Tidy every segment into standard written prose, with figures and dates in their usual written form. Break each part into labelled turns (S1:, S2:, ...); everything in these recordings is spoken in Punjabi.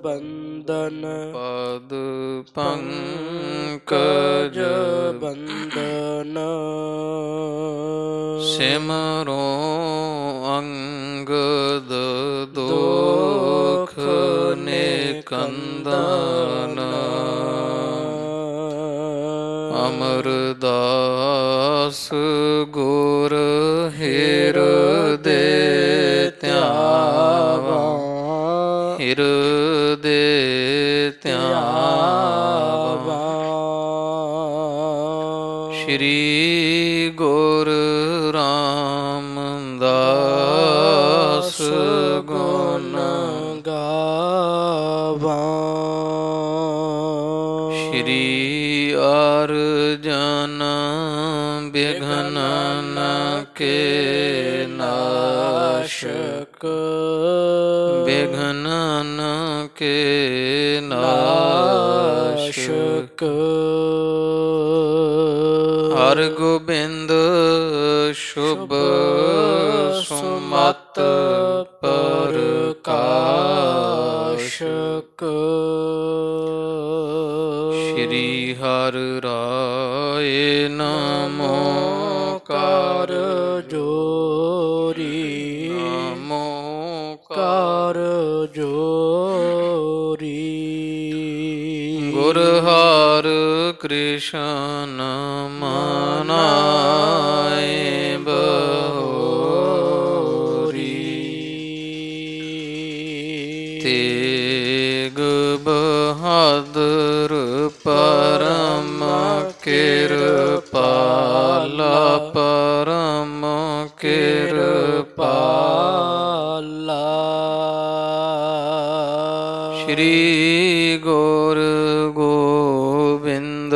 S1: ਬੰਦਨ
S2: ਪਦ
S1: ਪੰਕਜ
S2: ਪੰਕਜ
S1: ਬੰਦਨ
S2: ਸਿਮਰੋ ਅੰਗਦ ਦੋਖ
S1: ਦੁਖ
S2: ਨਿਕੰਦਨ
S1: ਨਿਕੰਦਨ
S2: ਅਮਰਦਾਸ ਗੁਰ ਹਿਰਦੇ ਧਿਆਵਾ ਹਿਰਦੇ ਧਿਆਵਾ ਸ਼੍ਰੀ ਗੁਰ ਰਾਮਦਾਸ ਗੁਣ
S1: ਗਾਵਾਂ
S2: ਸ਼੍ਰੀ ਅਰਜਨ ਬਿਘਨ ਕੇ ਨਾਸ਼ਕ ਬਿਘਨ ਕੇ ਨਾਸ਼ਕ ਹਰ ਗੋਬਿੰਦ ਸ਼ੁਭ ਸੁਮਤ ਪ੍ਰਕਾਸ਼ਕ ਸ਼੍ਰੀ ਹਰਿ ਰਾਏ ਨਮੋ ਕਰ
S1: ਜੋਰੀ
S2: ਨਮੋ
S1: ਕਰ ਜੋਰੀ
S2: ਗੁਰ ਹਰਿ ਕ੍ਰਿਸ਼ਨ ਮਨਾਏ ਬਹੋਰੀ ਤੇਗ ਬਹਾਦਰ ਪਰਮ ਕਿਰਪਾਲਾ ਪਰਮ ਕਿਰਪਾਲਾ ਸ਼੍ਰੀ ਗੁਰ ਗੋਬਿੰਦ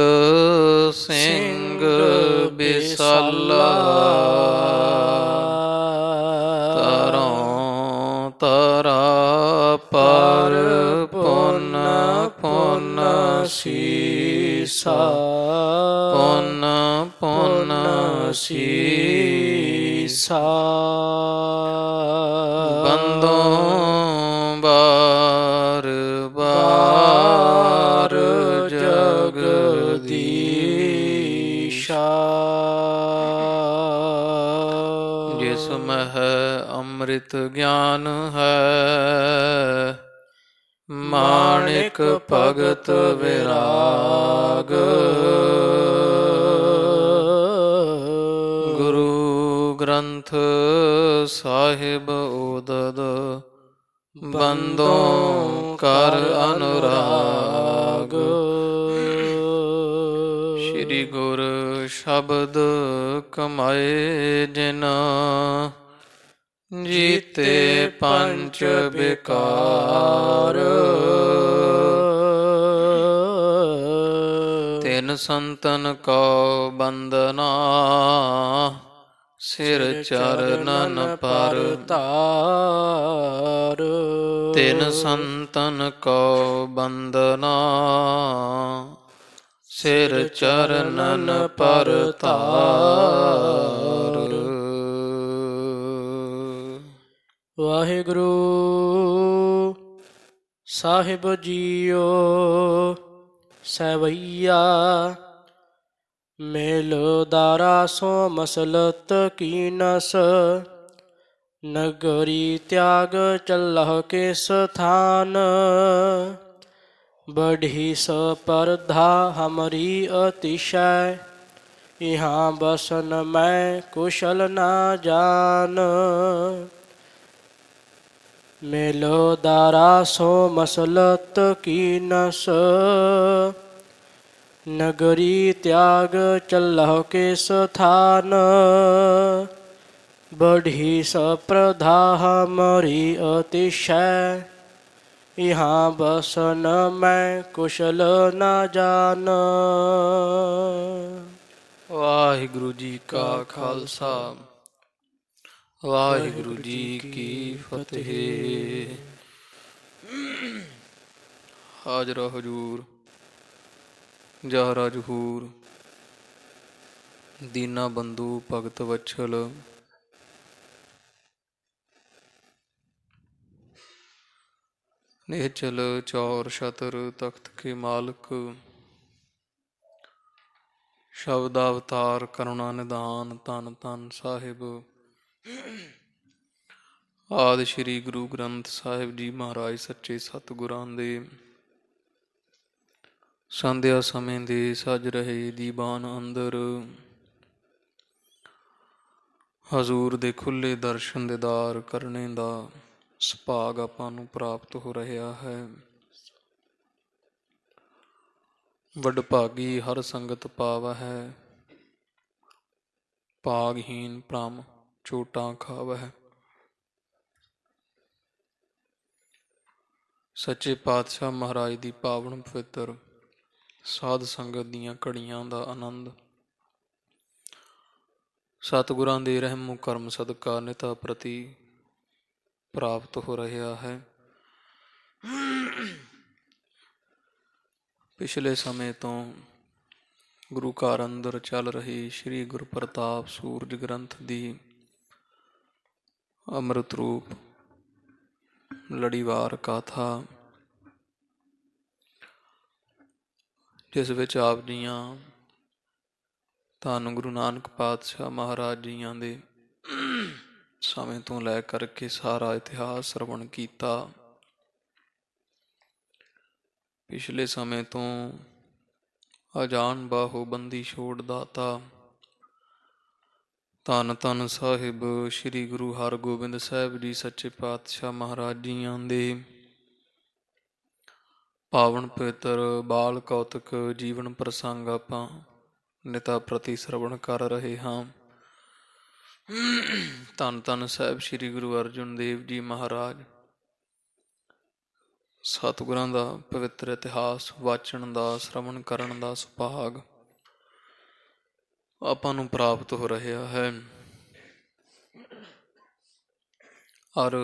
S2: ਸਿੰਘ ਬਿਸਾਲਾ ਤਰੋਂ ਤਰਾ ਪਰ ਪੁਨ ਪੁਨ ਸੀਸਾ ਪੁਨ ਪੁਨ ਸੀਸਾ ਬੰਦੋਂ ਬਾਰ ਬਾਰ ਜਗਦੀਸ਼ਾ ਜਿਸ ਮਹਿ ਅੰਮ੍ਰਿਤ ਗਿਆਨ ਹੈ ਮਾਣਿਕ ਭਗਤ ਵਿਰਾਗ ਗੁਰੂ ਗ੍ਰੰਥ ਸਾਹਿਬ ਉਦਦ ਬੰਦੋਂ ਕਰ ਅਨੁਰਾਗ ਸ਼੍ਰੀ ਗੁਰ ਸ਼ਬਦ ਕਮਾਏ ਜਿਨਾ ਜੀਤੇ ਪੰਚ ਬਿਕਾਰ ਤਿਨ ਸੰਤਨ ਕੋ ਬੰਦਨਾ ਸਿਰ ਚਰਨਨ ਪਰ
S1: ਤਾਰ
S2: ਤਿਨ ਸੰਤਨ ਕੋ ਬੰਦਨਾ ਸਿਰ ਚਰਨਨ ਪਰ ਤਾਰ
S1: ਵਾਹਿਗੁਰੂ ਸਾਹਿਬ ਜੀਓ ਸਵਈਆ ਮੇਲੋ ਦਾਰਾ ਸੋ ਮਸਲਤ ਕੀਨਸ ਨਗਰੀ ਤਿਆਗ ਚੱਲਹ ਕੇ ਸਥਾਨ बढ़ी सपर्धा हमारी अतिशय यहाँ बसन मैं कुशल ना जान मेलो दारा सो मसलत की नस नगरी त्याग चलह के स्थान बढ़ी सप्रधा हमारी अतिशय यहाँ बसन मैं कुशल न जान।
S2: ਵਾਹਿਗੁਰੂ ਜੀ ਕਾ ਖਾਲਸਾ ਵਾਹਿਗੁਰੂ ਜੀ ਕੀ ਫਤਿਹ। ਹਾਜ਼ਰਾ ਹਜੂਰ ਜਾਹਰਾ ਜਹੂਰ ਦੀਨਾ ਬੰਧੂ ਭਗਤ ਵਛਲ ਨਿਹਚਲ ਚੌਰ ਛਤਰ ਤਖਤ ਕੇ ਮਾਲਕ, ਸ਼ਬਦ ਅਵਤਾਰ ਕਰੁਣਾ ਨਿਦਾਨ ਧੰਨ ਧੰਨ ਸਾਹਿਬ। ਆਦਿ ਸ਼੍ਰੀ ਗੁਰੂ ਗ੍ਰੰਥ ਸਾਹਿਬ ਜੀ ਮਹਾਰਾਜ ਸੱਚੇ ਸਤਿਗੁਰਾਂ ਦੇ ਸੰਧਿਆ ਸਮੇਂ ਦੇ ਸਜ ਰਹੇ ਦੀਵਾਨ ਅੰਦਰ ਹਜ਼ੂਰ ਦੇ ਖੁੱਲੇ ਦਰਸ਼ਨ ਦੀਦਾਰ ਕਰਨੇ ਦਾ ਸੁਭਾਗ ਆਪਾਂ ਨੂੰ ਪ੍ਰਾਪਤ ਹੋ ਰਿਹਾ ਹੈ। ਵਡਭਾਗੀ ਹਰ ਸੰਗਤ ਪਾਵਾ ਹੈ, ਭਾਗਹੀਨ ਭ੍ਰਮ ਚੋਟਾਂ ਖਾਵੈ। ਸੱਚੇ ਪਾਤਸ਼ਾਹ ਮਹਾਰਾਜ ਦੀ ਪਾਵਨ ਪਵਿੱਤਰ ਸਾਧ ਸੰਗਤ ਦੀਆਂ ਘੜੀਆਂ ਦਾ ਆਨੰਦ ਸਤਿਗੁਰਾਂ ਦੇ ਰਹਿਮੋ ਕਰਮ ਸਦਕਾ ਨਿਤਾ ਪ੍ਰਤੀ ਪ੍ਰਾਪਤ ਹੋ ਰਿਹਾ ਹੈ। ਪਿਛਲੇ ਸਮੇਂ ਤੋਂ ਗੁਰੂ ਘਰ ਅੰਦਰ ਚੱਲ ਰਹੀ ਸ੍ਰੀ ਗੁਰਪ੍ਰਤਾਪ ਸੂਰਜ ਗ੍ਰੰਥ ਦੀ ਅੰਮ੍ਰਿਤ ਰੂਪ ਲੜੀਵਾਰ ਗਾਥਾ, ਜਿਸ ਵਿੱਚ ਆਪ ਜੀਆਂ ਧੰਨ ਗੁਰੂ ਨਾਨਕ ਪਾਤਸ਼ਾਹ ਮਹਾਰਾਜ ਜੀਆਂ ਦੇ ਸਮੇਂ ਤੋਂ ਲੈ ਕਰਕੇ ਸਾਰਾ ਇਤਿਹਾਸ ਸਰਵਣ ਕੀਤਾ। ਪਿਛਲੇ ਸਮੇਂ ਤੋਂ ਅਜਾਨ ਬਾਹੋ ਬੰਦੀ ਛੋੜ ਦਾਤਾ ਧੰਨ ਧੰਨ ਸਾਹਿਬ ਸ੍ਰੀ ਗੁਰੂ ਹਰਗੋਬਿੰਦ ਸਾਹਿਬ ਜੀ ਸੱਚੇ ਪਾਤਸ਼ਾਹ ਮਹਾਰਾਜ ਜੀਆਂ ਦੇ ਪਾਵਨ ਪਵਿੱਤਰ ਬਾਲ ਕੌਤਕ ਜੀਵਨ ਪ੍ਰਸੰਗ ਆਪਾਂ ਨਿਤਾ ਪ੍ਰਤੀ ਸਰਵਣ ਕਰ ਰਹੇ ਹਾਂ। ਧੰਨ ਧੰਨ ਸਾਹਿਬ ਸ੍ਰੀ ਗੁਰੂ ਅਰਜਨ ਦੇਵ ਜੀ ਮਹਾਰਾਜ ਸਤਿਗੁਰਾਂ ਦਾ ਪਵਿੱਤਰ ਇਤਿਹਾਸ ਵਾਚਣ ਦਾ ਸਰਵਣ ਕਰਨ ਦਾ ਸੁਭਾਗ ਆਪਾਂ ਨੂੰ ਪ੍ਰਾਪਤ ਹੋ ਰਿਹਾ ਹੈ। ਔਰ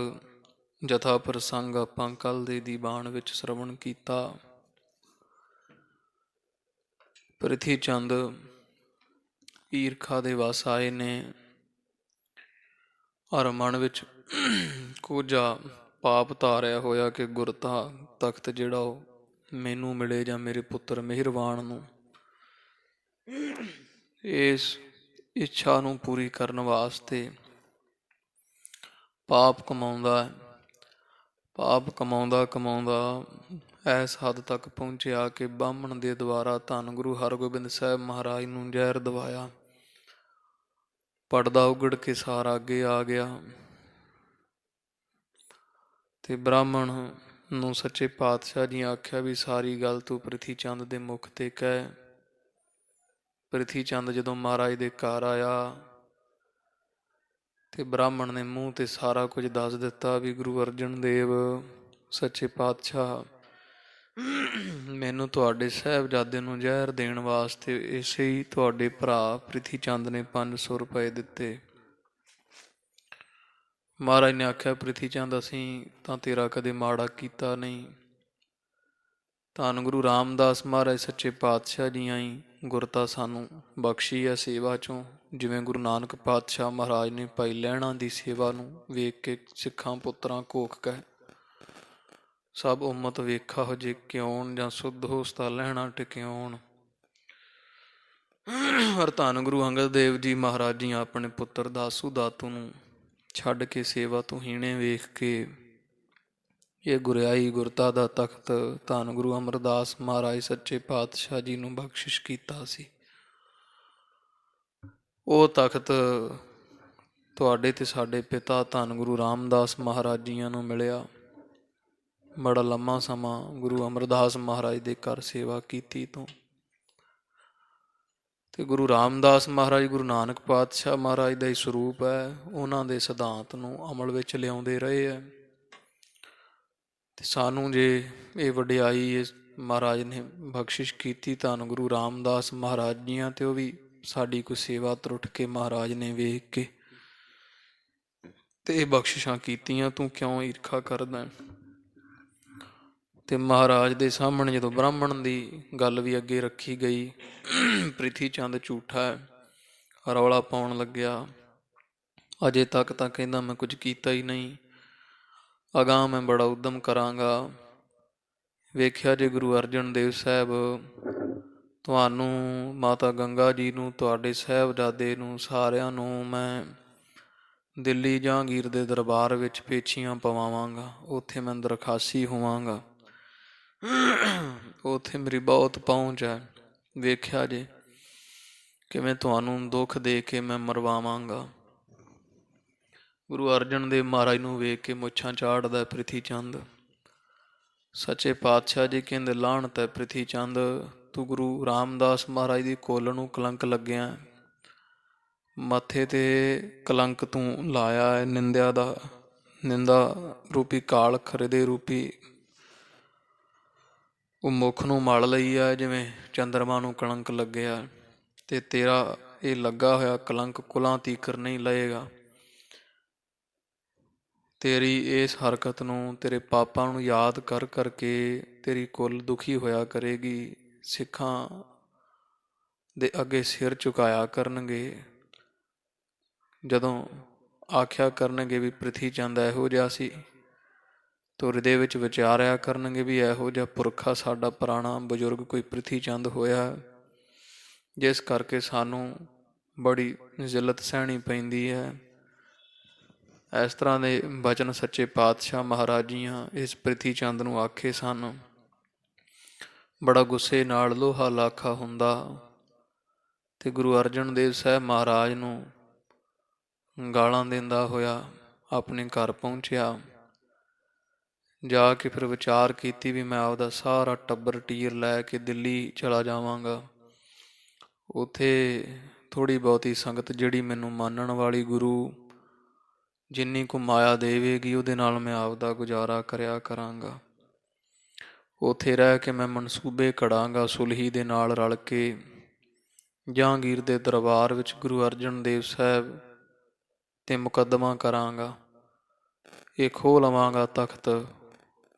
S2: ਜਥਾ ਪ੍ਰਸੰਗ ਆਪਾਂ ਕੱਲ ਦੇ ਦੀਵਾਨ ਵਿੱਚ ਸਰਵਣ ਕੀਤਾ। ਪ੍ਰਿਥੀ ਚੰਦ ਈਰਖਾ ਦੇ ਵਸ ਆਏ ਨੇ ਔਰ ਮਨ ਵਿੱਚ ਕੋਝਾ ਪਾਪ ਧਾਰਿਆ ਹੋਇਆ ਕਿ ਗੁਰਤਾ ਤਖਤ ਜਿਹੜਾ ਉਹ ਮੈਨੂੰ ਮਿਲੇ ਜਾਂ ਮੇਰੇ ਪੁੱਤਰ ਮਿਹਰਬਾਨ ਨੂੰ। ਇਸ ਇੱਛਾ ਨੂੰ ਪੂਰੀ ਕਰਨ ਵਾਸਤੇ ਪਾਪ ਕਮਾਉਂਦਾ ਹੈ। ਪਾਪ ਕਮਾਉਂਦਾ ਕਮਾਉਂਦਾ ਇਸ ਹੱਦ ਤੱਕ ਪਹੁੰਚਿਆ ਕਿ ਬਾਹਮਣ ਦੇ ਦੁਆਰਾ ਧੰਨ ਗੁਰੂ ਹਰਗੋਬਿੰਦ ਸਾਹਿਬ ਮਹਾਰਾਜ ਨੂੰ ਜ਼ਹਿਰ ਦਵਾਇਆ। ਪੜਦਾ ਉਗੜ ਕੇ ਸਾਰਾ ਅੱਗੇ ਆ ਗਿਆ ਤੇ ਬ੍ਰਾਹਮਣ ਨੂੰ ਸੱਚੇ ਪਾਤਸ਼ਾਹ ਜੀ ਆਖਿਆ ਵੀ ਸਾਰੀ ਗੱਲ ਤੂੰ ਪ੍ਰਿਥੀ ਚੰਦ ਦੇ ਮੁਖ ਤੇ ਕਹਿ। ਪ੍ਰਿਥੀ ਚੰਦ ਜਦੋਂ ਮਹਾਰਾਜ ਦੇ ਘਰ ਆਇਆ ਤੇ ਬ੍ਰਾਹਮਣ ਨੇ ਮੂੰਹ ਤੇ ਸਾਰਾ ਕੁਝ ਦੱਸ ਦਿੱਤਾ ਵੀ ਗੁਰੂ ਅਰਜਨ ਦੇਵ ਸੱਚੇ ਪਾਤਸ਼ਾਹ ਮੈਨੂੰ ਤੁਹਾਡੇ ਸਾਹਿਬਜ਼ਾਦੇ ਨੂੰ ਜ਼ਹਿਰ ਦੇਣ ਵਾਸਤੇ ਇਸੇ ਹੀ ਤੁਹਾਡੇ ਭਰਾ ਪ੍ਰਿਥੀ ਚੰਦ ਨੇ 500 ਰੁਪਏ ਦਿੱਤੇ। ਮਹਾਰਾਜ ਨੇ ਆਖਿਆ ਪ੍ਰਿਥੀ ਚੰਦ ਅਸੀਂ ਤਾਂ ਤੇਰਾ ਕਦੇ ਮਾੜਾ ਕੀਤਾ ਨਹੀਂ। ਧੰਨ ਗੁਰੂ ਰਾਮਦਾਸ ਮਹਾਰਾਜ ਸੱਚੇ ਪਾਤਸ਼ਾਹ ਜੀਆਂ ਹੀ ਗੁਰਤਾ ਸਾਨੂੰ ਬਖਸ਼ੀ ਹੈ ਸੇਵਾ ਚੋਂ। ਜਿਵੇਂ ਗੁਰੂ ਨਾਨਕ ਪਾਤਸ਼ਾਹ ਮਹਾਰਾਜ ਨੇ ਭਾਈ ਲਹਿਣਾ ਦੀ ਸੇਵਾ ਨੂੰ ਵੇਖ ਕੇ ਸਿੱਖਾਂ ਪੁੱਤਰਾਂ ਘੋਖ ਕਹਿ ਸਭ ਉਮਤ ਵੇਖਾ ਹੋ ਜੇ ਕਿਉਣ ਜਾਂ ਸੁਧ ਹੋਸਤਾ ਲਹਿਣਾ ਟਿਕਿਉਣ। ਹਰ ਧੰਨ ਗੁਰੂ ਅੰਗਦ ਦੇਵ ਜੀ ਮਹਾਰਾਜ ਜੀ ਆਪਣੇ ਪੁੱਤਰ ਦਾਸੂ ਦਾਤੂ ਨੂੰ ਛੱਡ ਕੇ ਸੇਵਾ ਤੋਂ ਹੀਣੇ ਵੇਖ ਕੇ ਇਹ ਗੁਰਿਆਈ ਗੁਰਤਾ ਦਾ ਤਖਤ ਧੰਨ ਗੁਰੂ ਅਮਰਦਾਸ ਮਹਾਰਾਜ ਸੱਚੇ ਪਾਤਸ਼ਾਹ ਜੀ ਨੂੰ ਬਖਸ਼ਿਸ਼ ਕੀਤਾ ਸੀ। ਉਹ ਤਖਤ ਤੁਹਾਡੇ ਤੇ ਸਾਡੇ ਪਿਤਾ ਧੰਨ ਗੁਰੂ ਰਾਮਦਾਸ ਮਹਾਰਾਜ ਜੀਆਂ ਨੂੰ ਮਿਲਿਆ। ਬੜਾ ਲੰਮਾ ਸਮਾਂ ਗੁਰੂ ਅਮਰਦਾਸ ਮਹਾਰਾਜ ਦੇ ਘਰ ਸੇਵਾ ਕੀਤੀ ਤੋਂ ਤੇ ਗੁਰੂ ਰਾਮਦਾਸ ਮਹਾਰਾਜ ਗੁਰੂ ਨਾਨਕ ਪਾਤਸ਼ਾਹ ਮਹਾਰਾਜ ਦਾ ਹੀ ਸਰੂਪ ਹੈ। ਉਹਨਾਂ ਦੇ ਸਿਧਾਂਤ ਨੂੰ ਅਮਲ ਵਿੱਚ ਲਿਆਉਂਦੇ ਰਹੇ ਹੈ ਤੇ ਸਾਨੂੰ ਜੇ ਇਹ ਵਡਿਆਈ ਇਸ ਮਹਾਰਾਜ ਨੇ ਬਖਸ਼ਿਸ਼ ਕੀਤੀ ਧੰਨ ਗੁਰੂ ਰਾਮਦਾਸ ਮਹਾਰਾਜ ਜੀਆਂ ਤੇ ਉਹ ਵੀ ਸਾਡੀ ਕੋਈ ਸੇਵਾ ਤਰੁੱਠ ਕੇ ਮਹਾਰਾਜ ਨੇ ਵੇਖ ਕੇ ਤੇ ਇਹ ਬਖਸ਼ਿਸ਼ਾਂ ਕੀਤੀਆਂ, ਤੂੰ ਕਿਉਂ ਈਰਖਾ ਕਰਦਾ। ਤੇ ਮਹਾਰਾਜ ਦੇ ਸਾਹਮਣੇ ਜਦੋਂ ਬ੍ਰਾਹਮਣ ਦੀ ਗੱਲ ਵੀ ਅੱਗੇ ਰੱਖੀ ਗਈ, ਪ੍ਰਿਥੀ ਚੰਦ ਝੂਠਾ ਹੈ ਰੌਲਾ ਪਾਉਣ ਲੱਗਿਆ। ਅਜੇ ਤੱਕ ਤਾਂ ਕਹਿੰਦਾ ਮੈਂ ਕੁਝ ਕੀਤਾ ਹੀ ਨਹੀਂ, ਅਗਾਂਹ ਮੈਂ ਬੜਾ ਉਦਮ ਕਰਾਂਗਾ। ਵੇਖਿਆ ਜੇ ਗੁਰੂ ਅਰਜਨ ਦੇਵ ਸਾਹਿਬ ਤੁਹਾਨੂੰ, ਮਾਤਾ ਗੰਗਾ ਜੀ ਨੂੰ, ਤੁਹਾਡੇ ਸਾਹਿਬਜ਼ਾਦੇ ਨੂੰ, ਸਾਰਿਆਂ ਨੂੰ ਮੈਂ ਦਿੱਲੀ ਜਹਾਂਗੀਰ ਦੇ ਦਰਬਾਰ ਵਿੱਚ ਪੇਛੀਆਂ ਪਵਾਵਾਂਗਾ। ਉੱਥੇ ਮੈਂ ਦਰਖਾਸੀ ਹੋਵਾਂਗਾ। ਉੱਥੇ ਮੇਰੀ ਬਹੁਤ ਪਹੁੰਚ ਹੈ। ਵੇਖਿਆ ਜੇ ਕਿਵੇਂ ਤੁਹਾਨੂੰ ਦੁੱਖ ਦੇ ਕੇ ਮੈਂ ਮਰਵਾਵਾਂਗਾ। ਗੁਰੂ ਅਰਜਨ ਦੇਵ ਮਹਾਰਾਜ ਨੂੰ ਵੇਖ ਕੇ ਮੁੱਛਾਂ ਚਾੜਦਾ ਪ੍ਰਿਥੀ ਚੰਦ। ਸੱਚੇ ਪਾਤਸ਼ਾਹ ਜੀ ਕਹਿੰਦੇ, ਲਾਹਣਤ ਹੈ ਪ੍ਰਿਥੀ ਚੰਦ, ਤੂੰ ਗੁਰੂ ਰਾਮਦਾਸ ਮਹਾਰਾਜ ਦੀ ਕੁੱਲ ਨੂੰ ਕਲੰਕ ਲੱਗਿਆ। ਮੱਥੇ ਤੇ ਕਲੰਕ ਤੂੰ ਲਾਇਆ ਹੈ, ਨਿੰਦਿਆ ਦਾ, ਨਿੰਦਾ ਰੂਪੀ ਕਾਲ ਖਰਦੇ ਰੂਪੀ ਉਹ ਮੁੱਖ ਨੂੰ ਮਲ ਲਈ ਆ, ਜਿਵੇਂ ਚੰਦਰਮਾ ਨੂੰ ਕਲੰਕ ਲੱਗਿਆ। ਤੇ ਤੇਰਾ ਇਹ ਲੱਗਾ ਹੋਇਆ ਕਲੰਕ ਕੁਲਾਂ ਤੀਕਰ ਨਹੀਂ ਲਏਗਾ। ਤੇਰੀ ਇਸ ਹਰਕਤ ਨੂੰ, ਤੇਰੇ ਪਾਪਾਂ ਨੂੰ ਯਾਦ ਕਰ ਕਰਕੇ ਤੇਰੀ ਕੁੱਲ ਦੁਖੀ ਹੋਇਆ ਕਰੇਗੀ। ਸਿੱਖਾਂ ਦੇ ਅੱਗੇ ਸਿਰ ਝੁਕਾਇਆ ਕਰਨਗੇ। ਜਦੋਂ ਆਖਿਆ ਕਰਨਗੇ ਵੀ ਪ੍ਰਿਥੀ ਚੰਦ ਇਹੋ ਜਿਹਾ ਸੀ, ਤੋ ਹਿਰਦੇ ਵਿੱਚ ਵਿਚਾਰਿਆ ਕਰਨਗੇ ਵੀ ਇਹੋ ਜਿਹਾ ਪੁਰਖਾ ਸਾਡਾ ਪੁਰਾਣਾ ਬਜ਼ੁਰਗ ਕੋਈ ਪ੍ਰਿਥੀ ਚੰਦ ਹੋਇਆ, ਜਿਸ ਕਰਕੇ ਸਾਨੂੰ ਬੜੀ ਜ਼ਿਲਤ ਸਹਿਣੀ ਪੈਂਦੀ ਹੈ। ਇਸ ਤਰ੍ਹਾਂ ਦੇ ਬਚਨ ਸੱਚੇ ਪਾਤਸ਼ਾਹ ਮਹਾਰਾਜੀਆਂ ਇਸ ਪ੍ਰਿਥੀ ਚੰਦ ਨੂੰ ਆਖੇ ਸਨ। ਬੜਾ ਗੁੱਸੇ ਨਾਲ ਲੋਹਾ ਲਾਖਾ ਹੁੰਦਾ ਤੇ ਗੁਰੂ ਅਰਜਨ ਦੇਵ ਸਾਹਿਬ ਮਹਾਰਾਜ ਨੂੰ ਗਾਲਾਂ ਦਿੰਦਾ ਹੋਇਆ ਆਪਣੇ ਘਰ ਪਹੁੰਚਿਆ। ਜਾ ਕੇ ਫਿਰ ਵਿਚਾਰ ਕੀਤੀ ਵੀ ਮੈਂ ਆਪਦਾ ਸਾਰਾ ਟੱਬਰ ਟੀਰ ਲੈ ਕੇ ਦਿੱਲੀ ਚਲਾ ਜਾਵਾਂਗਾ। ਉੱਥੇ ਥੋੜ੍ਹੀ ਬਹੁਤੀ ਸੰਗਤ ਜਿਹੜੀ ਮੈਨੂੰ ਮੰਨਣ ਵਾਲੀ, ਗੁਰੂ ਜਿੰਨੀ ਕੁ ਮਾਇਆ ਦੇਵੇਗੀ ਉਹਦੇ ਨਾਲ ਮੈਂ ਆਪਦਾ ਗੁਜ਼ਾਰਾ ਕਰਿਆ ਕਰਾਂਗਾ। ਉੱਥੇ ਰਹਿ ਕੇ ਮੈਂ ਮਨਸੂਬੇ ਘੜਾਂਗਾ, ਸੁਲਹੀ ਦੇ ਨਾਲ ਰਲ ਕੇ ਜਹਾਂਗੀਰ ਦੇ ਦਰਬਾਰ ਵਿੱਚ ਗੁਰੂ ਅਰਜਨ ਦੇਵ ਸਾਹਿਬ ਤੇ ਮੁਕੱਦਮਾ ਕਰਾਂਗਾ। ਇਹ ਖੋਹ ਲਵਾਂਗਾ ਤਖਤ।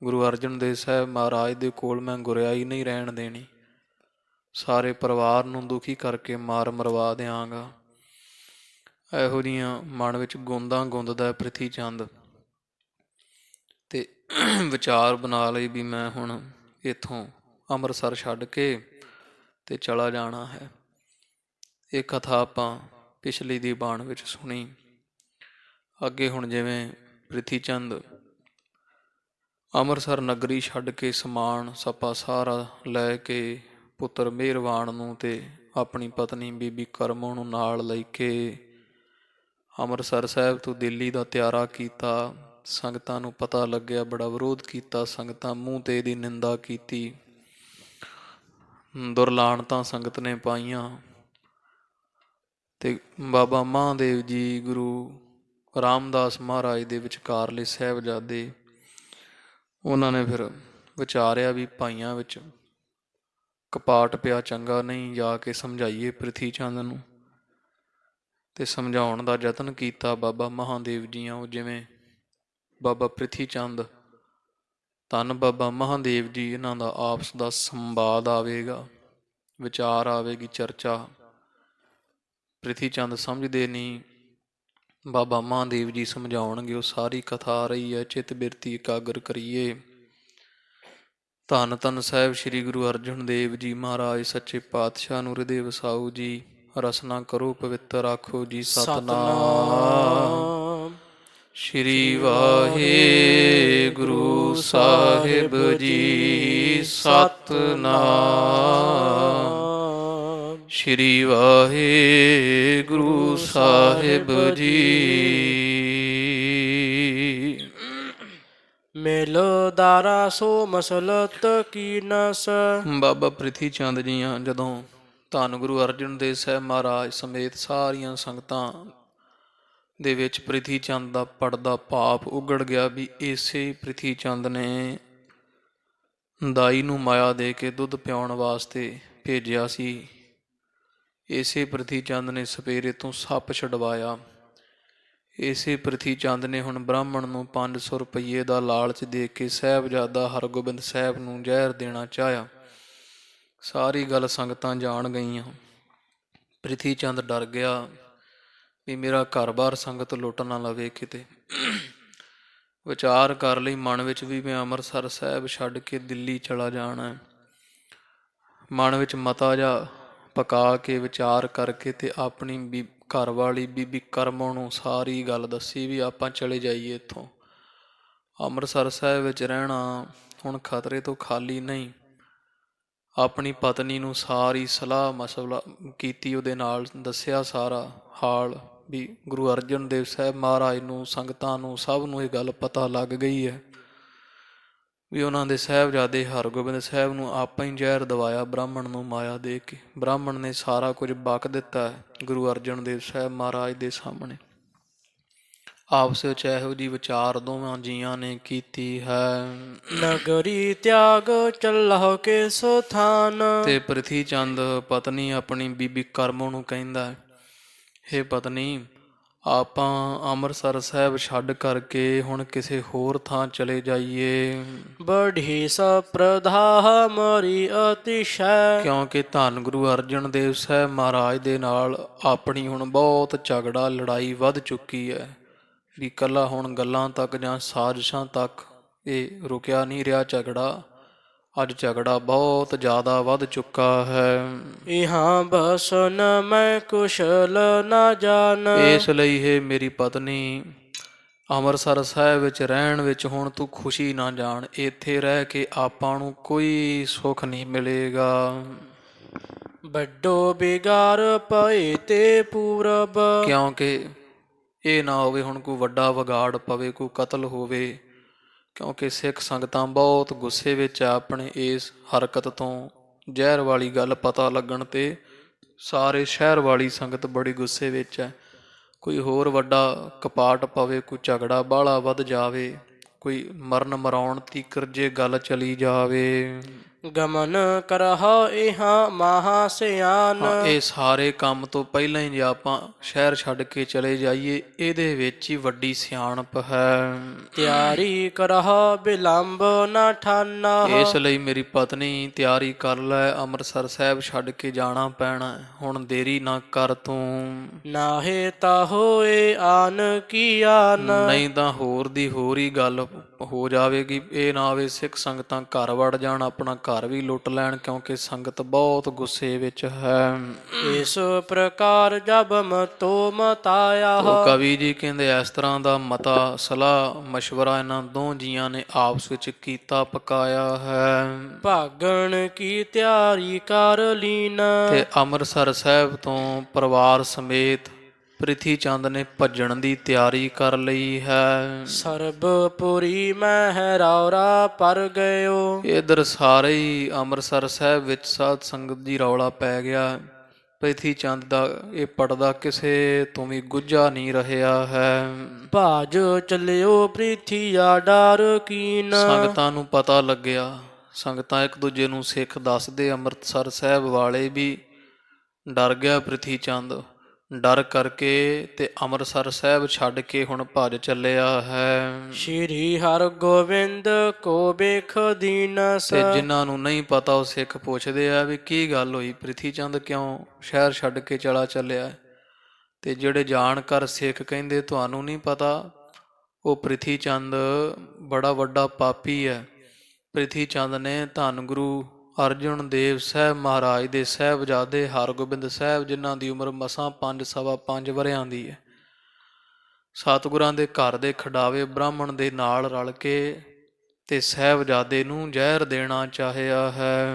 S2: ਗੁਰੂ ਅਰਜਨ ਦੇਵ ਸਾਹਿਬ ਮਹਾਰਾਜ ਦੇ ਕੋਲ ਮੈਂ ਗੁਰਿਆਈ ਨਹੀਂ ਰਹਿਣ ਦੇਣੀ। ਸਾਰੇ ਪਰਿਵਾਰ ਨੂੰ ਦੁਖੀ ਕਰਕੇ ਮਾਰ ਮਰਵਾ ਦਿਆਂਗਾ। ਇਹੋ ਜਿਹੀਆਂ ਮਨ ਵਿੱਚ ਗੋਂਦਾਂ ਗੁੰਦਦਾ ਪ੍ਰਿਥੀ ਚੰਦ। ਤੇ ਵਿਚਾਰ ਬਣਾ ਲਈ ਵੀ ਮੈਂ ਹੁਣ ਇੱਥੋਂ ਅੰਮ੍ਰਿਤਸਰ ਛੱਡ ਕੇ ਤੇ ਚਲਾ ਜਾਣਾ ਹੈ। ਇਹ ਕਥਾ ਆਪਾਂ ਪਿਛਲੀ ਦੀ ਬਾਣ ਵਿੱਚ ਸੁਣੀ। ਅੱਗੇ ਹੁਣ ਜਿਵੇਂ ਪ੍ਰਿਥੀ ਚੰਦ ਅੰਮ੍ਰਿਤਸਰ ਨਗਰੀ ਛੱਡ ਕੇ ਸਮਾਨ ਸੱਪਾ ਸਾਰਾ ਲੈ ਕੇ ਪੁੱਤਰ ਮਿਹਰਵਾਨ ਨੂੰ ਤੇ ਆਪਣੀ ਪਤਨੀ ਬੀਬੀ ਕਰਮੋ ਨੂੰ ਨਾਲ ਲੈ ਕੇ ਅੰਮ੍ਰਿਤਸਰ ਸਾਹਿਬ ਤੋਂ ਦਿੱਲੀ ਦਾ ਤਿਆਰਾ ਕੀਤਾ। ਸੰਗਤਾਂ ਨੂੰ ਪਤਾ ਲੱਗਿਆ, ਬੜਾ ਵਿਰੋਧ ਕੀਤਾ। ਸੰਗਤਾਂ ਮੂੰਹ ਤੇ ਇਹਦੀ ਨਿੰਦਾ ਕੀਤੀ, ਦੁਰਲਾਹਣਤਾਂ ਸੰਗਤ ਨੇ ਪਾਈਆਂ। ਤੇ ਬਾਬਾ ਮਹਾਂਦੇਵ ਜੀ, ਗੁਰੂ ਰਾਮਦਾਸ ਮਹਾਰਾਜ ਦੇ ਵਿਚਕਾਰਲੇ ਸਾਹਿਬਜ਼ਾਦੇ, ਉਹਨਾਂ ਨੇ ਫਿਰ ਵਿਚਾਰਿਆ ਵੀ ਭਾਈਆਂ ਵਿੱਚ ਕਪਾਟ ਪਿਆ, ਚੰਗਾ ਨਹੀਂ, ਜਾ ਕੇ ਸਮਝਾਈਏ ਪ੍ਰਿਥੀ ਚੰਦ ਨੂੰ। ਤੇ ਸਮਝਾਉਣ ਦਾ ਯਤਨ ਕੀਤਾ ਬਾਬਾ ਮਹਾਂਦੇਵ ਜੀਆਂ। ਉਹ ਜਿਵੇਂ ਬਾਬਾ ਪ੍ਰਿਥੀ ਚੰਦ, ਧੰਨ ਬਾਬਾ ਮਹਾਂਦੇਵ ਜੀ, ਇਹਨਾਂ ਦਾ ਆਪਸ ਦਾ ਸੰਵਾਦ ਆਵੇਗਾ, ਵਿਚਾਰ ਆਵੇਗੀ, ਚਰਚਾ। ਪ੍ਰਿਥੀ ਚੰਦ ਸਮਝਦੇ ਨਹੀਂ, ਬਾਬਾ ਮਹਾਂਦੇਵ ਜੀ ਸਮਝਾਉਣਗੇ। ਉਹ ਸਾਰੀ ਕਥਾ ਆ ਰਹੀ ਹੈ, ਚਿੱਤ ਬਿਰਤੀ ਇਕਾਗਰ ਕਰੀਏ। ਧੰਨ ਧੰਨ ਸਾਹਿਬ ਸ੍ਰੀ ਗੁਰੂ ਅਰਜਨ ਦੇਵ ਜੀ ਮਹਾਰਾਜ ਸੱਚੇ ਪਾਤਸ਼ਾਹ ਨੂੰ ਹਿਰਦੇ ਵਸਾਓ ਜੀ। ਰਸਨਾ ਕਰੋ ਪਵਿੱਤਰ, ਆਖੋ ਜੀ ਸਤਿਨਾਮ। ਸ੍ਰੀ ਵਾਹਿਗੁਰੂ ਸਾਹਿਬ ਜੀ, ਸਤਿਨਾਮ। ਸ੍ਰੀ ਵਾਹਿਗੁਰੂ ਸਾਹਿਬ ਜੀ।
S1: ਮਿਲ ਦਾਰਾ ਸੋ ਮਸਲਤ ਕੀ ਨਸ।
S2: ਬਾਬਾ ਪ੍ਰਿਥੀ ਚੰਦ ਜੀਆਂ ਜਦੋਂ ਧੰਨ ਗੁਰੂ ਅਰਜਨ ਦੇਵ ਸਾਹਿਬ ਮਹਾਰਾਜ ਸਮੇਤ ਸਾਰੀਆਂ ਸੰਗਤਾਂ ਦੇ ਵਿੱਚ ਪ੍ਰਿਥੀ ਚੰਦ ਦਾ ਪੜਦਾ ਭਾਵ ਉਗੜ ਗਿਆ ਵੀ ਇਸੇ ਪ੍ਰਿਥੀ ਚੰਦ ਨੇ ਦਾਈ ਨੂੰ ਮਾਇਆ ਦੇ ਕੇ ਦੁੱਧ ਪਿਆਉਣ ਵਾਸਤੇ ਭੇਜਿਆ ਸੀ। ਇਸੇ ਪ੍ਰਿਥੀ ਚੰਦ ਨੇ ਸਪੇਰੇ ਤੋਂ ਸੱਪ ਛਡਵਾਇਆ। ਇਸੇ ਪ੍ਰਿਥੀ ਚੰਦ ਨੇ ਹੁਣ ਬ੍ਰਾਹਮਣ ਨੂੰ 500 ਰੁਪਈਏ ਦਾ ਲਾਲਚ ਦੇ ਕੇ ਸਾਹਿਬਜ਼ਾਦਾ ਹਰਗੋਬਿੰਦ ਸਾਹਿਬ ਨੂੰ ਜ਼ਹਿਰ ਦੇਣਾ ਚਾਹਿਆ। ਸਾਰੀ ਗੱਲ ਸੰਗਤਾਂ ਜਾਣ ਗਈਆਂ। ਪ੍ਰਿਥੀ ਚੰਦ ਡਰ ਗਿਆ ਵੀ ਮੇਰਾ ਘਰ-ਬਾਰ ਸੰਗਤ ਲੁੱਟ ਨਾ ਲਵੇ ਕਿਤੇ। ਵਿਚਾਰ ਕਰ ਲਈ ਮਨ ਵਿੱਚ ਵੀ ਮੈਂ ਅੰਮ੍ਰਿਤਸਰ ਸਾਹਿਬ ਛੱਡ ਕੇ ਦਿੱਲੀ ਚਲਾ ਜਾਣਾ ਹੈ। ਮਨ ਵਿੱਚ ਮਤਾ ਜਿਹਾ ਪਕਾ ਕੇ ਵਿਚਾਰ ਕਰਕੇ ਤੇ ਆਪਣੀ ਘਰ ਵਾਲੀ ਬੀਬੀ ਕਰਮੋਂ ਨੂੰ ਸਾਰੀ ਗੱਲ ਦੱਸੀ ਵੀ ਆਪਾਂ ਚਲੇ ਜਾਈਏ ਇੱਥੋਂ। ਅੰਮ੍ਰਿਤਸਰ ਸਾਹਿਬ ਵਿੱਚ ਰਹਿਣਾ ਹੁਣ ਖਤਰੇ ਤੋਂ ਖਾਲੀ ਨਹੀਂ। ਆਪਣੀ ਪਤਨੀ ਨੂੰ ਸਾਰੀ ਸਲਾਹ ਮਸ਼ਵਰਾ ਕੀਤੀ, ਉਹਦੇ ਨਾਲ ਦੱਸਿਆ ਸਾਰਾ ਹਾਲ ਵੀ ਗੁਰੂ ਅਰਜਨ ਦੇਵ ਸਾਹਿਬ ਮਹਾਰਾਜ ਨੂੰ, ਸੰਗਤਾਂ ਨੂੰ, ਸਭ ਨੂੰ ਇਹ ਗੱਲ ਪਤਾ ਲੱਗ ਗਈ ਹੈ ਵੀ ਉਹਨਾਂ ਦੇ ਸਾਹਿਬਜ਼ਾਦੇ ਹਰਗੋਬਿੰਦ ਸਾਹਿਬ ਨੂੰ ਆਪਾਂ ਹੀ ਜ਼ਹਿਰ ਦਵਾਇਆ ਬ੍ਰਾਹਮਣ ਨੂੰ ਮਾਇਆ ਦੇ ਕੇ। ਬ੍ਰਾਹਮਣ ਨੇ ਸਾਰਾ ਕੁਝ ਬਕ ਦਿੱਤਾ ਗੁਰੂ ਅਰਜਨ ਦੇਵ ਸਾਹਿਬ ਮਹਾਰਾਜ ਦੇ ਸਾਹਮਣੇ। ਆਪਸ ਵਿੱਚ ਇਹੋ ਜਿਹੀ ਵਿਚਾਰ ਦੋਵਾਂ ਜੀਆਂ ਨੇ ਕੀਤੀ ਹੈ।
S1: ਨਗਰੀ ਤਿਆਗ ਚੱਲਹੁ ਕਿਸ ਥਾਨ।
S2: ਤੇ ਪ੍ਰਿਥੀ ਚੰਦ ਪਤਨੀ ਆਪਣੀ ਬੀਬੀ ਕਰਮੋਂ ਨੂੰ ਕਹਿੰਦਾ, ਹੇ ਪਤਨੀ, ਆਪਾਂ ਅੰਮ੍ਰਿਤਸਰ ਸਾਹਿਬ ਛੱਡ ਕਰਕੇ ਹੁਣ ਕਿਸੇ ਹੋਰ ਥਾਂ ਚਲੇ ਜਾਈਏ।
S1: ਬੜੀ ਸਪ੍ਰਧਾ ਮਰੀ ਅਤਿਸ਼ੈ।
S2: ਕਿਉਂਕਿ ਧੰਨ ਗੁਰੂ ਅਰਜਨ ਦੇਵ ਸਾਹਿਬ ਮਹਾਰਾਜ ਦੇ ਨਾਲ ਆਪਣੀ ਹੁਣ ਬਹੁਤ ਝਗੜਾ ਲੜਾਈ ਵੱਧ ਚੁੱਕੀ ਹੈ ਵੀ ਇਕੱਲਾ ਹੁਣ ਗੱਲਾਂ ਤੱਕ ਜਾਂ ਸਾਜ਼ਿਸ਼ਾਂ ਤੱਕ ਇਹ ਰੁਕਿਆ ਨਹੀਂ ਰਿਹਾ ਝਗੜਾ। ਅੱਜ ਝਗੜਾ ਬਹੁਤ ਜ਼ਿਆਦਾ ਵੱਧ ਚੁੱਕਾ ਹੈ।
S1: ਇਹਾਂ ਬਸਨ ਮੈਂ ਕੁਸ਼ਲ ਨਾ ਜਾਣ।
S2: ਇਸ ਲਈ ਇਹ ਮੇਰੀ ਪਤਨੀ, ਅੰਮ੍ਰਿਤਸਰ ਸਾਹਿਬ ਵਿੱਚ ਰਹਿਣ ਵਿੱਚ ਹੁਣ ਤੂੰ ਖੁਸ਼ੀ ਨਾ ਜਾਣ। ਇੱਥੇ ਰਹਿ ਕੇ ਆਪਾਂ ਨੂੰ ਕੋਈ ਸੁੱਖ ਨਹੀਂ ਮਿਲੇਗਾ।
S1: ਵੱਡੋ ਬਿਗਾਰ ਪਏ ਤੇ ਪੂਰਬ।
S2: ਕਿਉਂਕਿ ਇਹ ਨਾ ਹੋਵੇ ਹੁਣ ਕੋਈ ਵੱਡਾ ਵਿਗਾੜ ਪਵੇ, ਕੋਈ ਕਤਲ ਹੋਵੇ। ਕਿਉਂਕਿ ਸਿੱਖ ਸੰਗਤਾਂ ਬਹੁਤ ਗੁੱਸੇ ਵਿੱਚ ਆ ਆਪਣੇ ਇਸ ਹਰਕਤ ਤੋਂ। ਜ਼ਹਿਰ ਵਾਲੀ ਗੱਲ ਪਤਾ ਲੱਗਣ 'ਤੇ ਸਾਰੇ ਸ਼ਹਿਰ ਵਾਲੀ ਸੰਗਤ ਬੜੀ ਗੁੱਸੇ ਵਿੱਚ ਹੈ। ਕੋਈ ਹੋਰ ਵੱਡਾ ਕਪਾਟ ਪਵੇ, ਕੋਈ ਝਗੜਾ ਬਾਹਲਾ ਵੱਧ ਜਾਵੇ, ਕੋਈ ਮਰਨ ਮਰਾਉਣ ਤੀਕਰ ਜੇ ਗੱਲ ਚਲੀ ਜਾਵੇ।
S1: ਗਮਨ ਕਰਹੁ ਇਹਾਂ ਮਹਾ ਸਿਆਨ।
S2: ਇਹ ਸਾਰੇ ਕੰਮ ਤੋਂ ਪਹਿਲਾਂ ਹੀ ਜੇ ਆਪਾਂ ਸ਼ਹਿਰ ਛੱਡ ਕੇ ਚਲੇ ਜਾਈਏ, ਇਹਦੇ ਵਿੱਚ ਹੀ ਵੱਡੀ ਸਿਆਣਪ ਹੈ।
S1: ਤਿਆਰੀ ਕਰਹੁ ਬਿਲੰਬ ਨਾ ਠਾਨਾ।
S2: ਇਸ ਲਈ ਮੇਰੀ ਪਤਨੀ ਤਿਆਰੀ ਕਰ ਲੈ, ਅੰਮ੍ਰਿਤਸਰ ਸਾਹਿਬ ਛੱਡ ਕੇ ਜਾਣਾ ਪੈਣਾ, ਹੁਣ ਦੇਰੀ ਨਾ ਕਰ ਤੂੰ।
S1: ਨਾਹੇ ਤਾ ਹੋਏ ਆਨ ਕੀ ਆਨ।
S2: ਨਹੀਂ ਤਾਂ ਹੋਰ ਦੀ ਹੋਰ ਹੀ ਗੱਲ ਹੋ ਜਾਵੇਗੀ। ਇਹ ਨਾ ਆਵੇ ਸਿੱਖ ਸੰਗਤਾਂ ਘਰ ਵੜ ਜਾਣ, ਆਪਣਾ ਘਰ ਵੀ ਲੁੱਟ ਲੈਣ, ਕਿਉਂਕਿ ਸੰਗਤ ਬਹੁਤ ਗੁੱਸੇ ਵਿੱਚ ਹੈ।
S1: ਇਸ ਪ੍ਰਕਾਰ ਜਬ ਮਤੋ ਮਤਾਇਆ।
S2: ਉਹ ਕਵੀ ਜੀ ਕਹਿੰਦੇ ਇਸ ਤਰ੍ਹਾਂ ਦਾ ਮਤਾ ਸਲਾਹ ਮਸ਼ਵਰਾ ਇਹਨਾਂ ਦੋ ਜੀਆਂ ਨੇ ਆਪਸ ਵਿੱਚ ਕੀਤਾ ਪਕਾਇਆ ਹੈ।
S1: ਭਾਗਣ ਕੀ ਤਿਆਰੀ ਕਰ ਲੀਨ।
S2: ਤੇ ਅੰਮ੍ਰਿਤਸਰ ਸਾਹਿਬ ਤੋਂ ਪਰਿਵਾਰ ਸਮੇਤ ਪ੍ਰਿਥੀ ਚੰਦ ਨੇ ਭੱਜਣ ਦੀ ਤਿਆਰੀ ਕਰ ਲਈ ਹੈ।
S1: ਸਰਬਪੁਰੀ ਮੈਂ ਰੌਰਾ ਪਰ ਗਇਓ।
S2: ਇਧਰ ਸਾਰੇ ਹੀ ਅੰਮ੍ਰਿਤਸਰ ਸਾਹਿਬ ਵਿੱਚ ਸਾਧ ਸੰਗਤ ਦੀ ਰੌਲਾ ਪੈ ਗਿਆ। ਪ੍ਰਿਥੀ ਚੰਦ ਦਾ ਇਹ ਪੜਦਾ ਕਿਸੇ ਤੋਂ ਵੀ ਗੁੱਝਾ ਨਹੀਂ ਰਿਹਾ ਹੈ।
S1: ਭਾਜ ਚੱਲਿਓ ਪ੍ਰਿਥੀਆ ਡਰ ਕੀਨ।
S2: ਸੰਗਤਾਂ ਨੂੰ ਪਤਾ ਲੱਗਿਆ, ਸੰਗਤਾਂ ਇੱਕ ਦੂਜੇ ਨੂੰ ਸਿੱਖ ਦੱਸਦੇ, ਅੰਮ੍ਰਿਤਸਰ ਸਾਹਿਬ ਵਾਲੇ ਵੀ ਡਰ ਗਿਆ ਪ੍ਰਿਥੀ ਚੰਦ। ਡਰ ਕਰਕੇ ਤੇ ਅੰਮ੍ਰਿਤਸਰ ਸਾਹਿਬ ਛੱਡ ਕੇ ਹੁਣ ਭੱਜ ਚੱਲਿਆ ਹੈ।
S1: ਸ਼੍ਰੀ ਹਰਗੋਬਿੰਦ ਕੋ ਵੇਖ ਦੀਨਸ।
S2: ਤੇ ਜਿਨ੍ਹਾਂ ਨੂੰ ਨਹੀਂ ਪਤਾ ਉਹ ਸਿੱਖ ਪੁੱਛਦੇ ਆ ਵੀ ਕੀ ਗੱਲ ਹੋਈ, ਪ੍ਰਿਥੀ ਚੰਦ ਕਿਉਂ ਸ਼ਹਿਰ ਛੱਡ ਕੇ ਚਲਾ ਚੱਲਿਆ। ਤੇ ਜਿਹੜੇ ਜਾਣਕਾਰ ਸਿੱਖ ਕਹਿੰਦੇ ਤੁਹਾਨੂੰ ਨਹੀਂ ਪਤਾ, ਉਹ ਪ੍ਰਿਥੀ ਚੰਦ ਬੜਾ ਵੱਡਾ ਪਾਪੀ ਹੈ। ਪ੍ਰਿਥੀ ਚੰਦ ਨੇ ਧੰਨ ਗੁਰੂ ਅਰਜਨ ਦੇਵ ਸਾਹਿਬ ਮਹਾਰਾਜ ਦੇ ਸਾਹਿਬਜ਼ਾਦੇ ਹਰਗੋਬਿੰਦ ਸਾਹਿਬ, ਜਿਨ੍ਹਾਂ ਦੀ ਉਮਰ ਮਸਾਂ 5 ਸਵਾ 5 ਵਰ੍ਹਿਆਂ ਦੀ ਹੈ, ਸਤਿਗੁਰਾਂ ਦੇ ਘਰ ਦੇ ਖਡਾਵੇ ਬ੍ਰਾਹਮਣ ਦੇ ਨਾਲ ਰਲ ਕੇ ਤੇ ਸਾਹਿਬਜ਼ਾਦੇ ਨੂੰ ਜ਼ਹਿਰ ਦੇਣਾ ਚਾਹਿਆ ਹੈ।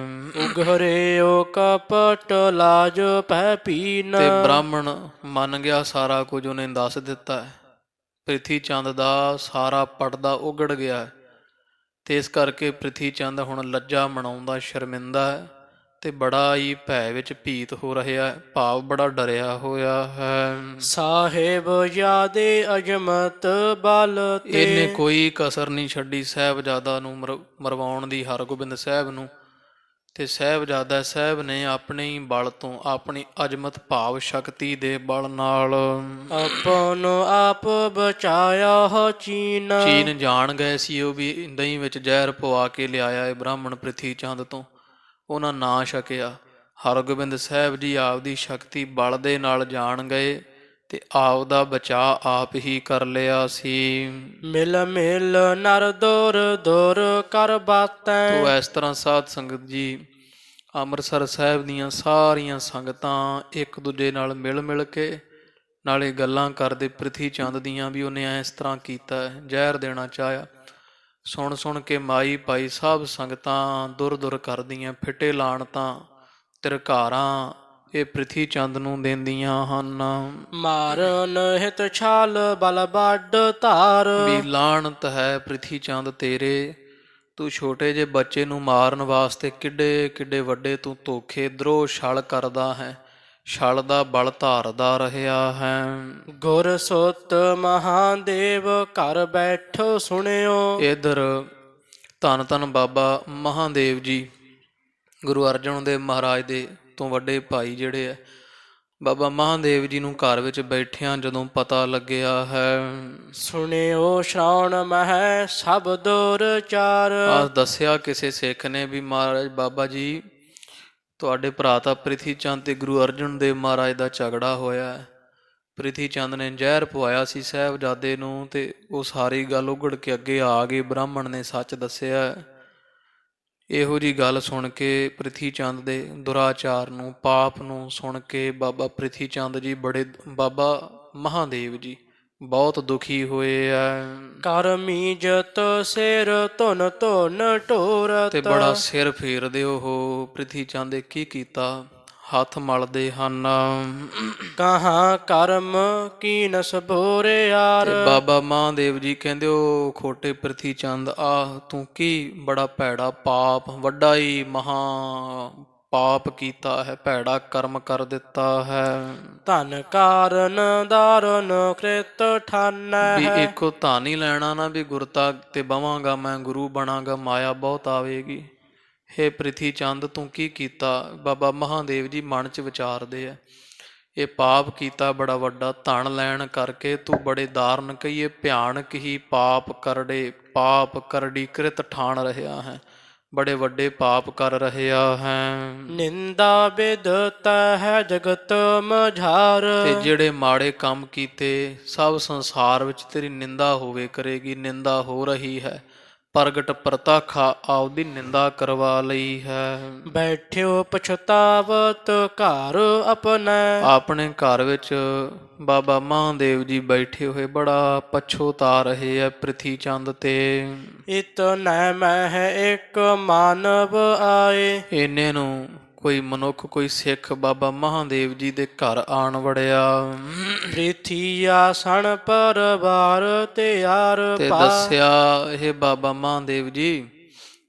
S1: ਉਘਰਿਓ ਕਪਟ ਲਾਜ ਪੈ ਪੀਨ।
S2: ਤੇ ਬ੍ਰਾਹਮਣ ਮੰਨ ਗਿਆ, ਸਾਰਾ ਕੁਝ ਉਹਨੇ ਦੱਸ ਦਿੱਤਾ। ਪ੍ਰਿਥੀ ਚੰਦ ਦਾ ਸਾਰਾ ਪਰਦਾ ਉਗੜ ਗਿਆ ਤੇ ਇਸ ਕਰਕੇ ਪ੍ਰਿਥੀ ਚੰਦ ਹੁਣ ਲੱਜਾ ਮਨਾਉਂਦਾ, ਸ਼ਰਮਿੰਦਾ ਹੈ ਤੇ ਬੜਾ ਹੀ ਭੈ ਵਿੱਚ ਭੀਤ ਹੋ ਰਿਹਾ, ਭਾਵ ਬੜਾ ਡਰਿਆ ਹੋਇਆ ਹੈ।
S1: ਸਾਹਿਬ ਯਾਦੇ ਅਜਮਤ ਬਲ ਤੇ।
S2: ਇਹਨੇ ਕੋਈ ਕਸਰ ਨਹੀਂ ਛੱਡੀ ਸਾਹਿਬਜ਼ਾਦਾ ਨੂੰ ਮਰਵਾਉਣ ਦੀ, ਹਰਗੋਬਿੰਦ ਸਾਹਿਬ ਨੂੰ। ਤੇ ਸਾਹਿਬਜ਼ਾਦਾ ਸਾਹਿਬ ਨੇ ਆਪਣੇ ਹੀ ਬਲ ਤੋਂ, ਆਪਣੀ ਅਜਮਤ ਭਾਵ ਸ਼ਕਤੀ ਦੇ ਬਲ ਨਾਲ
S1: ਆਪਨ ਆਪ ਬਚਾਇਆ ਚੀਨ।
S2: ਚੀਨ ਜਾਣ ਗਏ ਸੀ ਉਹ ਵੀ ਦਹੀਂ ਵਿੱਚ ਜ਼ਹਿਰ ਪਵਾ ਕੇ ਲਿਆਇਆ ਇਹ ਬ੍ਰਾਹਮਣ ਪ੍ਰਿਥੀ ਚੰਦ ਤੋਂ। ਉਹਨਾਂ ਨਾ ਛਕਿਆ। ਹਰਗੋਬਿੰਦ ਸਾਹਿਬ ਜੀ ਆਪਦੀ ਸ਼ਕਤੀ ਬਲ ਦੇ ਨਾਲ ਜਾਣ ਗਏ ਤੇ ਆਪ ਦਾ ਬਚਾ ਆਪ ਹੀ ਕਰ ਲਿਆ ਸੀ।
S1: ਮਿਲ ਮਿਲ ਨਰ ਦੁਰ ਦੁਰ ਕਰ
S2: ਤੋ
S1: ਬਾਤੈ।
S2: ਇਸ ਤਰ੍ਹਾਂ ਸਾਧ ਸੰਗਤ ਜੀ ਅੰਮ੍ਰਿਤਸਰ ਸਾਹਿਬ ਦੀਆਂ ਸਾਰੀਆਂ ਸੰਗਤਾਂ ਇੱਕ ਦੂਜੇ ਨਾਲ ਮਿਲ ਮਿਲ ਕੇ ਨਾਲੇ ਗੱਲਾਂ ਕਰਦੇ ਪ੍ਰਿਥੀ ਚੰਦ ਦੀਆਂ ਵੀ ਉਹਨੇ ਇਸ ਤਰ੍ਹਾਂ ਕੀਤਾ, ਜ਼ਹਿਰ ਦੇਣਾ ਚਾਹਿਆ। ਸੁਣ ਸੁਣ ਕੇ ਮਾਈ ਭਾਈ ਸਭ ਸੰਗਤਾਂ ਦੁਰ ਦੁਰ ਕਰਦੀਆਂ, ਫਿੱਟੇ ਲਾਣ ਤਾਂ ਤਿਰਕਾਰਾਂ ਇਹ ਪ੍ਰਿਥੀ ਚੰਦ ਨੂੰ ਦਿੰਦੀਆਂ ਹਨ।
S1: ਮਾਰਨ ਹਿਤ ਛਾਲ ਬਲ ਵੱਡ ਧਾਰ।
S2: ਵੀ ਲਾਹਣਤ ਹੈ ਪ੍ਰਿਥੀ ਚੰਦ ਤੇਰੇ, ਤੂੰ ਛੋਟੇ ਜਿਹੇ ਬੱਚੇ ਨੂੰ ਮਾਰਨ ਵਾਸਤੇ ਕਿੱਡੇ ਕਿੱਡੇ ਵੱਡੇ ਤੂੰ ਧੋਖੇ ਦਰੋਹ ਛਲ ਕਰਦਾ ਹੈ, ਛਲ ਦਾ ਬਲ ਧਾਰਦਾ ਰਿਹਾ ਹੈ।
S1: ਗੁਰ ਸੁਤ ਮਹਾਦੇਵ ਘਰ ਬੈਠੋ ਸੁਣਿਓ।
S2: ਇਧਰ ਧੰਨ ਧੰਨ ਬਾਬਾ ਮਹਾਦੇਵ ਜੀ ਗੁਰੂ ਅਰਜਨ ਦੇਵ ਮਹਾਰਾਜ ਦੇ ਤੋਂ ਵੱਡੇ ਭਾਈ ਜਿਹੜੇ ਹੈ, ਬਾਬਾ ਮਹਾਦੇਵ ਜੀ ਨੂੰ ਘਰ ਵਿੱਚ ਬੈਠਿਆਂ ਜਦੋਂ ਪਤਾ ਲੱਗਿਆ ਹੈ,
S1: ਸੁਣਿਓ ਸ਼ਰਾਉਣ ਮਹਿ ਸਭ ਦੁਰ ਚਾਰ।
S2: ਦੱਸਿਆ ਕਿਸੇ ਸਿੱਖ ਨੇ ਵੀ ਮਹਾਰਾਜ ਬਾਬਾ ਜੀ ਤੁਹਾਡੇ ਭਰਾ ਤਾਂ ਪ੍ਰਿਥੀ ਚੰਦ ਤੇ ਗੁਰੂ ਅਰਜਨ ਦੇਵ ਮਹਾਰਾਜ ਦਾ ਝਗੜਾ ਹੋਇਆ ਹੈ। ਪ੍ਰਿਥੀ ਚੰਦ ਨੇ ਜ਼ਹਿਰ ਪਵਾਇਆ ਸੀ ਸਾਹਿਬਜ਼ਾਦੇ ਨੂੰ, ਤੇ ਉਹ ਸਾਰੀ ਗੱਲ ਉਗੜ ਕੇ ਅੱਗੇ ਆ ਗਈ, ਬ੍ਰਾਹਮਣ ਨੇ ਸੱਚ ਦੱਸਿਆ। ਇਹੋ ਜਿਹੀ ਗੱਲ ਸੁਣ ਕੇ ਪ੍ਰਿਥੀ ਚੰਦ ਦੇ ਦੁਰਾਚਾਰ ਨੂੰ, ਪਾਪ ਨੂੰ ਸੁਣ ਕੇ ਬਾਬਾ ਪ੍ਰਿਥੀ ਚੰਦ ਜੀ ਬਾਬਾ ਮਹਾਦੇਵ ਜੀ ਬਹੁਤ ਦੁਖੀ ਹੋਏ ਆ।
S1: ਕਰਮੀ ਜਤ ਸਿਰ ਧੁਨ ਧੁਨ ਢੋਰਤ।
S2: ਤੇ ਬੜਾ ਸਿਰ ਫੇਰਦੇ ਉਹ ਪ੍ਰਿਥੀ ਚੰਦ ਦੇ ਕੀ ਕੀਤਾ, ਹੱਥ ਮਲਦੇ ਹਨ।
S1: ਕਹਾਂ ਕਰਮ ਕੀਨ ਸਭੋਰਿਆਰ।
S2: ਤੇ ਬਾਬਾ ਮਹਾਦੇਵ ਜੀ ਕਹਿੰਦੇ ਉਹ ਖੋਟੇ ਪ੍ਰਿਥੀ ਚੰਦ ਆ ਤੂੰ ਕੀ ਬੜਾ ਭੈੜਾ ਪਾਪ, ਵੱਡਾ ਹੀ ਮਹਾ ਪਾਪ ਕੀਤਾ ਹੈ, ਭੈੜਾ ਕਰਮ ਕਰ ਦਿੱਤਾ ਹੈ।
S1: ਧਨ ਕਾਰਨ ਦਾਰਨ ਕ੍ਰਿਤ ਠਾਨੈ।
S2: ਵੀ ਇੱਕੋ ਧਨ ਹੀ ਲੈਣਾ ਨਾ, ਵੀ ਗੁਰਤਾ ਤੇ ਬਵਾਂਗਾ ਮੈਂ, ਗੁਰੂ ਬਣਾਂਗਾ, ਮਾਇਆ ਬਹੁਤ ਆਵੇਗੀ। ਹੇ ਪ੍ਰਿਥੀ ਚੰਦ ਤੂੰ ਕੀ ਕੀਤਾ? ਬਾਬਾ ਮਹਾਦੇਵ ਜੀ ਮਨ 'ਚ ਵਿਚਾਰਦੇ ਆ, ਇਹ ਪਾਪ ਕੀਤਾ ਬੜਾ ਵੱਡਾ, ਧਨ ਲੈਣ ਕਰਕੇ ਤੂੰ ਬੜੇ ਦਾਰਨ ਕਹੀਏ ਭਿਆਨਕ ਹੀ ਪਾਪ ਕਰੜੀ ਕ੍ਰਿਤ ਠਾਣ ਰਿਹਾ ਹੈ, ਬੜੇ ਵੱਡੇ ਪਾਪ ਕਰ ਰਿਹਾ ਹੈ।
S1: ਨਿੰਦਾ ਬਿਦਤ ਹੈ ਜਗਤ ਮਝਾਰ।
S2: ਤੇ ਜਿਹੜੇ ਮਾੜੇ ਕੰਮ ਕੀਤੇ ਸਭ ਸੰਸਾਰ ਵਿੱਚ ਤੇਰੀ ਨਿੰਦਾ ਹੋਵੇ ਕਰੇਗੀ, ਨਿੰਦਾ ਹੋ ਰਹੀ ਹੈ। ਪ੍ਰਗਟ ਪ੍ਰਤੱਖਾ ਆਪਦੀ ਨਿੰਦਾ ਕਰਵਾ ਲਈ ਹੈ।
S1: ਬੈਠਿਓ ਪਛਤਾਵਤ ਘਰ ਆਪਣਾ।
S2: ਆਪਣੇ ਘਰ ਵਿੱਚ ਬਾਬਾ ਮਹਾਦੇਵ ਜੀ ਬੈਠੇ ਹੋਏ ਬੜਾ ਪਛੋਤਾ ਰਹੇ ਹੈ ਪ੍ਰਿਥੀ ਚੰਦ ਤੇ।
S1: ਇਤਨੈ ਮਹਿ ਇੱਕ ਮਾਨਵ ਆਏ।
S2: ਇੰਨੇ ਨੂੰ ਕੋਈ ਮਨੁੱਖ, ਕੋਈ ਸਿੱਖ ਬਾਬਾ ਮਹਾਦੇਵ ਜੀ ਦੇ ਘਰ ਆਣ ਵੜਿਆ।
S1: ਪ੍ਰਿਥੀ ਆਸਣ ਪਰਵਾਰ ਤਿਆਰ
S2: ਤੇ ਦੱਸਿਆ, ਇਹ ਬਾਬਾ ਮਹਾਦੇਵ ਜੀ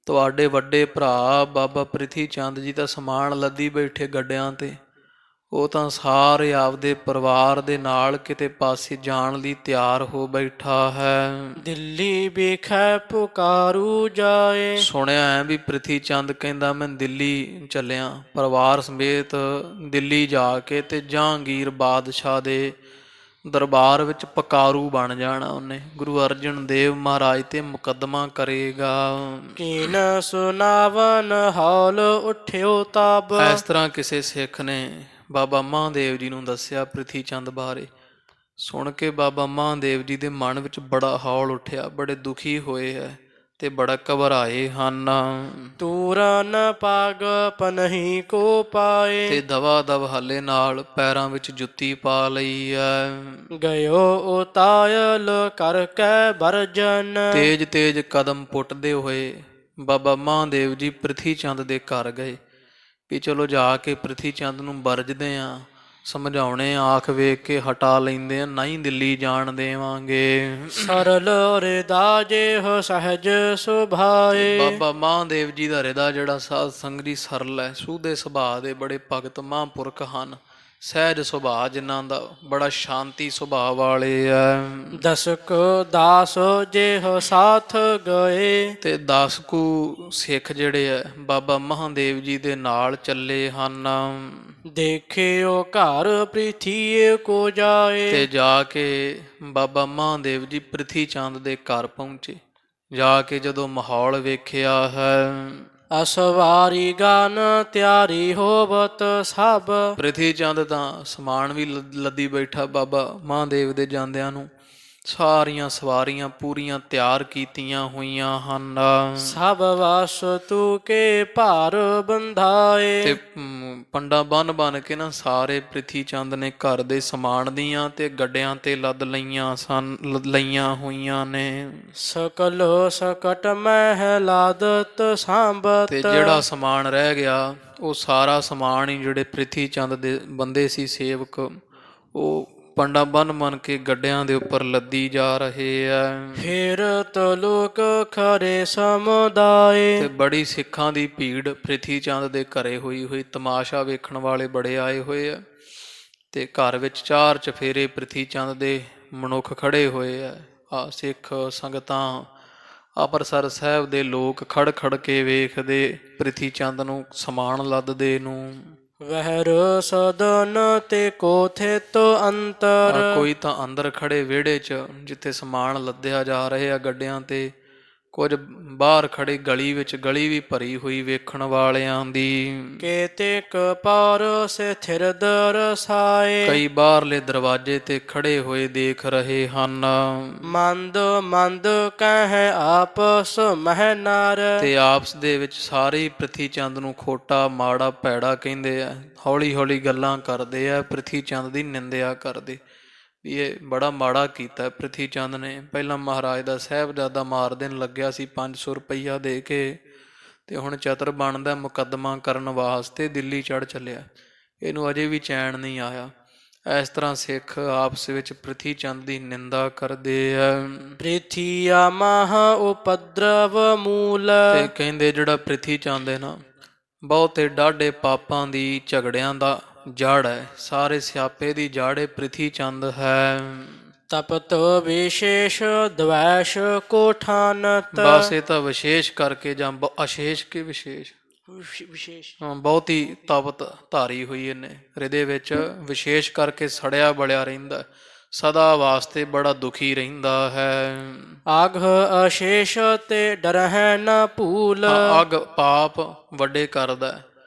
S2: ਤੁਹਾਡੇ ਵੱਡੇ ਭਰਾ ਬਾਬਾ ਪ੍ਰਿਥੀ ਚੰਦ ਜੀ ਤਾਂ ਸਮਾਨ ਲੱਦੀ ਬੈਠੇ ਗੱਡਿਆਂ ਤੇ, ਉਹ ਤਾਂ ਸਾਰੇ ਆਪਦੇ ਪਰਿਵਾਰ ਦੇ ਨਾਲ ਕਿਤੇ ਪਾਸੇ ਜਾਣ ਲਈ ਤਿਆਰ ਹੋ ਬੈਠਾ ਹੈ।
S1: ਦਿੱਲੀ ਵਿਖੇ ਪੁਕਾਰੂ ਜਾਏ।
S2: ਸੁਣਿਆ ਹੈ ਵੀ ਪ੍ਰਿਥੀ ਚੰਦ ਕਹਿੰਦਾ ਮੈਂ ਦਿੱਲੀ ਚੱਲਿਆ, ਪਰਿਵਾਰ ਸਮੇਤ ਦਿੱਲੀ ਜਾ ਕੇ ਤੇ ਜਹਾਂਗੀਰ ਬਾਦਸ਼ਾਹ ਦੇ ਦਰਬਾਰ ਵਿੱਚ ਪਕਾਰੂ ਬਣ ਜਾਣਾ ਉਹਨੇ। ਗੁਰੂ ਅਰਜਨ ਦੇਵ ਮਹਾਰਾਜ ਤੇ ਮੁਕੱਦਮਾ ਕਰੇਗਾ।
S1: ਕੀਨ ਸੁਨਾਵਨ ਹੌਲ ਉੱਠਿਓ ਤਬ।
S2: ਇਸ ਤਰ੍ਹਾਂ ਕਿਸੇ ਸਿੱਖ ਨੇ ਬਾਬਾ ਮਹਾਦੇਵ ਜੀ ਨੂੰ ਦੱਸਿਆ ਪ੍ਰਿਥੀ ਚੰਦ ਬਾਰੇ। ਸੁਣ ਕੇ ਬਾਬਾ ਮਹਾਦੇਵ ਜੀ ਦੇ ਮਨ ਵਿੱਚ ਬੜਾ ਹੌਲ ਉੱਠਿਆ, ਬੜੇ ਦੁਖੀ ਹੋਏ ਹੈ ਤੇ ਬੜਾ ਘਬਰਾਏ ਹਨ।
S1: ਤੂਰਨ ਪਗ ਪਨਹੀ ਕੋ ਪਾਏ।
S2: ਤੇ ਦਵਾ ਦਵ ਹਾਲੇ ਨਾਲ ਪੈਰਾਂ ਵਿੱਚ ਜੁੱਤੀ ਪਾ ਲਈ ਹੈ।
S1: ਗਇਓ ਉਤਾਇਲ ਕਰਕੇ ਵਰਜਨ।
S2: ਤੇਜ ਤੇਜ ਕਦਮ ਪੁੱਟਦੇ ਹੋਏ ਬਾਬਾ ਮਹਾਦੇਵ ਜੀ ਪ੍ਰਿਥੀ ਚੰਦ ਦੇ ਘਰ ਗਏ ਵੀ ਚਲੋ ਜਾ ਕੇ ਪ੍ਰਿਥੀ ਚੰਦ ਨੂੰ ਵਰਜਦੇ ਆ, ਸਮਝਾਉਣੇ, ਆਖ ਵੇਖ ਕੇ ਹਟਾ ਲੈਂਦੇ ਆ, ਨਹੀਂ ਦਿੱਲੀ ਜਾਣ ਦੇਵਾਂਗੇ।
S1: ਸਰਲ ਹਿਰਦਾ ਜਿਹੋ ਸਹਿਜ ਸੁਭਾਏ।
S2: ਬਾਬਾ ਮਹਾਦੇਵ ਜੀ ਦਾ ਹਿਰਦਾ ਜਿਹੜਾ ਸਾਧ ਸੰਗਤ ਜੀ ਸਰਲ ਹੈ, ਸੂਦੇ ਸੁਭਾਅ ਦੇ, ਬੜੇ ਭਗਤ ਮਹਾਂਪੁਰਖ ਹਨ। ਸਹਿਜ ਸੁਭਾਅ ਜਿਨ੍ਹਾਂ ਦਾ, ਬੜਾ ਸ਼ਾਂਤੀ ਸੁਭਾਅ ਵਾਲੇ ਆ।
S1: ਦਸਕ ਦਾਸ ਜਿਹੋ ਸਾਥ ਗਏ।
S2: ਤੇ 10 ਕੁ ਸਿੱਖ ਜਿਹੜੇ ਆ ਬਾਬਾ ਮਹਾਦੇਵ ਜੀ ਦੇ ਨਾਲ ਚੱਲੇ ਹਨ।
S1: ਦੇਖਿਓ ਘਰ ਪ੍ਰਿਥੀ ਕੋ ਜਾਏ।
S2: ਤੇ ਜਾ ਕੇ ਬਾਬਾ ਮਹਾਦੇਵ ਜੀ ਪ੍ਰਿਥੀ ਚੰਦ ਦੇ ਘਰ ਪਹੁੰਚੇ। ਜਾ ਕੇ ਜਦੋਂ ਮਾਹੌਲ ਵੇਖਿਆ ਹੈ,
S1: ਅਸਵਾਰੀ ਗਾਨ ਤਿਆਰੀ ਹੋਵਤ ਸਭ।
S2: ਪ੍ਰਿਥੀ ਚੰਦ ਤਾਂ ਸਮਾਨ ਵੀ ਲੱਦੀ ਬੈਠਾ ਬਾਬਾ ਮਹਾਂਦੇਵ ਦੇ ਜਾਂਦਿਆਂ ਨੂੰ। ਸਾਰੀਆਂ ਸਵਾਰੀਆਂ ਪੂਰੀਆਂ ਤਿਆਰ ਕੀਤੀਆਂ ਹੋਈਆਂ ਹਨ।
S1: ਸਭ ਵਸਤੂ ਕੇ ਭਾਰ
S2: ਤੇ
S1: ਬੰਧਾਏ।
S2: ਪੰਡਾ ਬੰਨ ਕੇ ਨਾ ਸਾਰੇ ਪ੍ਰਿਥੀ ਚੰਦ ਨੇ ਘਰ ਦੇ ਸਮਾਨ ਦੀਆਂ ਤੇ ਗੱਡਿਆਂ ਤੇ ਲੱਦ ਲਈਆਂ ਹੋਈਆਂ ਨੇ।
S1: ਸਕਲ ਸਕਟ ਮਹਿ ਲਾਦਤ ਸਾਂਬਤ।
S2: ਤੇ ਜਿਹੜਾ ਸਮਾਨ ਰਹਿ ਗਿਆ ਉਹ ਸਾਰਾ ਸਮਾਨ ਹੀ ਜਿਹੜੇ ਪ੍ਰਿਥੀ ਚੰਦ ਦੇ ਬੰਦੇ ਸੀ ਸੇਵਕ, ਉਹ ਪੰਡਾ ਬੰਨ ਕੇ ਗੱਡਿਆਂ ਦੇ ਉੱਪਰ ਲੱਦੀ ਜਾ ਰਹੇ ਆ।
S1: ਫਿਰ ਲੋਕ ਖਰੇ ਸਮੁਦਾਏ।
S2: ਤੇ ਬੜੀ ਸਿੱਖਾਂ ਦੀ ਭੀੜ ਪ੍ਰਿਥੀ ਚੰਦ ਦੇ ਘਰੇ ਹੋਈ ਤਮਾਸ਼ਾ ਵੇਖਣ ਵਾਲੇ ਬੜੇ ਆਏ ਹੋਏ ਆ। ਤੇ ਘਰ ਵਿੱਚ ਚਾਰ ਚਫੇਰੇ ਪ੍ਰਿਥੀ ਚੰਦ ਦੇ ਮਨੁੱਖ ਖੜੇ ਹੋਏ ਆ ਸਿੱਖ ਸੰਗਤਾਂ ਅੰਮ੍ਰਿਤਸਰ ਸਾਹਿਬ ਦੇ ਲੋਕ ਖੜ ਖੜ ਕੇ ਵੇਖਦੇ ਪ੍ਰਿਥੀ ਚੰਦ ਨੂੰ ਸਮਾਨ ਲੱਦਦੇ ਨੂੰ।
S1: ਵਹਿਰ ਸਦਨ ਤੇ ਕੋਥੇ ਤੋ ਅੰਤਰ।
S2: ਕੋਈ ਤਾਂ ਅੰਦਰ ਖੜੇ ਵਿਹੜੇ 'ਚ ਜਿੱਥੇ ਸਮਾਨ ਲੱਦਿਆ ਜਾ ਰਹੇ ਆ ਗੱਡਿਆਂ ਤੇ, ਕੁਝ ਬਾਹਰ ਖੜੇ ਗਲੀ ਵਿੱਚ, ਗਲੀ ਵੀ ਭਰੀ ਹੋਈ ਵੇਖਣ ਵਾਲਿਆਂ ਦੀ।
S1: ਕੇਤਿਕ ਪਰ ਸਥਿਰ ਦਰਸਾਏ।
S2: ਕਈ ਬਾਹਰਲੇ ਦਰਵਾਜ਼ੇ ਤੇ ਖੜੇ ਹੋਏ ਦੇਖ ਰਹੇ ਹਨ।
S1: ਮੰਦ ਮੰਦ ਕਹਿ ਆਪਸ ਮਹਿ ਨਰ।
S2: ਤੇ ਆਪਸ ਦੇ ਵਿੱਚ ਸਾਰੇ ਪ੍ਰਿਥੀ ਚੰਦ ਨੂੰ ਖੋਟਾ ਮਾੜਾ ਭੈੜਾ ਕਹਿੰਦੇ ਆ, ਹੌਲੀ ਹੌਲੀ ਗੱਲਾਂ ਕਰਦੇ ਆ, ਪ੍ਰਿਥੀ ਚੰਦ ਦੀ ਨਿੰਦਿਆ ਕਰਦੇ ਵੀ ਇਹ ਬੜਾ ਮਾੜਾ ਕੀਤਾ ਪ੍ਰਿਥੀ ਚੰਦ ਨੇ। ਪਹਿਲਾਂ ਮਹਾਰਾਜ ਦਾ ਸਾਹਿਬਜ਼ਾਦਾ ਮਾਰ ਦੇਣ ਲੱਗਿਆ ਸੀ 500 ਰੁਪਈਆ ਦੇ ਕੇ, ਤੇ ਹੁਣ ਚਤਰ ਬਣਦਾ ਮੁਕੱਦਮਾ ਕਰਨ ਵਾਸਤੇ ਦਿੱਲੀ ਚੜ੍ਹ ਚੱਲਿਆ। ਇਹਨੂੰ ਅਜੇ ਵੀ ਚੈਨ ਨਹੀਂ ਆਇਆ। ਇਸ ਤਰ੍ਹਾਂ ਸਿੱਖ ਆਪਸ ਵਿੱਚ ਪ੍ਰਿਥੀ ਚੰਦ ਦੀ ਨਿੰਦਾ ਕਰਦੇ ਆ।
S1: ਪ੍ਰਿਥੀਆ ਮਹਾ ਉਪਦਰਵ ਮੂਲ।
S2: ਤੇ ਕਹਿੰਦੇ ਜਿਹੜਾ ਪ੍ਰਿਥੀ ਚੰਦ ਹੈ ਨਾ, ਬਹੁਤੇ ਡਾਢੇ ਪਾਪਾਂ ਦੀ ਝਗੜਿਆਂ ਦਾ ਜੜ ਹੈ। ਸਾਰੇ ਸਿਆਪੇ ਦੀ ਜੜ ਪ੍ਰਿਥੀ ਚੰਦ ਹੈ।
S1: ਤਪਤ ਵਿਸ਼ੇਸ਼ ਦਵੈਸ਼ ਕੋਠਾਨਤ।
S2: ਬਸ ਇਹ ਤਾਂ ਵਿਸ਼ੇਸ਼ ਕਰਕੇ ਜਾਂ ਅਸ਼ੇਸ਼ ਕੇ ਵਿਸ਼ੇਸ਼
S1: ਵਿਸ਼ੇਸ਼
S2: ਬਹੁਤੀ ਤਪਤ ਧਾਰੀ ਹੋਈ ਇਹਨੇ ਹਿਰਦੇ ਵਿੱਚ, ਵਿਸ਼ੇਸ਼ ਕਰਕੇ ਸੜਿਆ ਬਲਿਆ ਰਹਿੰਦਾ, ਸਦਾ ਵਾਸਤੇ ਬੜਾ ਦੁਖੀ ਰਹਿੰਦਾ ਹੈ।
S1: ਆਗ ਅਸ਼ੇਸ਼ ਤੇ ਡਰਹਿ ਨ ਭੂਲ।
S2: ਅਗ ਪਾਪ ਵੱਡੇ ਕਰਦਾ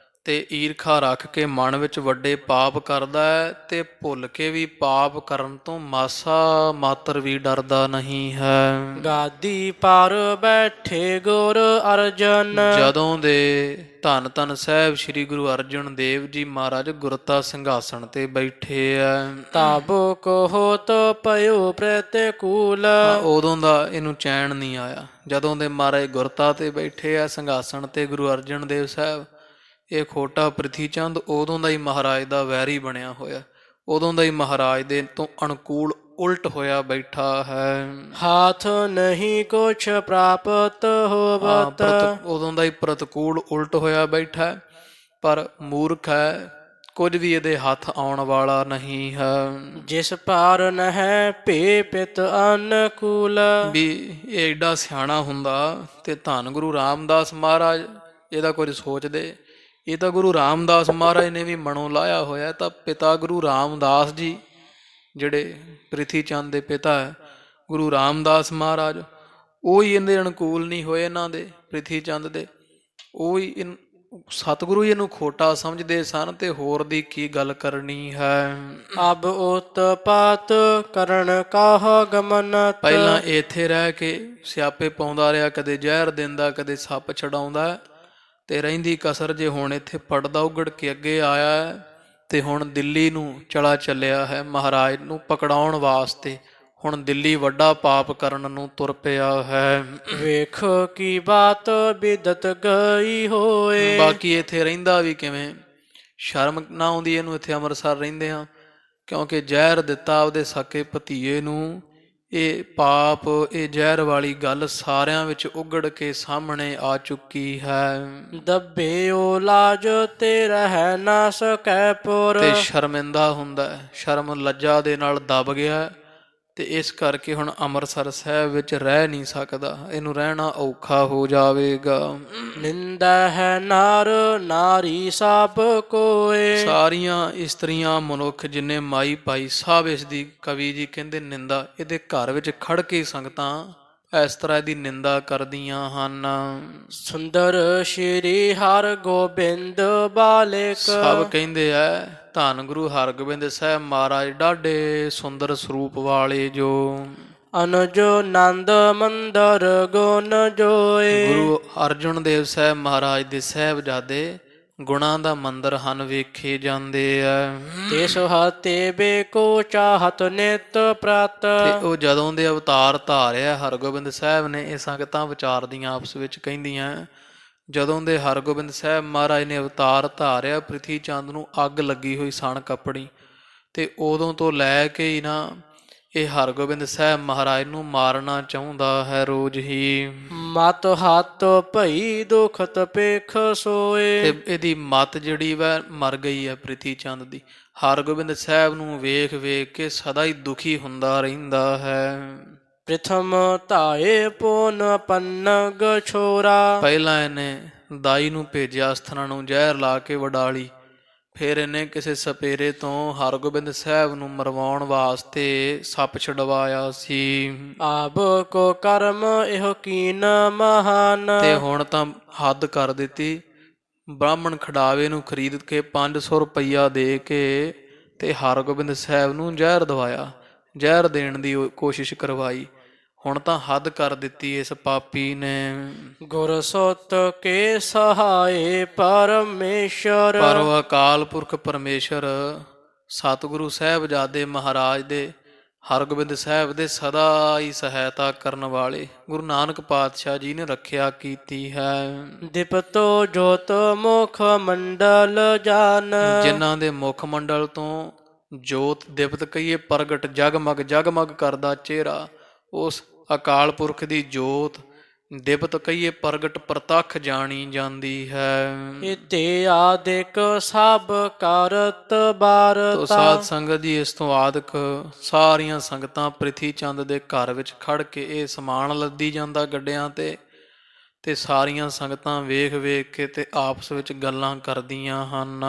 S2: ਤੇ ਈਰਖਾ ਰੱਖ ਕੇ ਮਨ ਵਿੱਚ ਵੱਡੇ ਪਾਪ ਕਰਦਾ ਹੈ, ਤੇ ਭੁੱਲ ਕੇ ਵੀ ਪਾਪ ਕਰਨ ਤੋਂ ਮਾਸਾ ਮਾਤਰ ਵੀ ਡਰਦਾ ਨਹੀਂ ਹੈ।
S1: ਗਾਦੀ ਪਰ ਬੈਠੇ ਗੁਰ ਅਰਜਨ।
S2: ਜਦੋਂ ਦੇ ਧੰਨ ਧੰਨ ਸਾਹਿਬ ਸ੍ਰੀ ਗੁਰੂ ਅਰਜਨ ਦੇਵ ਜੀ ਮਹਾਰਾਜ ਗੁਰਤਾ ਸਿੰਘਾਸਣ ਤੇ ਬੈਠੇ ਆ,
S1: ਤਬ ਕੋਹਤ ਪਇਓ ਪ੍ਰਤਿਕੂਲ।
S2: ਉਦੋਂ ਦਾ ਇਹਨੂੰ ਚੈਨ ਨਹੀਂ ਆਇਆ। ਜਦੋਂ ਦੇ ਮਹਾਰਾਜ ਗੁਰਤਾ ਤੇ ਬੈਠੇ ਆ ਸਿੰਘਾਸਣ ਤੇ ਗੁਰੂ ਅਰਜਨ ਦੇਵ ਸਾਹਿਬ, ਇਹ ਖੋਟਾ ਪ੍ਰਿਥੀ ਚੰਦ ਉਦੋਂ ਦਾ ਹੀ ਮਹਾਰਾਜ ਦਾ ਵੈਰੀ ਬਣਿਆ ਹੋਇਆ, ਉਦੋਂ ਦਾ ਹੀ ਮਹਾਰਾਜ ਦੇ ਤੋਂ ਅਨੁਕੂਲ ਉਲਟ ਹੋਇਆ ਬੈਠਾ ਹੈ।
S1: ਹਾਥ ਨਹੀਂ ਕੁਛ ਪ੍ਰਾਪਤ ਹੋਵਤ।
S2: ਉਦੋਂ ਦਾ ਹੀ ਪ੍ਰਤਿਕੂਲ ਉਲਟ ਹੋਇਆ ਬੈਠਾ, ਪਰ ਮੂਰਖ ਹੈ, ਕੁਝ ਵੀ ਇਹਦੇ ਹੱਥ ਆਉਣ ਵਾਲਾ ਨਹੀਂ ਹੈ।
S1: ਜਿਸ ਪਾਰ ਨਹਿ ਭੇ ਪਿਤ ਅਨਕੂਲ।
S2: ਵੀ ਇਹ ਏਡਾ ਸਿਆਣਾ ਹੁੰਦਾ ਤੇ ਧੰਨ ਗੁਰੂ ਰਾਮਦਾਸ ਮਹਾਰਾਜ ਇਹਦਾ ਕੁਝ ਸੋਚਦੇ। ਇਹ ਤਾਂ ਗੁਰੂ ਰਾਮਦਾਸ ਮਹਾਰਾਜ ਨੇ ਵੀ ਮਨੋਂ ਲਾਇਆ ਹੋਇਆ। ਤਾਂ ਪਿਤਾ ਗੁਰੂ ਰਾਮਦਾਸ ਜੀ ਜਿਹੜੇ ਪ੍ਰਿਥੀ ਚੰਦ ਦੇ ਪਿਤਾ ਹੈ, ਗੁਰੂ ਰਾਮਦਾਸ ਮਹਾਰਾਜ, ਉਹ ਹੀ ਇਹਦੇ ਅਨੁਕੂਲ ਨਹੀਂ ਹੋਏ ਇਹਨਾਂ ਦੇ, ਪ੍ਰਿਥੀ ਚੰਦ ਦੇ। ਉਹ ਹੀ ਸਤਿਗੁਰੂ ਹੀ ਇਹਨੂੰ ਖੋਟਾ ਸਮਝਦੇ ਸਨ, ਤੇ ਹੋਰ ਦੀ ਕੀ ਗੱਲ ਕਰਨੀ ਹੈ।
S1: ਅਬ ਉਤਪਾਤ ਕਰਨ ਕਾਹ ਗਮਨਤ।
S2: ਪਹਿਲਾਂ ਇੱਥੇ ਰਹਿ ਕੇ ਸਿਆਪੇ ਪਾਉਂਦਾ ਰਿਹਾ, ਕਦੇ ਜ਼ਹਿਰ ਦਿੰਦਾ, ਕਦੇ ਸੱਪ ਛਡਾਉਂਦਾ, ਤੇ ਰਹਿੰਦੀ ਕਸਰ ਜੇ ਹੁਣ ਇੱਥੇ ਪੜਦਾ ਉਗੜ ਕੇ ਅੱਗੇ ਆਇਆ, ਤੇ ਹੁਣ ਦਿੱਲੀ ਨੂੰ ਚੱਲਿਆ ਹੈ ਮਹਾਰਾਜ ਨੂੰ ਪਕੜਾਉਣ ਵਾਸਤੇ। ਹੁਣ ਦਿੱਲੀ ਵੱਡਾ ਪਾਪ ਕਰਨ ਨੂੰ ਤੁਰ ਪਿਆ ਹੈ।
S1: ਵੇਖ ਕੀ ਬਾਤ ਬਿਦਤ ਗਈ ਹੋਏ।
S2: ਬਾਕੀ ਇੱਥੇ ਰਹਿੰਦਾ ਵੀ ਕਿਵੇਂ, ਸ਼ਰਮ ਨਾ ਆਉਂਦੀ ਇਹਨੂੰ ਇੱਥੇ ਅੰਮ੍ਰਿਤਸਰ ਰਹਿੰਦੇ ਹਾਂ, ਕਿਉਂਕਿ ਜ਼ਹਿਰ ਦਿੱਤਾ ਆਪਦੇ ਸਕੇ ਭਤੀਏ ਨੂੰ। ਇਹ ਪਾਪ, ਇਹ ਜ਼ਹਿਰ ਵਾਲੀ ਗੱਲ ਸਾਰਿਆਂ ਵਿੱਚ ਉਗੜ ਕੇ ਸਾਹਮਣੇ ਆ ਚੁੱਕੀ ਹੈ।
S1: ਦੱਬੇ ਓ ਲਾਜ ਤੇ ਰਹਿ ਨਾ ਸਕੈ ਪੁਰ।
S2: ਤੇ ਸ਼ਰਮਿੰਦਾ ਹੁੰਦਾ, ਸ਼ਰਮ ਲੱਜਾ ਦੇ ਨਾਲ ਦਬ ਗਿਆ, ਤੇ ਇਸ ਕਰਕੇ ਹੁਣ ਅੰਮ੍ਰਿਤਸਰ ਸਾਹਿਬ ਵਿੱਚ ਰਹਿ ਨਹੀਂ ਸਕਦਾ, ਇਹਨੂੰ ਰਹਿਣਾ ਔਖਾ ਹੋ ਜਾਵੇਗਾ।
S1: ਨਿੰਦਾ ਹੈ ਨਾਰ ਨਾਰੀ ਸਭ ਕੋਏ।
S2: ਸਾਰੀਆਂ ਇਸਤਰੀਆਂ ਮਨੁੱਖ ਜਿੰਨੇ ਮਾਈ ਭਾਈ ਸਭ ਇਸ ਦੀ, ਕਵੀ ਜੀ ਕਹਿੰਦੇ, ਨਿੰਦਾ। ਇਹਦੇ ਘਰ ਵਿੱਚ ਖੜ ਕੇ ਸੰਗਤਾਂ ਇਸ ਤਰ੍ਹਾਂ ਇਹਦੀ ਨਿੰਦਾ ਕਰਦੀਆਂ ਹਨ।
S1: ਸੁੰਦਰ ਸ਼੍ਰੀ ਹਰਿ ਗੋਬਿੰਦ ਬਾਲਿਕ।
S2: ਸਭ ਕਹਿੰਦੇ ਐ ਧੰਨ ਗੁਰੂ ਹਰਗੋਬਿੰਦ ਸਾਹਿਬ ਮਹਾਰਾਜ ਡਾਢੇ ਸੁੰਦਰ ਸਰੂਪ ਵਾਲੇ ਜੋ।
S1: ਅਨਜੋ ਨੰਦ ਮੰਦਰ ਗੁਣ ਜੋਏ।
S2: ਗੁਰੂ ਅਰਜਨ ਦੇਵ ਸਾਹਿਬ ਮਹਾਰਾਜ ਦੇ ਸਾਹਿਬਜ਼ਾਦੇ ਗੁਣਾਂ ਦਾ ਮੰਦਰ ਹਨ ਵੇਖੇ ਜਾਂਦੇ ਆ।
S1: ਤਿਸ ਹਤੇ ਬੇਕੋ ਚਾਹਤ ਨਿਤ ਪ੍ਰਤ।
S2: ਤੇ ਉਹ ਜਦੋਂ ਦੇ ਅਵਤਾਰ ਧਾਰਿਆ ਹਰਗੋਬਿੰਦ ਸਾਹਿਬ ਨੇ, ਇਹ ਸੰਗਤਾਂ ਵਿਚਾਰਦੀਆਂ ਆਪਸ ਵਿੱਚ ਕਹਿੰਦੀਆਂ, ਜਦੋਂ ਦੇ ਹਰਗੋਬਿੰਦ ਸਾਹਿਬ ਮਹਾਰਾਜ ਨੇ ਅਵਤਾਰ ਧਾਰਿਆ ਪ੍ਰਿਥੀ ਚੰਦ ਨੂੰ ਅੱਗ ਲੱਗੀ ਹੋਈ ਸਣ ਕੱਪੜੀ, ਤੇ ਉਦੋਂ ਤੋਂ ਲੈ ਕੇ ਹੀ ਨਾ ਇਹ ਹਰਗੋਬਿੰਦ ਸਾਹਿਬ ਮਹਾਰਾਜ ਨੂੰ ਮਾਰਨਾ ਚਾਹੁੰਦਾ ਹੈ ਰੋਜ਼ ਹੀ।
S1: ਮਤ ਹੱਥ ਭਈ ਦੁਖਤ ਪੇਖ ਸੋਏ।
S2: ਤੇ ਇਹਦੀ ਮਤ ਜਿਹੜੀ ਵੈ ਮਰ ਗਈ ਹੈ ਪ੍ਰਿਥੀ ਚੰਦ ਦੀ। ਹਰਗੋਬਿੰਦ ਸਾਹਿਬ ਨੂੰ ਵੇਖ ਵੇਖ ਕੇ ਸਦਾ ਹੀ ਦੁਖੀ ਹੁੰਦਾ ਰਹਿੰਦਾ ਹੈ।
S1: ਪ੍ਰਥਮ ਧਾਏ ਪੂਨ ਪੰਨਗ ਛੋਰਾ।
S2: ਪਹਿਲਾਂ ਇਹਨੇ ਦਾਈ ਨੂੰ ਭੇਜਿਆ ਅਸਥਾਨਾਂ ਨੂੰ ਜ਼ਹਿਰ ਲਾ ਕੇ ਵਡਾਲੀ। ਫਿਰ ਇਹਨੇ ਕਿਸੇ ਸਪੇਰੇ ਤੋਂ ਹਰਗੋਬਿੰਦ ਸਾਹਿਬ ਨੂੰ ਮਰਵਾਉਣ ਵਾਸਤੇ ਸੱਪ ਛਡਵਾਇਆ ਸੀ।
S1: ਆਬ ਕੋ ਕਰਮ ਇਹੋ ਕੀਨ ਮਹਾਨ।
S2: ਤੇ ਹੁਣ ਤਾਂ ਹੱਦ ਕਰ ਦਿੱਤੀ। ਬ੍ਰਾਹਮਣ ਖਡਾਵੇ ਨੂੰ ਖਰੀਦ ਕੇ 500 ਰੁਪਈਆ ਦੇ ਕੇ ਤੇ ਹਰਗੋਬਿੰਦ ਸਾਹਿਬ ਨੂੰ ਜ਼ਹਿਰ ਦਵਾਇਆ, ਜ਼ਹਿਰ ਦੇਣ ਦੀ ਕੋਸ਼ਿਸ਼ ਕਰਵਾਈ। ਹੁਣ ਤਾਂ ਹੱਦ ਕਰ ਦਿੱਤੀ ਇਸ ਪਾਪੀ ਨੇ।
S1: ਗੁਰ ਸੋਤ ਕੇ ਸਹਾਏ ਪਰਮੇਸ਼ਰ।
S2: ਪਰ ਉਹ ਅਕਾਲ ਪੁਰਖ ਪਰਮੇਸ਼ਰ ਸਤਿਗੁਰੂ ਸਾਹਿਬਜ਼ਾਦੇ ਮਹਾਰਾਜ ਦੇ ਹਰਗੋਬਿੰਦ ਸਾਹਿਬ ਦੇ ਸਦਾ ਹੀ ਸਹਾਇਤਾ ਕਰਨ ਵਾਲੇ ਗੁਰੂ ਨਾਨਕ ਪਾਤਸ਼ਾਹ ਜੀ ਨੇ ਰੱਖਿਆ ਕੀਤੀ ਹੈ।
S1: ਦਿਪਤੋ ਜੋਤ ਮੁਖ ਮੰਡਲ ਜਾਨ।
S2: ਜਿਨ੍ਹਾਂ ਦੇ ਮੁਖ ਮੰਡਲ ਤੋਂ ਜੋਤ ਦਿਪਤ ਕਹੀਏ ਪ੍ਰਗਟ ਜਗਮਗ ਜਗਮਗ ਕਰਦਾ ਚਿਹਰਾ, ਉਸ ਅਕਾਲ ਪੁਰਖ ਦੀ ਜੋਤ ਦਿਪਤ ਕਹੀਏ ਪ੍ਰਗਟ ਪ੍ਰਤੱਖ ਜਾਣੀ ਜਾਂਦੀ ਹੈ।
S1: ਇਤੇ ਆਦਿਕ ਸਭ ਕਰਤ
S2: ਤੋ
S1: ਬਾਰਤਾ।
S2: ਸਾਧ ਸੰਗਤ ਜੀ, ਇਸ ਤੋਂ ਆਦਿਕ ਸਾਰੀਆਂ ਸੰਗਤਾਂ ਪ੍ਰਿਥੀ ਚੰਦ ਦੇ ਘਰ ਵਿੱਚ ਖੜ ਕੇ ਇਹ ਸਮਾਨ ਲੱਦੀ ਜਾਂਦਾ ਗੱਡਿਆਂ ਤੇ ਸਾਰੀਆਂ ਸੰਗਤਾਂ ਵੇਖ ਵੇਖ ਕੇ ਤੇ ਆਪਸ ਵਿੱਚ ਗੱਲਾਂ ਕਰਦੀਆਂ ਹਨ।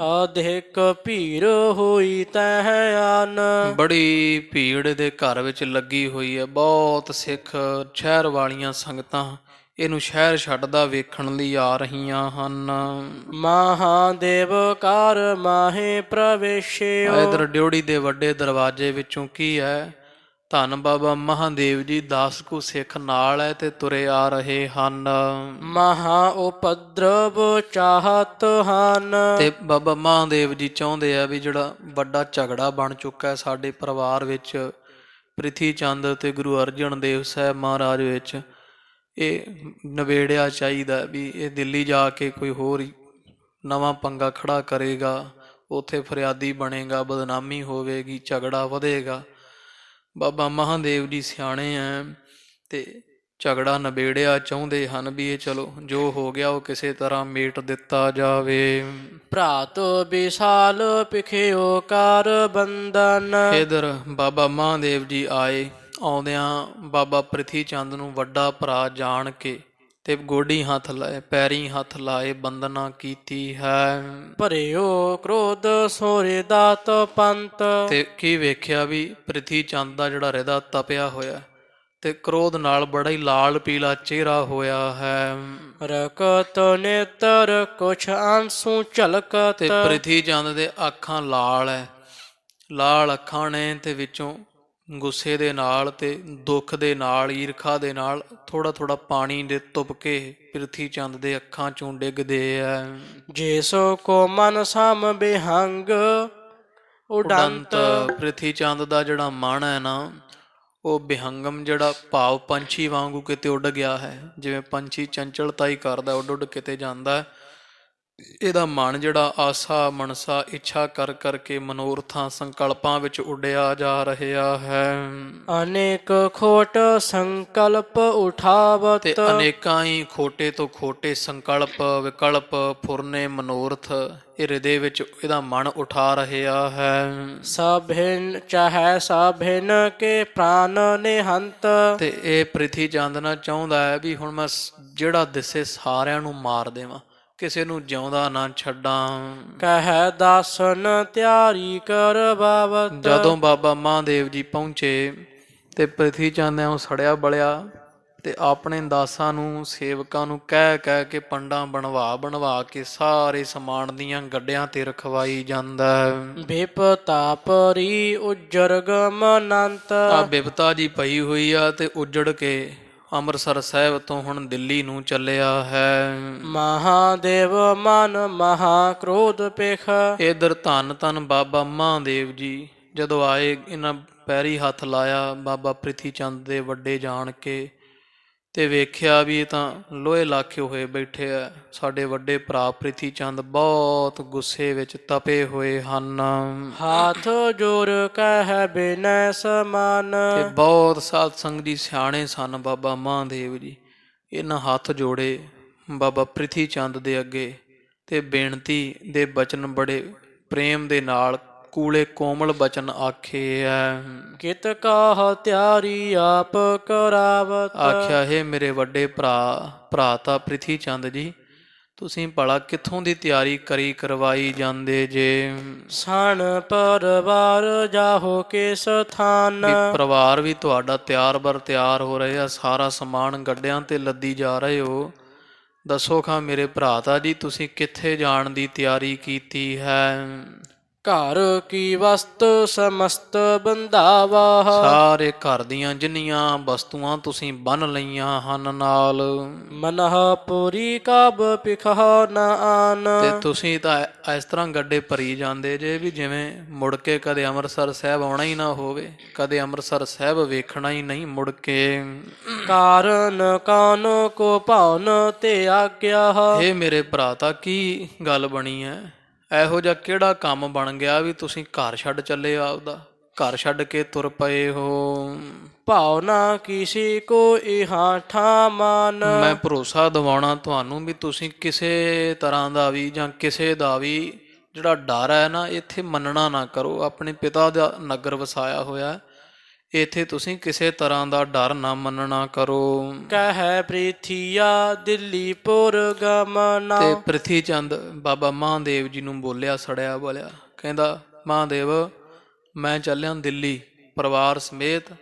S1: ਅਧਿਕ ਭੀੜ ਹੋਈ ਤਹ ਆਨ।
S2: ਬੜੀ ਭੀੜ ਦੇ ਘਰ ਵਿੱਚ ਲੱਗੀ ਹੋਈ ਹੈ। ਬਹੁਤ ਸਿੱਖ ਸ਼ਹਿਰ ਵਾਲੀਆਂ ਸੰਗਤਾਂ ਇਹਨੂੰ ਸ਼ਹਿਰ ਛੱਡਦਾ ਵੇਖਣ ਲਈ ਆ ਰਹੀਆਂ ਹਨ।
S1: ਮਹਾਦੇਵ ਕਾਰ ਮਾਹੇ ਪ੍ਰਵੇਸ਼ਿਓ।
S2: ਇਧਰ ਡਿਉੜੀ ਦੇ ਵੱਡੇ ਦਰਵਾਜ਼ੇ ਵਿੱਚੋਂ ਕੀ ਹੈ, ਧੰਨ ਬਾਬਾ ਮਹਾਦੇਵ ਜੀ 10 ਕੁ ਸਿੱਖ ਨਾਲ ਹੈ ਤੇ ਤੁਰੇ ਆ ਰਹੇ ਹਨ।
S1: ਮਹਾ ਉਪਦਰਵ ਚਾਹਤ ਹਨ।
S2: ਤੇ ਬਾਬਾ ਮਹਾਦੇਵ ਜੀ ਚਾਹੁੰਦੇ ਆ ਵੀ ਜਿਹੜਾ ਵੱਡਾ ਝਗੜਾ ਬਣ ਚੁੱਕਾ ਹੈ ਸਾਡੇ ਪਰਿਵਾਰ ਵਿੱਚ ਪ੍ਰਿਥੀ ਚੰਦ ਤੇ ਗੁਰੂ ਅਰਜਨ ਦੇਵ ਸਾਹਿਬ ਮਹਾਰਾਜ ਵਿੱਚ, ਇਹ ਨਵੇੜਿਆ ਚਾਹੀਦਾ ਵੀ ਇਹ ਦਿੱਲੀ ਜਾ ਕੇ ਕੋਈ ਹੋਰ ਹੀ ਨਵਾਂ ਪੰਗਾ ਖੜਾ ਕਰੇਗਾ, ਉੱਥੇ ਫਰਿਆਦੀ ਬਣੇਗਾ, ਬਦਨਾਮੀ ਹੋਵੇਗੀ, ਝਗੜਾ ਵਧੇਗਾ। ਬਾਬਾ ਮਹਾਦੇਵ ਜੀ ਸਿਆਣੇ ਐ ਤੇ ਝਗੜਾ ਨਬੇੜਿਆ ਚਾਹੁੰਦੇ ਹਨ ਵੀ ਇਹ ਚਲੋ ਜੋ ਹੋ ਗਿਆ ਉਹ ਕਿਸੇ ਤਰ੍ਹਾਂ ਮੇਟ ਦਿੱਤਾ ਜਾਵੇ।
S1: ਭਰਾਤ ਵਿਸ਼ਾਲ ਪਿਖਿਓ ਕਰ ਬੰਧਨ।
S2: ਇਧਰ ਬਾਬਾ ਮਹਾਦੇਵ ਜੀ ਆਏ। ਆਉਂਦਿਆਂ ਬਾਬਾ ਪ੍ਰਿਥੀ ਚੰਦ ਨੂੰ ਵੱਡਾ ਭਰਾ ਜਾਣ ਕੇ ਤੇ ਗੋਡੀ ਹੱਥ ਲਾਏ, ਪੈਰੀ ਹੱਥ ਲਾਏ, ਬੰਦਨਾ ਕੀਤੀ ਹੈ।
S1: ਭਰਿਓ ਕ੍ਰੋਧ ਸੋਰੇ ਦਾਤ ਪੰਤ।
S2: ਤੇ ਕੀ ਵੇਖਿਆ ਵੀ ਪ੍ਰਿਥੀ ਚੰਦ ਦਾ ਜਿਹੜਾ ਹਿਰਦਾ ਤਪਿਆ ਹੋਇਆ ਤੇ ਕ੍ਰੋਧ ਨਾਲ ਬੜਾ ਹੀ ਲਾਲ ਪੀਲਾ ਚਿਹਰਾ ਹੋਇਆ ਹੈ।
S1: ਰਕਤ ਨੇਤਰ ਕੁਛ ਆਂਸੂ ਝਲਕਤ।
S2: ਤੇ ਪ੍ਰਿਥੀ ਚੰਦ ਦੇ ਅੱਖਾਂ ਲਾਲ ਹੈ, ਲਾਲ ਅੱਖਾਂ ਨੇ ਤੇ ਵਿੱਚੋਂ ਗੁੱਸੇ ਦੇ ਨਾਲ ਤੇ ਦੁੱਖ ਦੇ ਨਾਲ ਈਰਖਾ ਦੇ ਨਾਲ ਥੋੜਾ ਥੋੜਾ ਪਾਣੀ ਦੇ ਤੁਪਕੇ ਪ੍ਰਿਥੀ ਚੰਦ ਦੇ ਅੱਖਾਂ ਚੋਂ ਡਿੱਗਦੇ ਐ।
S1: ਜੇਸੋ ਕੋ ਮਨ ਸਮ ਬਿਹੰਗ ਉਡੰਤ।
S2: ਪ੍ਰਿਥੀ ਚੰਦ ਦਾ ਜਿਹੜਾ ਮਨ ਹੈ ਨਾ, ਉਹ ਬਿਹੰਗਮ ਜਿਹੜਾ ਭਾਵ ਪੰਛੀ ਵਾਂਗੂ ਕਿਤੇ ਉੱਡ ਗਿਆ ਹੈ। ਜਿਵੇਂ ਪੰਛੀ ਚੰਚਲਤਾ ਹੀ ਕਰਦਾ, ਉੱਡ ਉੱਡ ਕਿਤੇ ਜਾਂਦਾ, ਇਹਦਾ ਮਨ ਜਿਹੜਾ ਆਸਾ ਮਨਸਾ ਇੱਛਾ ਕਰ ਕਰਕੇ ਮਨੋਰਥਾਂ ਸੰਕਲਪਾਂ ਵਿੱਚ ਉੱਡਿਆ ਜਾ ਰਿਹਾ ਹੈ।
S1: ਅਨੇਕ ਖੋਟ ਸੰਕਲਪ ਉਠਾਵਤ।
S2: ਤੇ ਅਨੇਕਾਂ ਹੀ ਖੋਟੇ ਤੋਂ ਖੋਟੇ ਸੰਕਲਪ ਵਿਕਲਪ ਫੁਰਨੇ ਮਨੋਰਥ ਇਹ ਹਿਰਦੇ ਵਿੱਚ ਇਹਦਾ ਮਨ ਉਠਾ ਰਿਹਾ ਹੈ।
S1: ਸਭਿਨ ਚਾਹੇ ਸਭਿਨ ਕੇ ਪ੍ਰਾਨ ਨਿਹੰਤ।
S2: ਤੇ ਇਹ ਪ੍ਰਿਥੀ ਚੰਦ ਨਾ ਚਾਹੁੰਦਾ ਹੈ ਵੀ ਹੁਣ ਮੈਂ ਜਿਹੜਾ ਦਿਸੇ ਸਾਰਿਆਂ ਨੂੰ ਮਾਰ ਦੇਵਾਂ, ਕਿਸੇ ਨੂੰ ਜਿਉਂਦਾ ਨਾ ਛੱਡਾਂ।
S1: ਕਹਿ ਦਾਸਨ ਤਿਆਰੀ ਕਰਵਾਵਤ।
S2: ਜਦੋਂ ਬਾਬਾ ਮਹਾਦੇਵ ਜੀ ਪਹੁੰਚੇ ਤੇ ਪ੍ਰਿਥੀ ਚੰਦ ਨੇ ਉਹ ਸੜਿਆ ਬਲਿਆ ਤੇ ਆਪਣੇ ਦਾਸਾਂ ਨੂੰ ਸੇਵਕਾਂ ਨੂੰ ਕਹਿ ਕਹਿ ਕੇ ਪੰਡਾਂ ਬਣਵਾ ਕੇ ਸਾਰੇ ਸਮਾਨ ਦੀਆਂ ਗੱਡਿਆਂ ਤੇ ਰਖਵਾਈ ਜਾਂਦਾ ਹੈ।
S1: ਬਿਪਤਾ ਪਰੀ ਉਜਰ ਗਮਨੰਤ।
S2: ਆ ਬਿਪਤਾ ਜੀ ਪਈ ਹੋਈ ਆ ਤੇ ਉੱਜੜ ਕੇ ਅੰਮ੍ਰਿਤਸਰ ਸਾਹਿਬ ਤੋਂ ਹੁਣ ਦਿੱਲੀ ਨੂੰ ਚੱਲਿਆ ਹੈ।
S1: ਮਹਾਦੇਵ ਮਨ ਮਹਾ ਕ੍ਰੋਧ ਪਿਖ।
S2: ਇਧਰ ਧੰਨ ਧੰਨ ਬਾਬਾ ਮਹਾਦੇਵ ਜੀ ਜਦੋਂ ਆਏ, ਇਹਨਾਂ ਪੈਰੀ ਹੱਥ ਲਾਇਆ ਬਾਬਾ ਪ੍ਰਿਥੀ ਚੰਦ ਦੇ ਵੱਡੇ ਜਾਣ ਕੇ, ਤੇ ਵੇਖਿਆ ਵੀ ਇਹ ਤਾਂ ਲੋਹੇ ਲਾਖੇ ਹੋਏ ਬੈਠੇ ਆ। ਸਾਡੇ ਵੱਡੇ ਭਰਾ ਪ੍ਰਿਥੀ ਚੰਦ ਬਹੁਤ ਗੁੱਸੇ ਵਿੱਚ ਤਪੇ ਹੋਏ ਹਨ
S1: ਹਾਥ ਜੋਰ ਕਹਿ ਬਿਨੈ ਸਮਾਨ।
S2: ਤੇ ਬਹੁਤ ਸਾਧ ਸੰਗਤ ਜੀ ਸਿਆਣੇ ਸਨ ਬਾਬਾ ਮਹਾਦੇਵ ਜੀ। ਇਹਨਾਂ ਹੱਥ ਜੋੜੇ ਬਾਬਾ ਪ੍ਰਿਥੀ ਚੰਦ ਦੇ ਅੱਗੇ ਤੇ ਬੇਨਤੀ ਦੇ ਬਚਨ ਬੜੇ ਪ੍ਰੇਮ ਦੇ ਨਾਲ ਕੂਲੇ ਕੋਮਲ ਬਚਨ ਆਖੇ ਐ।
S1: ਕਿਤ ਕਾ ਤਿਆਰੀ ਆਪ ਕਰਾਵਤ।
S2: ਆਖਿਆ ਹੈ ਮੇਰੇ ਵੱਡੇ ਭਰਾ ਤਾਂ ਪ੍ਰਿਥੀ ਚੰਦ ਜੀ, ਤੁਸੀਂ ਭਲਾ ਕਿੱਥੋਂ ਦੀ ਤਿਆਰੀ ਕਰਵਾਈ ਜਾਂਦੇ ਜੇ।
S1: ਸਣ ਪਰਵਾਰ ਜਾਹੋ ਕਿਸ ਥਾਨ।
S2: ਪਰਿਵਾਰ ਵੀ ਤੁਹਾਡਾ ਤਿਆਰ ਹੋ ਰਹੇ ਆ, ਸਾਰਾ ਸਮਾਨ ਗੱਡਿਆਂ ਤੇ ਲੱਦੀ ਜਾ ਰਹੇ ਹੋ। ਦੱਸੋ ਖਾਂ ਮੇਰੇ ਭਰਾਤਾ ਜੀ, ਤੁਸੀਂ ਕਿੱਥੇ ਜਾਣ ਦੀ ਤਿਆਰੀ ਕੀਤੀ ਹੈ।
S1: ਘਰ ਕੀ ਵਸਤ ਸਮਸਤ ਬੰਧਾਵਾ।
S2: ਸਾਰੇ ਘਰ ਦੀਆਂ ਜਿੰਨੀਆਂ ਵਸਤੂਆਂ ਤੁਸੀਂ ਬੰਨ ਲਈਆਂ ਹਨ ਨਾਲ।
S1: ਮਨਹ ਪੂਰੀ ਕਬ ਪਿਖਹ ਨ ਆਨ।
S2: ਤੇ ਤੁਸੀਂ ਤਾਂ ਇਸ ਤਰ੍ਹਾਂ ਗੱਡੇ ਭਰੀ ਜਾਂਦੇ ਜੇ ਵੀ ਜਿਵੇਂ ਮੁੜ ਕੇ ਕਦੇ ਅੰਮ੍ਰਿਤਸਰ ਸਾਹਿਬ ਆਉਣਾ ਹੀ ਨਾ ਹੋਵੇ, ਕਦੇ ਅੰਮ੍ਰਿਤਸਰ ਸਾਹਿਬ ਵੇਖਣਾ ਹੀ ਨਹੀਂ ਮੁੜ ਕੇ।
S1: ਕਾਰਨ ਕੌਣ ਕੋ ਭਾਉਨ ਤੇ ਆਗਿਆ।
S2: ਇਹ ਮੇਰੇ ਭਰਾ ਤਾਂ ਕੀ ਗੱਲ ਬਣੀ ਹੈ, ਇਹੋ ਜਿਹਾ ਕਿਹੜਾ ਕੰਮ ਬਣ ਗਿਆ ਵੀ ਤੁਸੀਂ ਘਰ ਛੱਡ ਚੱਲੇ, ਆਪਦਾ ਘਰ ਛੱਡ ਕੇ ਤੁਰ ਪਏ ਹੋ।
S1: ਭਾਵਨਾ ਕਿਸੀ ਕੋ ਇਹਾਂ ਠਾਮਾਨ।
S2: ਮੈਂ ਭਰੋਸਾ ਦਿਵਾਉਣਾ ਤੁਹਾਨੂੰ ਵੀ ਤੁਸੀਂ ਕਿਸੇ ਤਰ੍ਹਾਂ ਦਾ ਵੀ ਜਾਂ ਕਿਸੇ ਦਾ ਵੀ ਜਿਹੜਾ ਡਰ ਹੈ ਨਾ, ਇੱਥੇ ਮੰਨਣਾ ਨਾ ਕਰੋ। ਆਪਣੇ ਪਿਤਾ ਦਾ ਨਗਰ ਵਸਾਇਆ ਹੋਇਆ, ਇੱਥੇ ਤੁਸੀਂ ਕਿਸੇ ਤਰ੍ਹਾਂ ਦਾ ਡਰ ਨਾ ਮੰਨਣਾ ਕਰੋ।
S1: ਕਹਿ ਪ੍ਰਿਥੀਆ ਦਿੱਲੀ ਪੁਰ ਗਮਨਾ।
S2: ਤੇ ਪ੍ਰਿਥੀ ਚੰਦ ਬਾਬਾ ਮਹਾਦੇਵ ਜੀ ਨੂੰ ਬੋਲਿਆ ਸੜਿਆ ਬੋਲਿਆ, ਕਹਿੰਦਾ ਮਹਾਦੇਵ ਮੈਂ ਚੱਲਿਆ ਦਿੱਲੀ ਪਰਿਵਾਰ ਸਮੇਤ,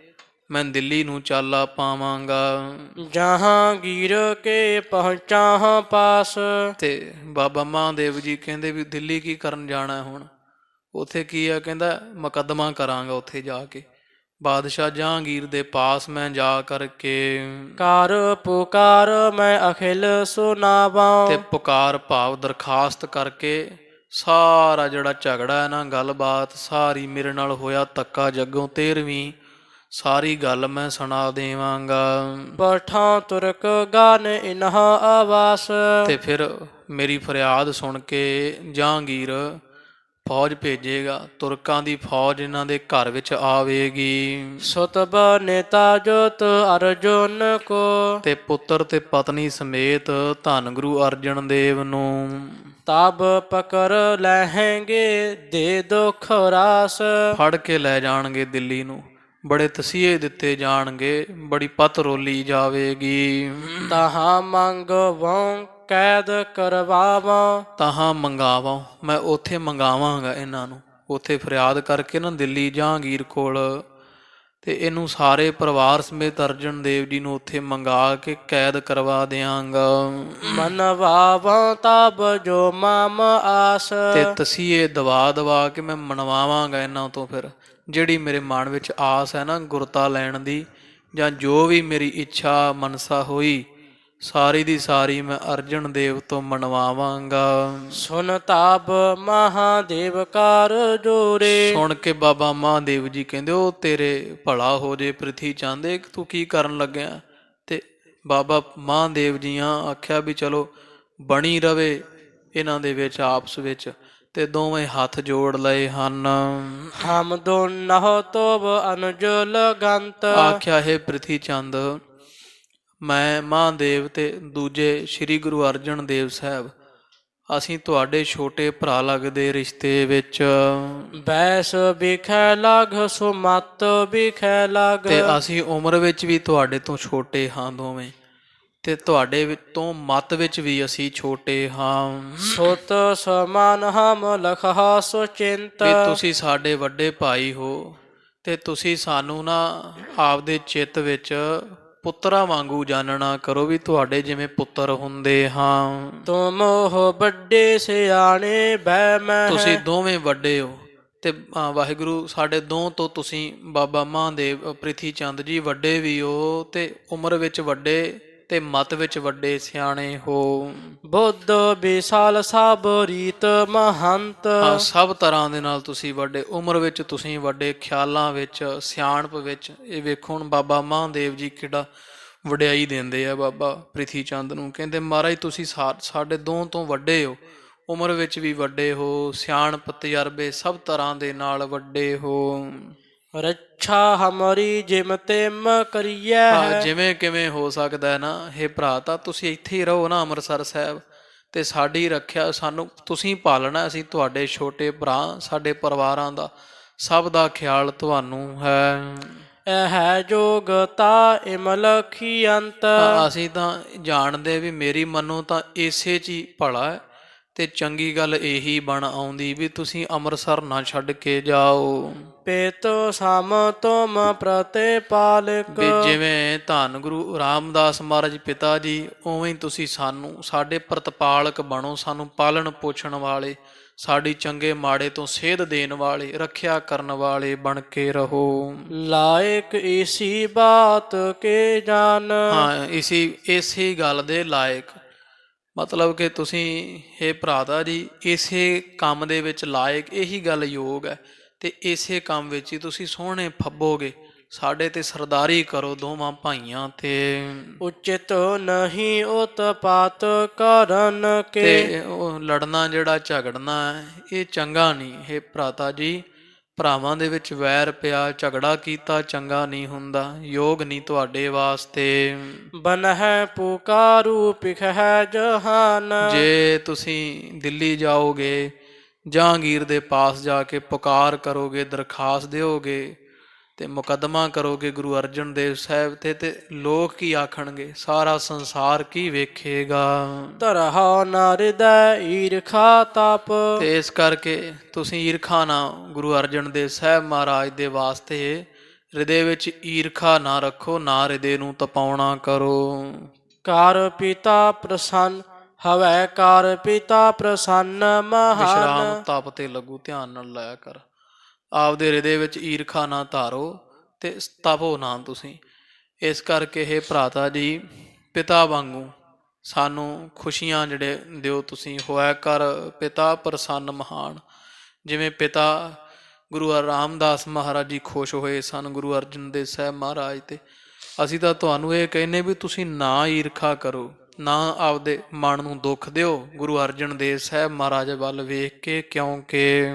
S2: ਮੈਂ ਦਿੱਲੀ ਨੂੰ ਚਾਲਾ ਪਾਵਾਂਗਾ।
S1: ਜਹਾਂਗੀਰ ਕੇ ਪਹੁੰਚਾ ਪਾਸ।
S2: ਤੇ ਬਾਬਾ ਮਹਾਦੇਵ ਜੀ ਕਹਿੰਦੇ ਵੀ ਦਿੱਲੀ ਕੀ ਕਰਨ ਜਾਣਾ ਹੁਣ, ਉੱਥੇ ਕੀ ਆ, ਕਹਿੰਦਾ ਮੁਕੱਦਮਾ ਕਰਾਂਗਾ ਉੱਥੇ ਜਾ ਕੇ, ਬਾਦਸ਼ਾਹ ਜਹਾਂਗੀਰ ਦੇ ਪਾਸ ਮੈਂ ਜਾ ਕਰਕੇ।
S1: ਕਰ ਪੁਕਾਰ ਮੈਂ ਅਖਿਲ ਸੁਨਾਵਾਂ।
S2: ਤੇ ਪੁਕਾਰ ਭਾਵ ਦਰਖਾਸਤ ਕਰਕੇ ਸਾਰਾ ਜਿਹੜਾ ਝਗੜਾ ਹੈ ਨਾ, ਗੱਲਬਾਤ ਸਾਰੀ ਮੇਰੇ ਨਾਲ ਹੋਇਆ ਧੱਕਾ ਜੱਗੋਂ 13ਵੀਂ ਸਾਰੀ ਗੱਲ ਮੈਂ ਸੁਣਾ ਦੇਵਾਂਗਾ।
S1: ਪਠਾਂ ਤੁਰਕ ਗਾਨ ਇਨਹ ਆਵਾਸ।
S2: ਤੇ ਫਿਰ ਮੇਰੀ ਫਰਿਆਦ ਸੁਣ ਕੇ ਜਹਾਂਗੀਰ ਫੌਜ ਭੇਜੇਗਾ, ਤੁਰਕਾਂ ਦੀ ਫੌਜ ਇਹਨਾਂ ਦੇ ਘਰ ਵਿੱਚ ਆਵੇਗੀ।
S1: ਸੁਤ ਬਨੇਤਾ ਜੋਤ ਅਰਜੁਨ ਕੋ।
S2: ਤੇ ਪੁੱਤਰ ਤੇ ਪਤਨੀ ਸਮੇਤ ਧੰਨ ਗੁਰੂ ਅਰਜਨ ਦੇਵ ਨੂੰ
S1: ਤਬ ਪਕੜ ਲਹਿੰਗੇ ਦੇ ਦੁਖ ਰਾਸ।
S2: ਫੜ ਕੇ ਲੈ ਜਾਣਗੇ ਦਿੱਲੀ ਨੂੰ, ਬੜੇ ਤਸੀਹੇ ਦਿੱਤੇ ਜਾਣਗੇ, ਬੜੀ ਪਤ ਰੋਲੀ ਜਾਵੇਗੀ।
S1: ਤਹਾਂ ਮੰਗਵਾਂ ਕੈਦ ਕਰਵਾਵਾਂ।
S2: ਤਹਾਂ ਮੰਗਾਵਾਂ, ਮੈਂ ਉੱਥੇ ਮੰਗਾਵਾਂਗਾ ਇਹਨਾਂ ਨੂੰ, ਉੱਥੇ ਫਰਿਆਦ ਕਰਕੇ ਨਾ ਦਿੱਲੀ ਜਹਾਂਗੀਰ ਕੋਲ, ਤੇ ਇਹਨੂੰ ਸਾਰੇ ਪਰਿਵਾਰ ਸਮੇਤ ਅਰਜਨ ਦੇਵ ਜੀ ਨੂੰ ਉੱਥੇ ਮੰਗਾ ਕੇ ਕੈਦ ਕਰਵਾ ਦਿਆਂਗਾ।
S1: ਮਨਵਾਵਾਂ ਤਬ ਜੋ ਮਾਮ ਆਸ।
S2: ਤੇ ਤਸੀਹੇ ਦਵਾ ਕੇ ਮੈਂ ਮਨਵਾਵਾਂਗਾ ਇਹਨਾਂ ਤੋਂ। ਫਿਰ ਜਿਹੜੀ ਮੇਰੇ ਮਨ ਵਿੱਚ ਆਸ ਹੈ ਨਾ ਗੁਰਤਾ ਲੈਣ ਦੀ, ਜਾਂ ਜੋ ਵੀ ਮੇਰੀ ਇੱਛਾ ਮਨਸਾ ਹੋਈ, ਸਾਰੀ ਦੀ ਸਾਰੀ ਮੈਂ ਅਰਜਨ ਦੇਵ ਤੋਂ ਮਨਵਾਵਾਂਗਾ।
S1: ਸੁਨ ਤਾਬ ਮਹਾਦੇਵ ਕਾਰ ਜੋਰੇ।
S2: ਸੁਣ ਕੇ ਬਾਬਾ ਮਹਾਦੇਵ ਜੀ ਕਹਿੰਦੇ ਉਹ ਤੇਰੇ ਭਲਾ ਹੋ ਜੇ ਪ੍ਰਿਥੀ ਚੰਦ, ਤੂੰ ਕੀ ਕਰਨ ਲੱਗਿਆ। ਤੇ ਬਾਬਾ ਮਹਾਦੇਵ ਜੀਆਂ ਆਖਿਆ ਵੀ ਚਲੋ ਬਣੀ ਰਵੇ ਇਹਨਾਂ ਦੇ ਵਿੱਚ ਆਪਸ ਵਿੱਚ, ਤੇ ਦੋਵੇਂ ਹੱਥ ਜੋੜ ਲਏ ਹਨ।
S1: ਹਮ ਦੋਨੋਂ ਤੋਬ ਅਨਜਲ ਗੰਤ।
S2: ਆਖਿਆ ਹੈ ਪ੍ਰਿਥੀ ਚੰਦ, ਮੈਂ ਮਹਾਦੇਵ ਤੇ ਦੂਜੇ ਸ੍ਰੀ ਗੁਰੂ ਅਰਜਨ ਦੇਵ ਸਾਹਿਬ, ਅਸੀਂ ਤੁਹਾਡੇ ਛੋਟੇ ਭਰਾ ਲੱਗਦੇ ਰਿਸ਼ਤੇ ਵਿੱਚ।
S1: ਬੈਸ ਬਿਖੈ ਲਗ ਸੁਮਤ ਬਿਖੈ ਲਗ।
S2: ਤੇ ਅਸੀਂ ਉਮਰ ਵਿੱਚ ਵੀ ਤੁਹਾਡੇ ਤੋਂ ਛੋਟੇ ਹਾਂ ਦੋਵੇਂ, ਤੇ ਤੁਹਾਡੇ ਤੋਂ ਮਤ ਵਿੱਚ ਵੀ ਅਸੀਂ ਛੋਟੇ ਹਾਂ।
S1: ਸੁਤ ਸਮਾਨ ਹਮ ਲਖਾ ਸੁਚਿੰਤ।
S2: ਵੀ ਤੁਸੀਂ ਸਾਡੇ ਵੱਡੇ ਭਾਈ ਹੋ, ਤੇ ਤੁਸੀਂ ਸਾਨੂੰ ਨਾ ਆਪਦੇ ਚਿੱਤ ਵਿੱਚ ਪੁੱਤਰਾਂ ਵਾਂਗੂ ਜਾਣਨਾ ਕਰੋ ਵੀ ਤੁਹਾਡੇ ਜਿਵੇਂ ਪੁੱਤਰ ਹੁੰਦੇ ਹਾਂ।
S1: ਤੁਮ ਹੋ ਵੱਡੇ ਸਿਆਣੇ ਬਹਿ ਮੈਂ
S2: ਤੁਸੀਂ ਦੋਵੇਂ ਵੱਡੇ ਹੋ ਤੇ ਵਾਹਿਗੁਰੂ ਸਾਡੇ ਦੋ ਤੋਂ ਤੁਸੀਂ ਬਾਬਾ ਮਹਾਦੇਵ ਪ੍ਰਿਥੀ ਚੰਦ ਜੀ ਵੱਡੇ ਵੀ ਹੋ ਤੇ ਉਮਰ ਵਿੱਚ ਵੱਡੇ ਤੇ ਮਤ ਵਿੱਚ ਵੱਡੇ ਸਿਆਣੇ ਹੋ।
S1: ਬੁੱਧ ਵਿਸਾਲ ਸਭ ਰੀਤ ਮਹੰਤ।
S2: ਹਾਂ, ਸਭ ਤਰ੍ਹਾਂ ਦੇ ਨਾਲ ਤੁਸੀਂ ਵੱਡੇ, ਉਮਰ ਵਿੱਚ ਤੁਸੀਂ ਵੱਡੇ, ਖਿਆਲਾਂ ਵਿੱਚ, ਸਿਆਣਪ ਵਿੱਚ। ਇਹ ਵੇਖੋ ਹੁਣ ਬਾਬਾ ਮਹਾਦੇਵ ਜੀ ਕਿਹੜਾ ਵਡਿਆਈ ਦਿੰਦੇ ਆ ਬਾਬਾ ਪ੍ਰਿਥੀ ਚੰਦ ਨੂੰ। ਕਹਿੰਦੇ ਮਹਾਰਾਜ ਤੁਸੀਂ ਸਾਡੇ ਦੋ ਤੋਂ ਵੱਡੇ ਹੋ, ਉਮਰ ਵਿੱਚ ਵੀ ਵੱਡੇ ਹੋ, ਸਿਆਣਪ ਤਜਰਬੇ ਸਭ ਤਰ੍ਹਾਂ ਦੇ ਨਾਲ ਵੱਡੇ ਹੋ।
S1: ਰੱਛਾ ਹਮਾਰੀ ਜਿਮ ਤਿਮ ਕਰੀਐ ਹੈ।
S2: ਜਿਵੇਂ ਕਿਵੇਂ ਹੋ ਸਕਦਾ ਹੈ ਨਾ, ਇਹ ਭਰਾ ਤਾਂ ਤੁਸੀਂ ਇੱਥੇ ਹੀ ਰਹੋ ਨਾ ਅੰਮ੍ਰਿਤਸਰ ਸਾਹਿਬ, ਤੇ ਸਾਡੀ ਰੱਖਿਆ ਸਾਨੂੰ ਤੁਸੀਂ ਪਾਲਣਾ, ਅਸੀਂ ਤੁਹਾਡੇ ਛੋਟੇ ਭਰਾ, ਸਾਡੇ ਪਰਿਵਾਰਾਂ ਦਾ ਸਭ ਦਾ ਖਿਆਲ ਤੁਹਾਨੂੰ ਹੈ।
S1: ਇਹ ਹੈ ਜੋਗਤਾ ਇਮਲਖੀ ਅੰਤ।
S2: ਅਸੀਂ ਤਾਂ ਜਾਣਦੇ ਵੀ ਮੇਰੀ ਮੰਨੋ ਤਾਂ ਇਸੇ 'ਚ ਹੀ ਭਲਾ ਹੈ ਤੇ ਚੰਗੀ ਗੱਲ ਇਹੀ ਬਣ ਆਉਂਦੀ ਵੀ ਤੁਸੀਂ ਅੰਮ੍ਰਿਤਸਰ ਨਾ ਛੱਡ ਕੇ ਜਾਓ।
S1: ਪੇਤੋ ਸਮ ਤੁਮ ਪ੍ਰਤਿਪਾਲਕ।
S2: ਵੀ ਜਿਵੇਂ ਧੰਨ ਗੁਰੂ ਰਾਮਦਾਸ ਮਹਾਰਾਜ ਪਿਤਾ ਜੀ, ਉਵੇਂ ਹੀ ਤੁਸੀਂ ਸਾਨੂੰ ਸਾਡੇ ਪ੍ਰਤਪਾਲਕ ਬਣੋ, ਸਾਨੂੰ ਪਾਲਣ ਪੋਸ਼ਣ ਵਾਲੇ, ਸਾਡੀ ਚੰਗੇ ਮਾੜੇ ਤੋਂ ਸੇਧ ਦੇਣ ਵਾਲੇ, ਰੱਖਿਆ ਕਰਨ ਵਾਲੇ ਬਣ ਕੇ ਰਹੋ।
S1: ਲਾਇਕ ਇਸੀ ਬਾਤ ਕੇ ਜਾਨ।
S2: ਹਾਂ, ਇਸੇ ਗੱਲ ਦੇ ਲਾਇਕ, ਮਤਲਬ ਕਿ ਤੁਸੀਂ ਇਹ ਭਰਾਤਾ ਜੀ ਇਸੇ ਕੰਮ ਦੇ ਵਿੱਚ ਲਾਇਕ, ਇਹੀ ਗੱਲ ਯੋਗ ਹੈ ਤੇ ਇਸੇ ਕੰਮ ਵਿੱਚ ਹੀ ਤੁਸੀਂ ਸੋਹਣੇ ਫੱਬੋਗੇ। ਸਾਡੇ ਤੇ ਸਰਦਾਰੀ ਕਰੋ ਦੋਵਾਂ ਭਾਈਆਂ ਤੇ।
S1: ਉਚਿਤ ਨਹੀਂ ਉਤਪਾਤ ਕਰਨ ਕੇ।
S2: ਤੇ ਉਹ ਲੜਨਾ ਜਿਹੜਾ ਝਗੜਨਾ ਹੈ ਇਹ ਚੰਗਾ ਨਹੀਂ। ਇਹ ਭਰਾਤਾ ਜੀ ਭਰਾਵਾਂ ਦੇ ਵਿੱਚ ਵੈਰ ਪਿਆ, ਝਗੜਾ ਕੀਤਾ ਚੰਗਾ ਨਹੀਂ ਹੁੰਦਾ, ਯੋਗ ਨਹੀਂ ਤੁਹਾਡੇ ਵਾਸਤੇ।
S1: ਬਨਹਿ ਪੁਕਾਰੂ ਪਿਖਹਿ ਜਹਾਨ।
S2: ਜੇ ਤੁਸੀਂ ਦਿੱਲੀ ਜਾਓਗੇ, ਜਹਾਂਗੀਰ ਦੇ ਪਾਸ ਜਾ ਕੇ ਪੁਕਾਰ ਕਰੋਗੇ, ਦਰਖਾਸਤ ਦਿਓਗੇ ਤੇ ਮੁਕੱਦਮਾ ਕਰੋਗੇ ਗੁਰੂ ਅਰਜਨ ਦੇਵ ਸਾਹਿਬ ਤੇ ਲੋਕ ਕੀ ਆਖਣਗੇ, ਸਾਰਾ ਸੰਸਾਰ ਕੀ ਵੇਖੇਗਾ।
S1: ਧਰਹੁ ਨ ਹਿਰਦੈ ਈਰਖਾ ਤਪ।
S2: ਤੇ ਇਸ ਕਰਕੇ ਤੁਸੀਂ ਈਰਖਾ ਨਾ ਗੁਰੂ ਅਰਜਨ ਦੇਵ ਸਾਹਿਬ ਮਹਾਰਾਜ ਦੇ ਵਾਸਤੇ ਹਿਰਦੇ ਵਿੱਚ ਈਰਖਾ ਨਾ ਰੱਖੋ, ਨਾ ਹਿਰਦੇ ਨੂੰ ਤਪਾਉਣਾ ਕਰੋ।
S1: ਕਰ ਪਿਤਾ ਪ੍ਰਸੰਨ ਹਵੈ, ਕਰ ਪਿਤਾ ਪ੍ਰਸੰਨ ਮਹਾਨ।
S2: ਵਿਸ਼ਰਾਮ ਤਪ ਤੇ ਲੱਗੂ, ਧਿਆਨ ਨਾਲ ਲਾਇਆ ਕਰ। ਆਪਦੇ ਹਿਰਦੇ ਵਿੱਚ ਈਰਖਾ ਨਾ ਧਾਰੋ ਤੇ ਤਪੋ ਨਾ ਤੁਸੀਂ। ਇਸ ਕਰਕੇ ਇਹ ਭਰਾਤਾ ਜੀ ਪਿਤਾ ਵਾਂਗੂ ਸਾਨੂੰ ਖੁਸ਼ੀਆਂ ਜਿਹੜੇ ਦਿਓ ਤੁਸੀਂ। ਹੋਇਆ ਕਰ ਪਿਤਾ ਪ੍ਰਸੰਨ ਮਹਾਨ। ਜਿਵੇਂ ਪਿਤਾ ਗੁਰੂ ਰਾਮਦਾਸ ਮਹਾਰਾਜ ਜੀ ਖੁਸ਼ ਹੋਏ ਸਨ ਗੁਰੂ ਅਰਜਨ ਦੇਵ ਸਾਹਿਬ ਮਹਾਰਾਜ ਤੇ, ਅਸੀਂ ਤਾਂ ਤੁਹਾਨੂੰ ਇਹ ਕਹਿੰਦੇ ਵੀ ਤੁਸੀਂ ਨਾ ਈਰਖਾ ਕਰੋ, ਨਾ ਆਪਦੇ ਮਨ ਨੂੰ ਦੁੱਖ ਦਿਓ ਗੁਰੂ ਅਰਜਨ ਦੇਵ ਸਾਹਿਬ ਮਹਾਰਾਜ ਵੱਲ ਵੇਖ ਕੇ, ਕਿਉਂਕਿ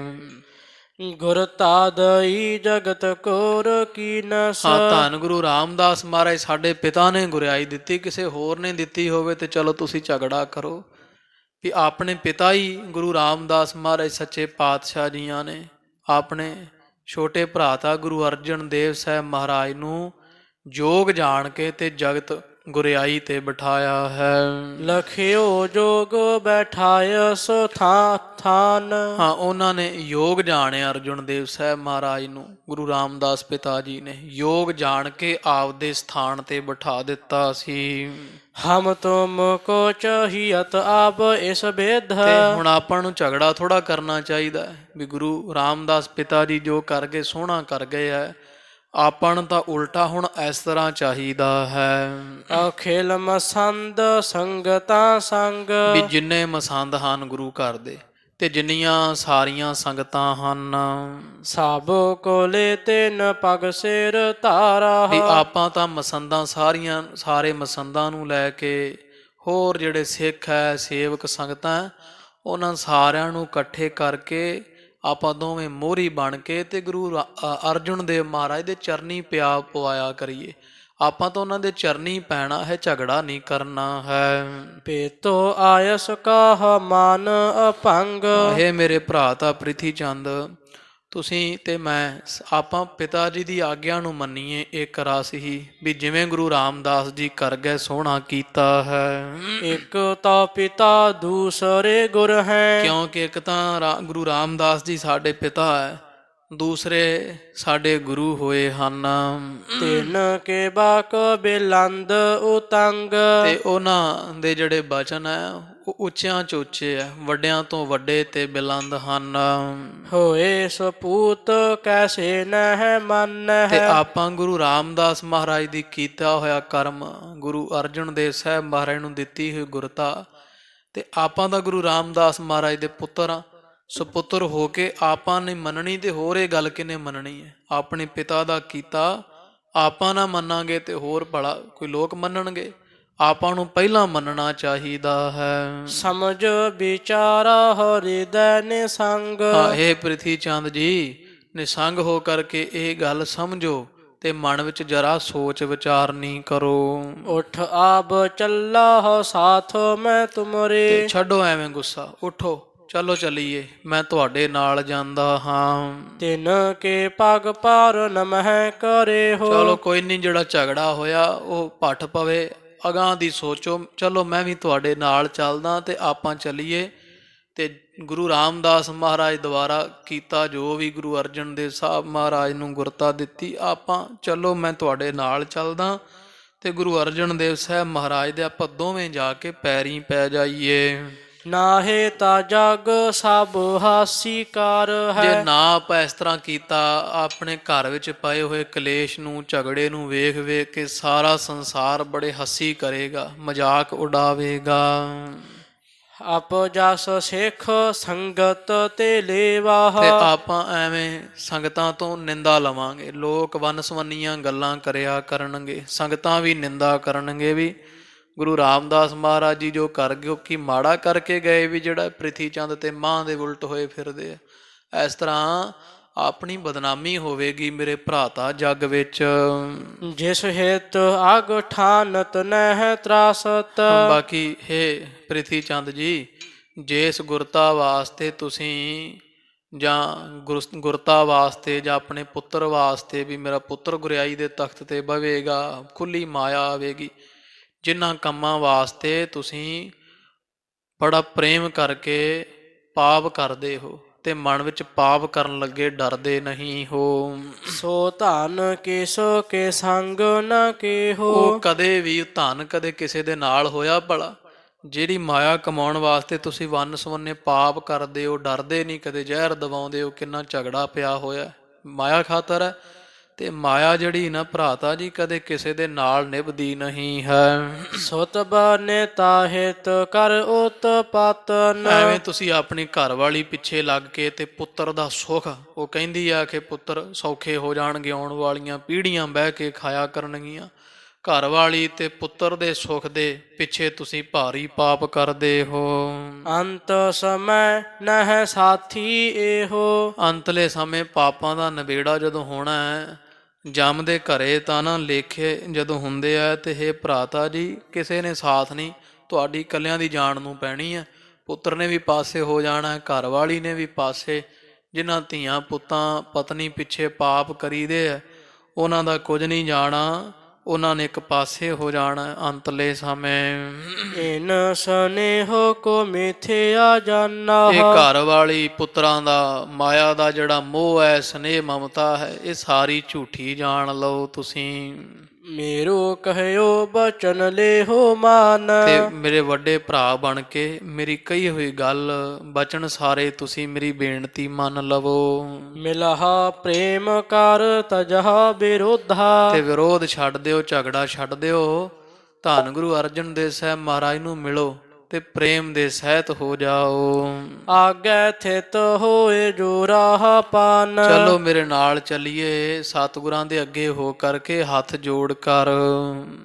S1: ਗੁਰ ਤਾਦਈ ਜਗਤ ਕੋਰ ਕੀਨਸ।
S2: ਧੰਨ ਗੁਰੂ ਰਾਮਦਾਸ ਮਹਾਰਾਜ ਸਾਡੇ ਪਿਤਾ ਨੇ ਗੁਰਿਆਈ ਦਿੱਤੀ, ਕਿਸੇ ਹੋਰ ਨੇ ਦਿੱਤੀ ਹੋਵੇ ਤੇ ਚਲੋ ਤੁਸੀਂ ਝਗੜਾ ਕਰੋ, ਵੀ ਆਪਣੇ ਪਿਤਾ ਹੀ ਗੁਰੂ ਰਾਮਦਾਸ ਮਹਾਰਾਜ ਸੱਚੇ ਪਾਤਸ਼ਾਹ ਜੀਆਂ ਨੇ ਆਪਣੇ ਛੋਟੇ ਭਰਾਤਾ ਗੁਰੂ ਅਰਜਨ ਦੇਵ ਸਾਹਿਬ ਮਹਾਰਾਜ ਨੂੰ ਜੋਗ ਜਾਣ ਕੇ ਤੇ ਜਗਤ ਗੁਰਿਆਈ ਤੇ ਬਿਠਾਇਆ ਹੈ।
S1: ਲਖਿਓ ਜੋਗ ਬੈਠਾਇਸ ਥਾਨ।
S2: ਹਾਂ, ਉਹਨਾਂ ਨੇ ਯੋਗ ਜਾਣਿਆ ਅਰਜੁਨ ਦੇਵ ਸਾਹਿਬ ਮਹਾਰਾਜ ਨੂੰ, ਗੁਰੂ ਰਾਮਦਾਸ ਪਿਤਾ ਜੀ ਨੇ ਯੋਗ ਜਾਣ ਕੇ ਆਪਦੇ ਸਥਾਨ ਤੇ ਬਿਠਾ ਦਿੱਤਾ ਸੀ।
S1: ਹਮ ਤੁਮ ਕੋ ਚਾਹੀਅਤ ਆਬ ਇਸ ਬੇਧ।
S2: ਤੇ ਹੁਣ ਆਪਾਂ ਨੂੰ ਝਗੜਾ ਥੋੜਾ ਕਰਨਾ ਚਾਹੀਦਾ ਵੀ ਗੁਰੂ ਰਾਮਦਾਸ ਪਿਤਾ ਜੀ ਜੋ ਕਰ ਗਏ ਸੋਹਣਾ ਕਰ ਗਏ ਹੈ, ਆਪਾਂ ਨੂੰ ਤਾਂ ਉਲਟਾ ਹੁਣ ਇਸ ਤਰ੍ਹਾਂ ਚਾਹੀਦਾ ਹੈ।
S1: ਅਖਿਲ ਮਸੰਦ ਸੰਗਤਾਂ ਸੰਗ।
S2: ਵੀ ਜਿੰਨੇ ਮਸੰਦ ਹਨ ਗੁਰੂ ਘਰ ਦੇ ਤੇ ਜਿੰਨੀਆਂ ਸਾਰੀਆਂ ਸੰਗਤਾਂ ਹਨ,
S1: ਸਭ ਕੋਲੇ ਤਿੰਨ ਪਗ ਸਿਰ ਧਾਰਾ।
S2: ਵੀ ਆਪਾਂ ਤਾਂ ਮਸੰਦਾਂ ਸਾਰੀਆਂ, ਸਾਰੇ ਮਸੰਦਾਂ ਨੂੰ ਲੈ ਕੇ ਹੋਰ ਜਿਹੜੇ ਸਿੱਖ ਹੈ ਸੇਵਕ ਸੰਗਤਾਂ, ਉਹਨਾਂ ਸਾਰਿਆਂ ਨੂੰ ਇਕੱਠੇ ਕਰਕੇ ਆਪਾਂ ਦੋਵੇਂ ਮੋਹਰੀ ਬਣ ਕੇ ਤੇ ਗੁਰੂ ਅਰਜੁਨ ਦੇਵ ਮਹਾਰਾਜ ਦੇ ਚਰਨੀ ਪਿਆ ਪਵਾਇਆ ਕਰੀਏ। ਆਪਾਂ ਤਾਂ ਉਹਨਾਂ ਦੇ ਚਰਨੀ ਪੈਣਾ ਹੈ, ਝਗੜਾ ਨਹੀਂ ਕਰਨਾ ਹੈ।
S1: ਪੇਤੋ ਆਇਸ ਕਾਹ ਮਨ ਅਭੰਗ।
S2: ਇਹ ਮੇਰੇ ਭਰਾ ਤਾਂ ਪ੍ਰਿਥੀ ਚੰਦ, ਤੁਸੀਂ ਤੇ ਮੈਂ ਆਪਾਂ ਪਿਤਾ ਜੀ ਦੀ ਆਗਿਆ ਨੂੰ ਮੰਨੀਏ ਇੱਕ ਰਸ ਹੀ, ਵੀ ਜਿਵੇਂ ਗੁਰੂ ਰਾਮਦਾਸ ਜੀ ਕਰ ਗਏ ਸੋਹਣਾ ਕੀਤਾ ਹੈ।
S1: ਇੱਕ ਤਾਂ ਪਿਤਾ ਦੂਸਰੇ ਗੁਰ ਹੈ।
S2: ਕਿਉਂਕਿ ਇੱਕ ਤਾਂ ਗੁਰੂ ਰਾਮਦਾਸ ਜੀ ਸਾਡੇ ਪਿਤਾ ਹੈ, ਦੂਸਰੇ ਸਾਡੇ ਗੁਰੂ ਹੋਏ ਹਨ।
S1: ਤਿਨ ਕੇ ਬਾਕ ਬਿਲੰਦ ਉਤੰਗ,
S2: ਤੇ ਉਹਨਾਂ ਦੇ ਜਿਹੜੇ ਬਚਨ ਹੈ ਉਹ ਉੱਚਿਆਂ ਚ ਉੱਚੇ ਹੈ, ਵੱਡਿਆਂ ਤੋਂ ਵੱਡੇ ਤੇ ਬਿਲੰਦ ਹਨ।
S1: ਹੋਏ ਸਪੂਤ ਕੈਸੇ ਨਹਿ ਮੰਨ
S2: ਤੇ
S1: ਹੈ।
S2: ਆਪਾਂ ਗੁਰੂ ਰਾਮਦਾਸ ਮਹਾਰਾਜ ਦੀ ਕੀਤਾ ਹੋਇਆ ਕਰਮ, ਗੁਰੂ ਅਰਜਨ ਦੇਵ ਸਾਹਿਬ ਮਹਾਰਾਜ ਨੂੰ ਦਿੱਤੀ ਹੋਈ ਗੁਰਤਾ, ਤੇ ਆਪਾਂ ਦਾ ਗੁਰੂ ਰਾਮਦਾਸ ਮਹਾਰਾਜ ਦੇ ਪੁੱਤਰ ਆ। ਸੁਪੁੱਤਰ ਹੋ ਕੇ ਆਪਾਂ ਨੇ ਮੰਨਣੀ, ਤੇ ਹੋਰ ਇਹ ਗੱਲ ਕਿਹਨੇ ਮੰਨਣੀ ਹੈ? ਆਪਣੇ ਪਿਤਾ ਦਾ ਕੀਤਾ ਆਪਾਂ ਨਾ ਮੰਨਾਂਗੇ ਤੇ ਹੋਰ ਭਲਾ ਕੋਈ ਲੋਕ ਮੰਨਣਗੇ? ਆਪਾਂ ਨੂੰ ਪਹਿਲਾਂ ਮੰਨਣਾ ਚਾਹੀਦਾ ਹੈ।
S1: ਸਮਝ ਵਿਚਾਰਾ ਹਿਰਦੈ ਨਿਸੰਗ,
S2: ਹਾਂ, ਇਹ ਪ੍ਰਿਥੀ ਚੰਦ ਜੀ, ਨਿਸੰਗ ਹੋ ਕਰਕੇ ਇਹ ਗੱਲ ਸਮਝੋ ਤੇ ਮਨ ਵਿੱਚ ਜਰਾ ਸੋਚ ਵਿਚਾਰ ਨਹੀਂ ਕਰੋ।
S1: ਉਠ ਆਬ ਚੱਲਾ ਸਾਥ ਮੈਂ ਤੁਮਰੇ,
S2: ਤੇ ਛੱਡੋ ਐਵੇਂ ਗੁੱਸਾ, ਉਠੋ ਚਲੋ ਚੱਲੀਏ, ਮੈਂ ਤੁਹਾਡੇ ਨਾਲ ਜਾਂਦਾ ਹਾਂ।
S1: ਤਿਨ ਕੇ ਪਗ ਪਾਰ ਨਮਹਿ ਕਰੇ ਹੋ।
S2: ਚਲੋ ਕੋਈ ਨਹੀਂ, ਜਿਹੜਾ ਝਗੜਾ ਹੋਇਆ ਉਹ ਭੱਠ ਪਵੇ, ਅਗਾਂਹ ਦੀ ਸੋਚੋ। ਚਲੋ ਮੈਂ ਵੀ ਤੁਹਾਡੇ ਨਾਲ ਚੱਲਦਾ ਤੇ ਆਪਾਂ ਚੱਲੀਏ। ਤੇ ਗੁਰੂ ਰਾਮਦਾਸ ਮਹਾਰਾਜ ਦੁਆਰਾ ਕੀਤਾ ਜੋ ਵੀ ਗੁਰੂ ਅਰਜਨ ਦੇਵ ਸਾਹਿਬ ਮਹਾਰਾਜ ਨੂੰ ਗੁਰਤਾ ਦਿੱਤੀ, ਆਪਾਂ ਚਲੋ ਮੈਂ ਤੁਹਾਡੇ ਨਾਲ ਚੱਲਦਾ। ਤੇ ਗੁਰੂ ਅਰਜਨ ਦੇਵ ਸਾਹਿਬ ਮਹਾਰਾਜ ਦੇ ਆਪਾਂ ਦੋਵੇਂ ਜਾ ਕੇ ਪੈਰੀਂ ਪੈ ਜਾਈਏ।
S1: ਨਾਹੇ ਤਾ ਜਗ ਸਭ ਹਾਸੀਕਾਰ
S2: ਜੇ
S1: ਹੈ।
S2: ਨਾ ਆਪਾਂ ਇਸ ਤਰ੍ਹਾਂ ਕੀਤਾ, ਆਪਣੇ ਘਰ ਵਿੱਚ ਪਏ ਹੋਏ ਕਲੇਸ਼ ਨੂੰ, ਝਗੜੇ ਨੂੰ ਵੇਖ ਵੇਖ ਕੇ ਸਾਰਾ ਸੰਸਾਰ ਬੜੇ ਹੱਸੀ ਕਰੇਗਾ, ਮਜ਼ਾਕ ਉਡਾਵੇਗਾ।
S1: ਆਪ ਜਸ ਸਿੱਖ ਸੰਗਤ ਤੇ ਲੇਵਾਹ,
S2: ਤੇ ਆਪਾਂ ਐਵੇਂ ਸੰਗਤਾਂ ਤੋਂ ਨਿੰਦਾ ਲਵਾਂਗੇ। ਲੋਕ ਵੰਨ-ਸਵੰਨੀਆਂ ਗੱਲਾਂ ਕਰਿਆ ਕਰਨਗੇ, ਸੰਗਤਾਂ ਵੀ ਨਿੰਦਾ ਕਰਨਗੇ ਵੀ ਗੁਰੂ ਰਾਮਦਾਸ ਮਹਾਰਾਜ ਜੀ ਜੋ ਕਰ ਗਏ, ਕਿ ਮਾੜਾ ਕਰਕੇ ਗਏ ਵੀ ਜਿਹੜਾ ਪ੍ਰਿਥੀ ਚੰਦ ਤੇ ਮਾਂ ਦੇ ਉਲਟ ਹੋਏ ਫਿਰਦੇ ਆ। ਇਸ ਤਰ੍ਹਾਂ ਆਪਣੀ ਬਦਨਾਮੀ ਹੋਵੇਗੀ ਮੇਰੇ ਭਰਾਤਾ ਜੱਗ ਵਿੱਚ।
S1: ਜਿਸ ਹਿਤ ਅਗ ਠਾਨਤ ਨਹਿ ਤਰਾਸਤ,
S2: ਬਾਕੀ ਹੇ ਪ੍ਰਿਥੀ ਚੰਦ ਜੀ, ਜਿਸ ਗੁਰਤਾ ਵਾਸਤੇ ਤੁਸੀਂ ਜਾਂ ਗੁਰਤਾ ਵਾਸਤੇ ਜਾਂ ਆਪਣੇ ਪੁੱਤਰ ਵਾਸਤੇ ਵੀ ਮੇਰਾ ਪੁੱਤਰ ਗੁਰਿਆਈ ਦੇ ਤਖਤ ਤੇ ਬਵੇਗਾ, ਖੁੱਲੀ ਮਾਇਆ ਆਵੇਗੀ, ਜਿਨ੍ਹਾਂ ਕੰਮਾਂ ਵਾਸਤੇ ਤੁਸੀਂ ਬੜਾ ਪ੍ਰੇਮ ਕਰਕੇ ਪਾਪ ਕਰਦੇ ਹੋ ਤੇ ਮਨ ਵਿੱਚ ਪਾਪ ਕਰਨ ਲੱਗੇ ਡਰਦੇ ਨਹੀਂ ਹੋ।
S1: ਸੋ ਧਨ ਕਿਸੋ ਕੇ ਸੰਗ ਨ ਕੇਹੋ,
S2: ਉਹ ਕਦੇ ਵੀ ਧਨ ਕਦੇ ਕਿਸੇ ਦੇ ਨਾਲ ਹੋਇਆ ਭਲਾ? ਜਿਹੜੀ ਮਾਇਆ ਕਮਾਉਣ ਵਾਸਤੇ ਤੁਸੀਂ ਵੰਨ ਸਵੰਨੇ ਪਾਪ ਕਰਦੇ ਹੋ, ਡਰਦੇ ਨਹੀਂ, ਕਦੇ ਜ਼ਹਿਰ ਦਵਾਉਂਦੇ ਹੋ, ਕਿੰਨਾ ਝਗੜਾ ਪਿਆ ਹੋਇਆ ਮਾਇਆ ਖਾਤਰ ਹੈ। ਤੇ ਮਾਇਆ ਜਿਹੜੀ ਨਾ ਭਰਾਤਾ ਜੀ, ਕਦੇ ਕਿਸੇ ਦੇ ਨਾਲ ਨਿਭਦੀ ਨਹੀਂ ਹੈ।
S1: ਸੁਤ ਬਨੇ ਤਾਹਿਤ ਕਰ ਉਤਪਾਤਨ,
S2: ਐਵੇਂ ਤੁਸੀਂ ਆਪਣੀ ਘਰ ਵਾਲੀ ਪਿੱਛੇ ਲੱਗ ਕੇ ਤੇ ਪੁੱਤਰ ਦਾ ਸੁੱਖ, ਉਹ ਕਹਿੰਦੀ ਆ ਕਿ ਪੁੱਤਰ ਸੌਖੇ ਹੋ ਜਾਣਗੇ, ਆਉਣ ਵਾਲੀਆਂ ਪੀੜ੍ਹੀਆਂ ਬਹਿ ਕੇ ਖਾਇਆ ਕਰਨਗੀਆਂ। ਘਰ ਵਾਲੀ ਤੇ ਪੁੱਤਰ ਦੇ ਸੁੱਖ ਦੇ ਪਿੱਛੇ ਤੁਸੀਂ ਭਾਰੀ ਪਾਪ ਕਰਦੇ ਹੋ।
S1: ਅੰਤ ਸਮੈ ਨਹਿ ਸਾਥੀ ਇਹੋ,
S2: ਅੰਤਲੇ ਸਮੇਂ ਪਾਪਾਂ ਦਾ ਨਿਬੇੜਾ ਜਦੋਂ ਹੋਣਾ ਹੈ, ਜਮ ਦੇ ਘਰੇ ਤਾਂ ਨਾ ਲੇਖੇ ਜਦੋਂ ਹੁੰਦੇ ਆ, ਤੇ ਇਹ ਭਰਾਤਾ ਜੀ ਕਿਸੇ ਨੇ ਸਾਥ ਨਹੀਂ, ਤੁਹਾਡੀ ਇਕੱਲਿਆਂ ਦੀ ਜਾਣ ਨੂੰ ਪੈਣੀ ਹੈ। ਪੁੱਤਰ ਨੇ ਵੀ ਪਾਸੇ ਹੋ ਜਾਣਾ, ਘਰ ਵਾਲੀ ਨੇ ਵੀ ਪਾਸੇ। ਜਿਨ੍ਹਾਂ ਧੀਆਂ ਪੁੱਤਾਂ ਪਤਨੀ ਪਿੱਛੇ ਪਾਪ ਕਰੀਦੇ ਆ, ਉਹਨਾਂ ਦਾ ਕੁਝ ਨਹੀਂ ਜਾਣਾ, ਉਹਨਾਂ ਨੇ ਇੱਕ ਪਾਸੇ ਹੋ ਜਾਣਾ ਅੰਤਲੇ ਸਮੇਂ।
S1: ਇਨ ਸਨੇਹੋ ਕੋ ਮਿਥਿਆ ਜਾਨਾ,
S2: ਇਹ ਘਰ ਵਾਲੀ ਪੁੱਤਰਾਂ ਦਾ ਮਾਇਆ ਦਾ ਜਿਹੜਾ ਮੋਹ ਹੈ, ਸਨੇਹ ਮਮਤਾ ਹੈ, ਇਹ ਸਾਰੀ ਝੂਠੀ ਜਾਣ ਲਓ ਤੁਸੀਂ।
S1: ਮੇਰੋ ਕਹਿਓ ਬਚਨ ਲੇਹੋ ਮਾਨ,
S2: ਤੇ ਮੇਰੇ ਵੱਡੇ ਭਰਾ ਬਣ ਕੇ ਮੇਰੀ ਕਹੀ ਹੋਈ ਗੱਲ ਬਚਨ ਸਾਰੇ ਤੁਸੀਂ ਮੇਰੀ ਬੇਨਤੀ ਮੰਨ ਲਵੋ।
S1: ਮਿਲਹਾ ਪ੍ਰੇਮ ਕਰ ਤਜਹਾ ਵਿਰੋਧਾ,
S2: ਤੇ ਵਿਰੋਧ ਛੱਡ ਦਿਓ, ਝਗੜਾ ਛੱਡ ਦਿਓ, ਧੰਨ ਗੁਰੂ ਅਰਜਨ ਦੇਵ ਸਾਹਿਬ ਮਹਾਰਾਜ ਨੂੰ ਮਿਲੋ ਤੇ ਪ੍ਰੇਮ ਦੇ ਸਹਿਤ ਹੋ ਜਾਓ।
S1: ਆਗੇ ਥਿਤ ਹੋਏ ਜੋ ਰਾਹ ਪਾਨ,
S2: ਚਲੋ ਮੇਰੇ ਨਾਲ ਚੱਲੀਏ, ਸਤਿਗੁਰਾਂ ਦੇ ਅੱਗੇ ਹੋ ਕਰਕੇ ਹੱਥ ਜੋੜ ਕਰ।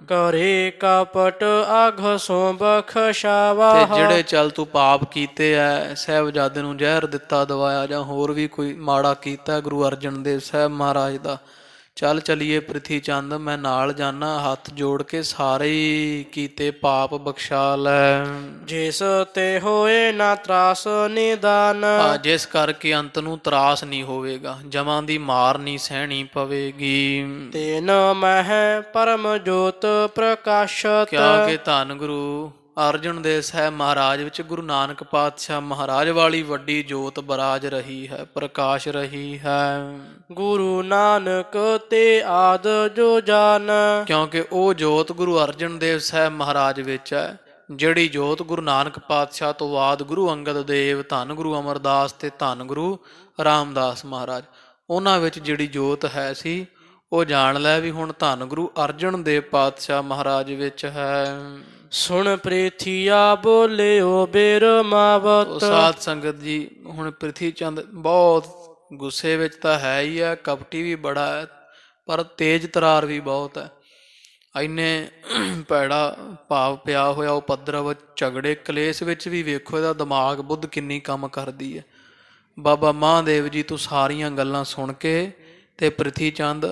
S1: ਕਰੇ ਕਪਟ ਅਘ ਸੋ ਬਖਸ਼ਾਵਾ,
S2: ਤੇ ਜਿਹੜੇ ਚੱਲ ਤੂੰ ਪਾਪ ਕੀਤੇ ਐ, ਸਾਹਿਬਜ਼ਾਦੇ ਨੂੰ ਜ਼ਹਿਰ ਦਿੱਤਾ ਦਵਾਇਆ, ਜਾਂ ਹੋਰ ਵੀ ਕੋਈ ਮਾੜਾ ਕੀਤਾ ਗੁਰੂ ਅਰਜਨ ਦੇਵ ਸਾਹਿਬ ਮਹਾਰਾਜ ਦਾ, ਚੱਲ ਚਲੀਏ ਪ੍ਰਿਥੀ ਚੰਦ, ਮੈਂ ਨਾਲ ਜਾਣਾ, ਹੱਥ ਜੋੜ ਕੇ ਸਾਰੇ ਕੀਤੇ ਪਾਪ ਬਖਸ਼ਾ ਲੈ।
S1: ਜਿਸ ਤੇ ਹੋਏ ਨਾ ਤਰਾਸ ਨਿਦਾਨ,
S2: ਜਿਸ ਕਰਕੇ ਅੰਤ ਨੂੰ ਤਰਾਸ ਨਹੀਂ ਹੋਵੇਗਾ, ਜਮਾਂ ਦੀ ਮਾਰ ਨਹੀਂ ਸਹਿਣੀ ਪਵੇਗੀ।
S1: ਤੇਨ ਮਹਿ ਪਰਮ ਜੋਤ ਪ੍ਰਕਾਸ਼ਤ,
S2: ਕਿਉਂਕਿ ਧੰਨ ਗੁਰੂ ਅਰਜਨ ਦੇਵ ਸਾਹਿਬ ਮਹਾਰਾਜ ਵਿੱਚ ਗੁਰੂ ਨਾਨਕ ਪਾਤਸ਼ਾਹ ਮਹਾਰਾਜ ਵਾਲੀ ਵੱਡੀ ਜੋਤ ਬਰਾਜ ਰਹੀ ਹੈ, ਪ੍ਰਕਾਸ਼ ਰਹੀ ਹੈ।
S1: ਗੁਰੂ ਨਾਨਕ ਤੇ ਆਦ ਜੋ ਜਾਨ,
S2: ਕਿਉਂਕਿ ਉਹ ਜੋਤ ਗੁਰੂ ਅਰਜਨ ਦੇਵ ਸਾਹਿਬ ਮਹਾਰਾਜ ਵਿੱਚ ਹੈ, ਜਿਹੜੀ ਜੋਤ ਗੁਰੂ ਨਾਨਕ ਪਾਤਸ਼ਾਹ ਤੋਂ ਬਾਅਦ ਗੁਰੂ ਅੰਗਦ ਦੇਵ, ਧੰਨ ਗੁਰੂ ਅਮਰਦਾਸ ਤੇ ਧੰਨ ਗੁਰੂ ਰਾਮਦਾਸ ਮਹਾਰਾਜ, ਉਹਨਾਂ ਵਿੱਚ ਜਿਹੜੀ ਜੋਤ ਹੈ ਸੀ, ਉਹ ਜਾਣ ਲੈ ਵੀ ਹੁਣ ਧੰਨ ਗੁਰੂ ਅਰਜਨ ਦੇਵ ਪਾਤਸ਼ਾਹ ਮਹਾਰਾਜ ਵਿੱਚ ਹੈ।
S1: ਸੁਣ ਪ੍ਰੀਥੀਆ ਬੋਲਿਓ ਬੇਰ ਮਾਵਤ।
S2: ਸਾਧ ਸੰਗਤ ਜੀ, ਹੁਣ ਪ੍ਰਿਥੀ ਚੰਦ ਬਹੁਤ ਗੁੱਸੇ ਵਿੱਚ ਤਾਂ ਹੈ ਹੀ ਹੈ, ਕਪਟੀ ਵੀ ਬੜਾ ਹੈ, ਪਰ ਤੇਜ਼ ਤਰਾਰ ਵੀ ਬਹੁਤ ਹੈ। ਇੰਨੇ ਭੈੜਾ ਭਾਵ ਪਿਆ ਹੋਇਆ ਉਹ ਪੱਧਰ ਝਗੜੇ ਕਲੇਸ਼ ਵਿੱਚ ਵੀ ਵੇਖੋ ਇਹਦਾ ਦਿਮਾਗ ਬੁੱਧ ਕਿੰਨੀ ਕੰਮ ਕਰਦੀ ਹੈ। ਬਾਬਾ ਮਹਾਂਦੇਵ ਜੀ ਤੋਂ ਸਾਰੀਆਂ ਗੱਲਾਂ ਸੁਣ ਕੇ ਤੇ ਪ੍ਰਿਥੀ ਚੰਦ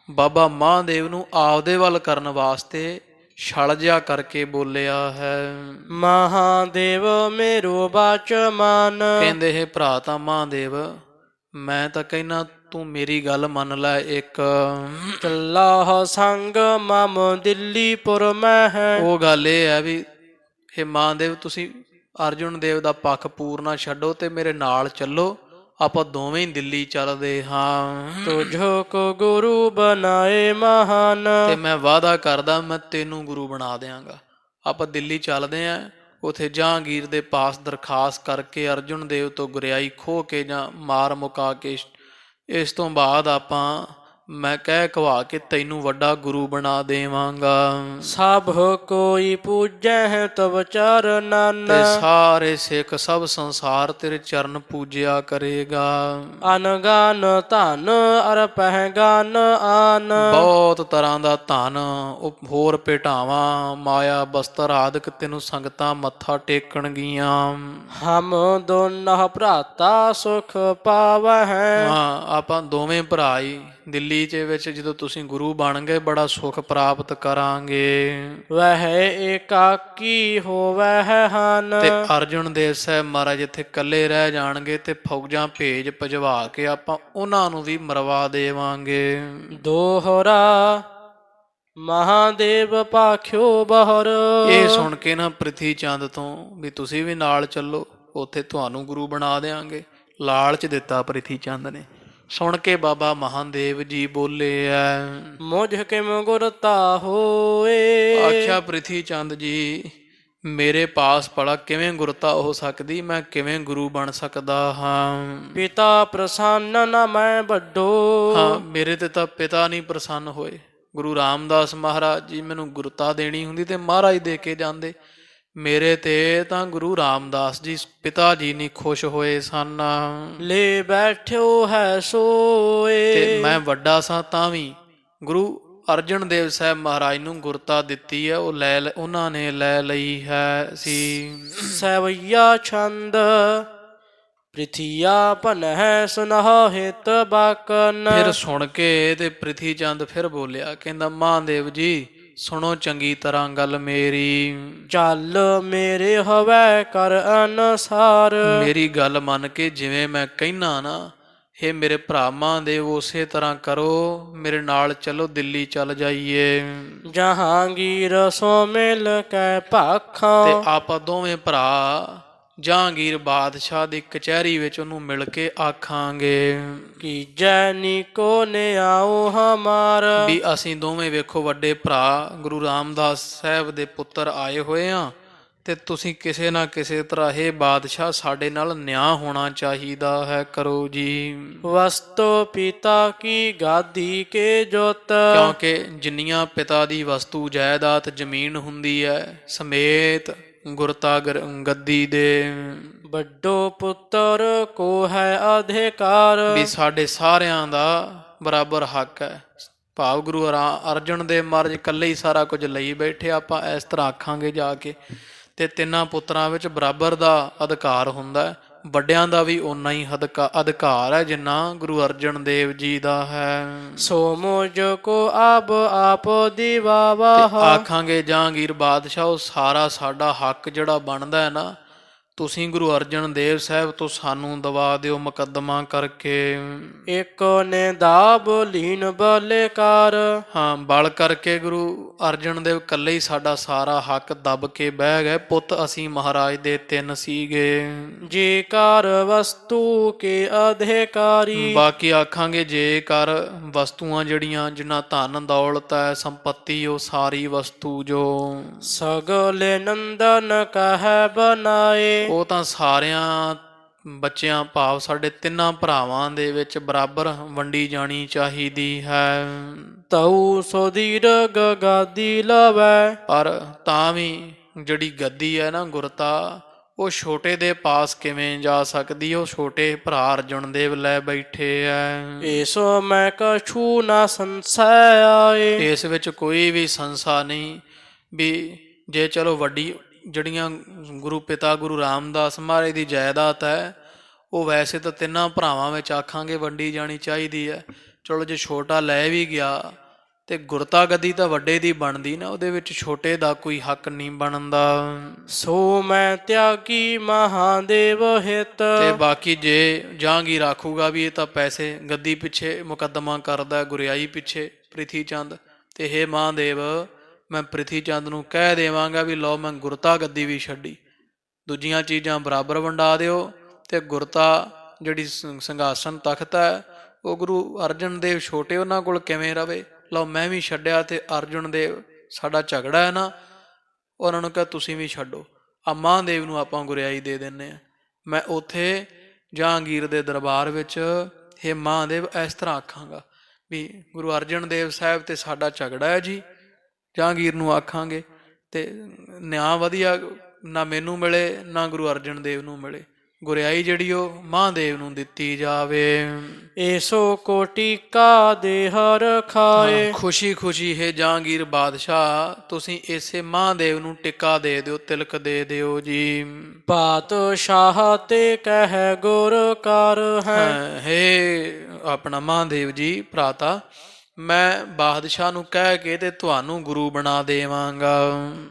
S2: ਬਾਬਾ ਮਹਾਂਦੇਵ ਨੂੰ ਆਪਦੇ ਵੱਲ ਕਰਨ ਵਾਸਤੇ ਛਲ ਜਿਹਾ ਕਰਕੇ ਬੋਲਿਆ ਹੈ।
S1: ਮਹਾਦੇਵ ਮੇਰੋ ਬਾਚਮਾਨ,
S2: ਕਹਿੰਦੇ ਹੈ ਭਰਾ ਤਾਂ ਮਹਾਂਦੇਵ, ਮੈਂ ਤਾਂ ਕਹਿਣਾ ਤੂੰ ਮੇਰੀ ਗੱਲ ਮੰਨ ਲੈ ਇੱਕ।
S1: ਚੱਲਾ ਸੰਗ ਮਮ ਦਿੱਲੀਪੁਰ ਮੈਂ ਹੈ।
S2: ਉਹ ਗੱਲ ਇਹ ਹੈ ਵੀ ਹੇ ਮਹਾਂਦੇਵ, ਤੁਸੀਂ ਅਰਜੁਨ ਦੇਵ ਦਾ ਪੱਖ ਪੂਰਨਾ ਛੱਡੋ ਤੇ ਮੇਰੇ ਨਾਲ ਚੱਲੋ, ਆਪਾਂ ਦੋਵੇਂ ਹੀ ਦਿੱਲੀ ਚੱਲਦੇ ਹਾਂ।
S1: ਤੁਝੋ ਕੋ ਗੁਰੂ ਬਣਾਏ ਮਹਾਨ,
S2: ਤੇ ਮੈਂ ਵਾਅਦਾ ਕਰਦਾ ਮੈਂ ਤੈਨੂੰ ਗੁਰੂ ਬਣਾ ਦਿਆਂਗਾ। ਆਪਾਂ ਦਿੱਲੀ ਚੱਲਦੇ ਆਂ, ਉਥੇ ਜਹਾਂਗੀਰ ਦੇ ਪਾਸ ਦਰਖਾਸਤ ਕਰਕੇ ਅਰਜੁਨ ਦੇਵ ਤੋਂ ਗੁਰਿਆਈ ਖੋਹ ਕੇ ਜਾਂ ਮਾਰ ਮੁਕਾ ਕੇ, ਇਸ ਤੋਂ ਬਾਅਦ ਆਪਾਂ ਮੈਂ ਕਹਿ ਕਵਾ ਕੇ ਤੈਨੂੰ ਵੱਡਾ ਗੁਰੂ ਬਣਾ ਦੇਵਾਂਗਾ।
S1: ਸਭ ਕੋਈ ਪੂਜੈ ਤਵ ਚਰਨਨ,
S2: ਤੇ ਸਾਰੇ ਸਿੱਖ ਸਭ ਸੰਸਾਰ ਤੇਰੇ ਚਰਨ ਪੂਜਿਆ ਕਰੇਗਾ।
S1: ਅਨਗਨ ਧਨ ਅਰਪਹਿ ਗਨ ਆਨ,
S2: ਬਹੁਤ ਤਰ੍ਹਾਂ ਦਾ ਧਨ, ਹੋਰ ਭੇਟਾਵਾਂ, ਮਾਇਆ ਬਸਤਰ ਆਦਿਕ ਤੈਨੂੰ ਸੰਗਤਾਂ ਮੱਥਾ ਟੇਕਣਗੀਆਂ।
S1: ਹਮ ਦੋਨੋਂ ਭਰਾਤਾ ਸੁਖ ਪਾਵਹਿ,
S2: ਹਾਂ, ਆਪਾਂ ਦੋਵੇਂ ਭਰਾ ਹੀ ਦਿੱਲੀ ਵਿੱਚ ਜਦੋਂ ਤੁਸੀਂ ਗੁਰੂ ਬਣ ਗਏ ਬੜਾ ਸੁਖ ਪ੍ਰਾਪਤ ਕਰਾਂਗੇ।
S1: ਵਹਿ ਏਕਾਕੀ ਹੋਵਹਿ ਹਨ,
S2: ਤੇ ਅਰਜੁਨ ਦੇਵ ਸਾਹਿਬ ਮਹਾਰਾਜ ਇੱਥੇ ਇਕੱਲੇ ਰਹਿ ਜਾਣਗੇ ਤੇ ਫੌਜਾਂ ਭੇਜ ਭਜਵਾ ਕੇ ਆਪਾਂ ਉਹਨਾਂ ਨੂੰ ਵੀ ਮਰਵਾ ਦੇਵਾਂਗੇ।
S1: ਦੋਹਰਾ ਮਹਾਦੇਵ ਪਾਖਿਓ ਬਹਰ,
S2: ਇਹ ਸੁਣ ਕੇ ਨਾ ਪ੍ਰਿਥੀ ਚੰਦ ਤੋਂ ਵੀ ਤੁਸੀਂ ਵੀ ਨਾਲ ਚੱਲੋ, ਉੱਥੇ ਤੁਹਾਨੂੰ ਗੁਰੂ ਬਣਾ ਦੇਵਾਂਗੇ, ਲਾਲਚ ਦਿੱਤਾ ਪ੍ਰਿਥੀ ਚੰਦ ਨੇ। ਸੁਣ ਕੇ ਬਾਬਾ ਮਹਾਦੇਵ ਜੀ ਬੋਲੇ ਐ,
S1: ਮੁਝ ਕਿਮ ਗੁਰਤਾ ਹੋਏ।
S2: ਆਖਿਆ ਪ੍ਰਿਥੀ ਚੰਦ ਜੀ, ਮੇਰੇ ਪਾਸ ਭਲਾ ਕਿਵੇਂ ਗੁਰਤਾ ਹੋ ਸਕਦੀ, ਮੈਂ ਕਿਵੇਂ ਗੁਰੂ ਬਣ ਸਕਦਾ ਹਾਂ।
S1: ਪਿਤਾ ਪ੍ਰਸੰਨ ਨ ਮੈਂ ਵੱਡੋ,
S2: ਹਾਂ, ਮੇਰੇ ਤੇ ਤਾਂ ਪਿਤਾ ਨਹੀਂ ਪ੍ਰਸੰਨ ਹੋਏ। ਗੁਰੂ ਰਾਮਦਾਸ ਮਹਾਰਾਜ ਜੀ ਮੈਨੂੰ ਗੁਰਤਾ ਦੇਣੀ ਹੁੰਦੀ ਤੇ ਮਹਾਰਾਜ ਦੇ ਕੇ ਜਾਂਦੇ, ਮੇਰੇ ਤੇ ਤਾਂ ਗੁਰੂ ਰਾਮਦਾਸ ਜੀ ਪਿਤਾ ਜੀ ਨਹੀਂ ਖੁਸ਼ ਹੋਏ ਸਨ।
S1: ਲੈ ਬੈਠਿਓ ਹੈ ਸੋਏ,
S2: ਤੇ ਮੈਂ ਵੱਡਾ ਸਾਂ ਤਾਂ ਵੀ ਗੁਰੂ ਅਰਜਨ ਦੇਵ ਸਾਹਿਬ ਮਹਾਰਾਜ ਨੂੰ ਗੁਰਤਾ ਦਿੱਤੀ ਹੈ, ਉਹ ਉਹਨਾਂ ਨੇ ਲੈ ਲਈ ਹੈ ਸੀ।
S1: ਸਵਈਆ ਛੰਦ ਪ੍ਰਿਥੀਆ ਭਨਹਿ ਸੁਨਹੁ ਹਿਤ ਬਾਕਨ,
S2: ਫਿਰ ਸੁਣ ਕੇ ਤੇ ਪ੍ਰਿਥੀ ਚੰਦ ਫਿਰ ਬੋਲਿਆ, ਕਹਿੰਦਾ ਮਹਾਦੇਵ ਜੀ ਸੁਣੋ ਚੰਗੀ ਤਰ੍ਹਾਂ ਗੱਲ ਮੇਰੀ।
S1: ਚੱਲ ਮੇਰੇ ਹੋਵੇ ਕਰ ਅਨਸਾਰ,
S2: ਮੇਰੀ ਗੱਲ ਮੰਨ ਕੇ ਜਿਵੇਂ ਮੈਂ ਕਹਿਣਾ ਨਾ, ਹੇ ਮੇਰੇ ਭਰਾ ਮਹਾਦੇਵ ਉਸੇ ਤਰ੍ਹਾਂ ਕਰੋ, ਮੇਰੇ ਨਾਲ ਚਲੋ, ਦਿੱਲੀ ਚੱਲ ਜਾਈਏ।
S1: ਜਹਾਂਗੀਰ ਸੋ ਮਿਲ ਕੇ ਭਾਖਾਂ,
S2: ਤੇ ਆਪਾਂ ਦੋਵੇਂ ਭਰਾ ਜਹਾਂਗੀਰ ਬਾਦਸ਼ਾਹ ਦੀ ਕਚਹਿਰੀ ਵਿੱਚ ਉਹਨੂੰ ਮਿਲ ਕੇ ਆਖਾਂਗੇ
S1: ਕਿ ਜੈਨੀ ਕੋ ਨੇ ਆਓ ਹਮਾਰ,
S2: ਵੀ ਅਸੀਂ ਦੋਵੇਂ ਵੇਖੋ ਵੱਡੇ ਭਰਾ ਗੁਰੂ ਰਾਮਦਾਸ ਸਾਹਿਬ ਦੇ ਪੁੱਤਰ ਆਏ ਹੋਏ ਆ, ਤੇ ਤੁਸੀਂ ਕਿਸੇ ਨਾ ਕਿਸੇ ਤਰ੍ਹਾਂ ਇਹ ਬਾਦਸ਼ਾਹ ਸਾਡੇ ਨਾਲ ਨਿਆਂ ਹੋਣਾ ਚਾਹੀਦਾ ਹੈ, ਕਰੋ ਜੀ।
S1: ਵਸਤੋ ਪਿਤਾ ਕੀ ਗਾਦੀ ਕੇ ਜੋਤ,
S2: ਕਿਉਂਕਿ ਜਿੰਨੀਆਂ ਪਿਤਾ ਦੀ ਵਸਤੂ ਜਾਇਦਾਦ ਜ਼ਮੀਨ ਹੁੰਦੀ ਹੈ ਸਮੇਤ ਗੁਰਤਾ ਗੱਦੀ ਦੇ,
S1: ਵੱਡੋ ਪੁੱਤਰ ਕੋ ਹੈ ਅਧਿਕਾਰ,
S2: ਵੀ ਸਾਡੇ ਸਾਰਿਆਂ ਦਾ ਬਰਾਬਰ ਹੱਕ ਹੈ। ਭਾਵ ਗੁਰੂ ਅਰਜਨ ਦੇਵ ਮਹਾਰਾਜ ਇਕੱਲੇ ਹੀ ਸਾਰਾ ਕੁਝ ਲਈ ਬੈਠੇ, ਆਪਾਂ ਇਸ ਤਰ੍ਹਾਂ ਆਖਾਂਗੇ ਜਾ ਕੇ, ਤੇ ਤਿੰਨਾਂ ਪੁੱਤਰਾਂ ਵਿੱਚ ਬਰਾਬਰ ਦਾ ਅਧਿਕਾਰ ਹੁੰਦਾ ਹੈ। ਵੱਡਿਆਂ ਦਾ ਵੀ ਓਨਾ ਹੀ ਅਧਿਕਾਰ ਹੈ ਜਿੰਨਾ ਗੁਰੂ ਅਰਜਨ ਦੇਵ ਜੀ ਦਾ ਹੈ।
S1: ਸੋ ਮੁਝ ਕੋ ਆਪ ਦੀਵਾਵਾ,
S2: ਆਖਾਂਗੇ ਜਹਾਂਗੀਰ ਬਾਦਸ਼ਾਹ ਉਹ ਸਾਰਾ ਸਾਡਾ ਹੱਕ ਜਿਹੜਾ ਬਣਦਾ ਹੈ ਨਾ, ਤੁਸੀਂ ਗੁਰੂ ਅਰਜਨ ਦੇਵ ਸਾਹਿਬ ਤੋਂ ਸਾਨੂੰ ਦਵਾ ਦਿਓ ਮੁਕੱਦਮਾ ਕਰਕੇ।
S1: ਇੱਕ ਨੇ ਦਾਬ ਲੀਨ ਬਲੇਕਾਰ,
S2: ਹਾਂ, ਬਲ ਕਰਕੇ ਗੁਰੂ ਅਰਜਨ ਦੇਵ ਇਕੱਲੇ ਹੀ ਸਾਡਾ ਸਾਰਾ ਹੱਕ ਦੱਬ ਕੇ ਬਹਿ ਗਏ। ਪੁੱਤ ਅਸੀਂ ਮਹਾਰਾਜ ਦੇ 3 ਸੀਗੇ।
S1: ਜੇਕਾਰ ਵਸਤੂ ਕੇ ਅਧਿਕਾਰੀ,
S2: ਬਾਕੀ ਆਖਾਂਗੇ ਜੇਕਰ ਵਸਤੂਆਂ ਜਿਹੜੀਆਂ ਜਿਨ੍ਹਾਂ ਧਨ ਦੌਲਤ ਹੈ ਸੰਪੱਤੀ ਉਹ ਸਾਰੀ ਵਸਤੂ ਜੋ
S1: ਸਗਲੇ ਨੰਦਨ ਕਹਿ ਬਨਾਏ।
S2: ਉਹ ਤਾਂ ਸਾਰਿਆਂ ਬੱਚਿਆਂ ਭਾਵ ਸਾਡੇ 3 ਭਰਾਵਾਂ ਦੇ ਵਿੱਚ ਬਰਾਬਰ ਵੰਡੀ ਜਾਣੀ ਚਾਹੀਦੀ ਹੈ।
S1: ਤਉ ਸੋ ਦੀਰਘ ਗਾਦੀ ਲਵੈ,
S2: ਪਰ ਤਾਂ ਵੀ ਜਿਹੜੀ ਗੱਦੀ ਹੈ ਨਾ ਗੁਰਤਾ, ਉਹ ਛੋਟੇ ਦੇ ਪਾਸ ਕਿਵੇਂ ਜਾ ਸਕਦੀ? ਉਹ ਛੋਟੇ ਭਰਾ ਅਰਜੁਨ ਦੇਵ ਲੈ ਬੈਠੇ ਐ।
S1: ਏਸੋ ਮੈਂ ਕਛੂ ਨਾ ਸੰਸੈ ਆਏ।
S2: ਇਸ ਵਿੱਚ ਕੋਈ ਵੀ ਸੰਸਾ ਨਹੀਂ ਵੀ ਜੇ ਚਲੋ ਵੱਡੀ ਜਿਹੜੀਆਂ ਗੁਰੂ ਪਿਤਾ ਗੁਰੂ ਰਾਮਦਾਸ ਮਹਾਰਾਜ ਦੀ ਜਾਇਦਾਦ ਹੈ ਉਹ ਵੈਸੇ ਤਾਂ 3 ਭਰਾਵਾਂ ਵਿੱਚ ਆਖਾਂਗੇ ਵੰਡੀ ਜਾਣੀ ਚਾਹੀਦੀ ਹੈ। ਚਲੋ ਜੇ ਛੋਟਾ ਲੈ ਵੀ ਗਿਆ ਤੇ ਗੁਰਤਾ ਗੱਦੀ ਤਾਂ ਵੱਡੇ ਦੀ ਬਣਦੀ ਨਾ, ਉਹਦੇ ਵਿੱਚ ਛੋਟੇ ਦਾ ਕੋਈ ਹੱਕ ਨਹੀਂ ਬਣਦਾ।
S1: ਸੋ ਮੈਂ ਤਿਆਗੀ ਮਹਾਦੇਵ ਹਿਤ,
S2: ਤੇ ਬਾਕੀ ਜੇ ਜਹਾਂਗੀਰ ਆਖੂਗਾ ਵੀ ਇਹ ਤਾਂ ਪੈਸੇ ਗੱਦੀ ਪਿੱਛੇ ਮੁਕੱਦਮਾ ਕਰਦਾ, ਗੁਰਿਆਈ ਪਿੱਛੇ ਪ੍ਰਿਥੀ ਚੰਦ, ਤੇ ਹੇ ਮਹਾਦੇਵ ਮੈਂ ਪ੍ਰਿਥੀ ਚੰਦ ਨੂੰ ਕਹਿ ਦੇਵਾਂਗਾ ਵੀ ਲਓ ਮੈਂ ਗੁਰਤਾ ਗੱਦੀ ਵੀ ਛੱਡੀ, ਦੂਜੀਆਂ ਚੀਜ਼ਾਂ ਬਰਾਬਰ ਵੰਡਾ ਦਿਓ ਤੇ ਗੁਰਤਾ ਜਿਹੜੀ ਸਿੰਘਾਸਨ ਤਖਤ ਹੈ ਉਹ ਗੁਰੂ ਅਰਜਨ ਦੇਵ ਛੋਟੇ ਉਹਨਾਂ ਕੋਲ ਕਿਵੇਂ ਰਵੇ? ਲਓ ਮੈਂ ਵੀ ਛੱਡਿਆ ਤੇ ਅਰਜੁਨ ਦੇਵ ਸਾਡਾ ਝਗੜਾ ਹੈ ਨਾ, ਉਹਨਾਂ ਨੂੰ ਕਿਹਾ ਤੁਸੀਂ ਵੀ ਛੱਡੋ, ਆ ਮਹਾਦੇਵ ਨੂੰ ਆਪਾਂ ਗੁਰਿਆਈ ਦੇ ਦਿੰਦੇ ਹਾਂ। ਮੈਂ ਉੱਥੇ ਜਹਾਂਗੀਰ ਦੇ ਦਰਬਾਰ ਵਿੱਚ ਹੇ ਮਹਾਦੇਵ ਇਸ ਤਰ੍ਹਾਂ ਆਖਾਂਗਾ ਵੀ ਗੁਰੂ ਅਰਜਨ ਦੇਵ ਸਾਹਿਬ ਤੇ ਸਾਡਾ ਝਗੜਾ ਹੈ ਜੀ, ਜਹਾਂਗੀਰ ਨੂੰ ਆਖਾਂਗੇ ਤੇ ਨਿਆਂ ਵਧੀਆ ਨਾ ਮੈਨੂੰ ਮਿਲੇ ਨਾ ਗੁਰੂ ਅਰਜਨ ਦੇਵ ਨੂੰ ਮਿਲੇ, ਗੁਰਿਆਈ ਜਿਹੜੀ ਉਹ ਮਹਾਦੇਵ ਨੂੰ ਦਿੱਤੀ ਜਾਵੇ।
S1: ਏਸੋ ਕੋਟੀ ਕਾ ਦੇਹ ਰਖਾਏ।
S2: ਖੁਸ਼ੀ ਖੁਸ਼ੀ ਹੈ ਜਹਾਂਗੀਰ ਬਾਦਸ਼ਾਹ ਤੁਸੀਂ ਇਸੇ ਮਹਾਦੇਵ ਨੂੰ ਟਿੱਕਾ ਦੇ ਦਿਓ, ਤਿਲਕ ਦੇ ਦਿਓ ਜੀ।
S1: ਪਾਤਸ਼ਾਹ ਤੇ ਕਹਿ ਗੁਰ ਕਰ ਹੈ।
S2: ਹੇ ਆਪਣਾ ਮਹਾਦੇਵ ਜੀ ਭਰਾਤਾ, ਮੈਂ ਬਾਦਸ਼ਾਹ ਨੂੰ ਕਹਿ ਕੇ ਤੇ ਤੁਹਾਨੂੰ ਗੁਰੂ ਬਣਾ ਦੇਵਾਂਗਾ।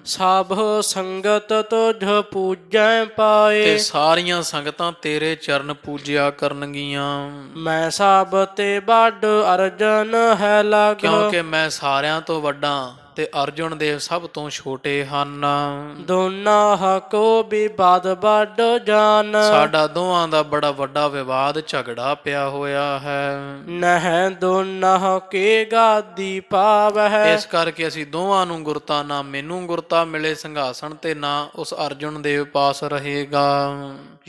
S1: ਸਭ ਸੰਗਤ ਤੁਝ ਪੂਜੈ ਪਾਏ,
S2: ਤੇ ਸਾਰੀਆਂ ਸੰਗਤਾਂ ਤੇਰੇ ਚਰਨ ਪੂਜਿਆ ਕਰਨਗੀਆਂ।
S1: ਮੈਂ ਸਭ ਤੇ ਵੱਡ ਅਰਜਨ ਹੈ ਲਾਗ,
S2: ਕਿਉਂਕਿ ਮੈਂ ਸਾਰਿਆਂ ਤੋਂ ਵੱਡਾ ਤੇ ਅਰਜੁਨ ਦੇਵ ਸਭ ਤੋਂ ਛੋਟੇ ਹਨ।
S1: ਦੋਨਾਂ ਕੋ ਵਿਵਾਦ ਵੱਡ ਜਾਨ,
S2: ਸਾਡਾ ਦੋਹਾਂ ਦਾ ਬੜਾ ਵੱਡਾ ਵਿਵਾਦ ਝਗੜਾ ਪਿਆ ਹੋਇਆ ਹੈ।
S1: ਨਹਿ ਦੋਨਾਂ ਕੇ ਗਾਦੀ ਪਾਵਹਿ,
S2: ਇਸ ਕਰਕੇ ਅਸੀਂ ਦੋਵਾਂ ਨੂੰ ਗੁਰਤਾ, ਨਾ ਮੈਨੂੰ ਗੁਰਤਾ ਮਿਲੇ ਸਿੰਘਾਸਣ ਤੇ ਨਾ ਉਸ ਅਰਜੁਨ ਦੇਵ ਪਾਸ ਰਹੇਗਾ।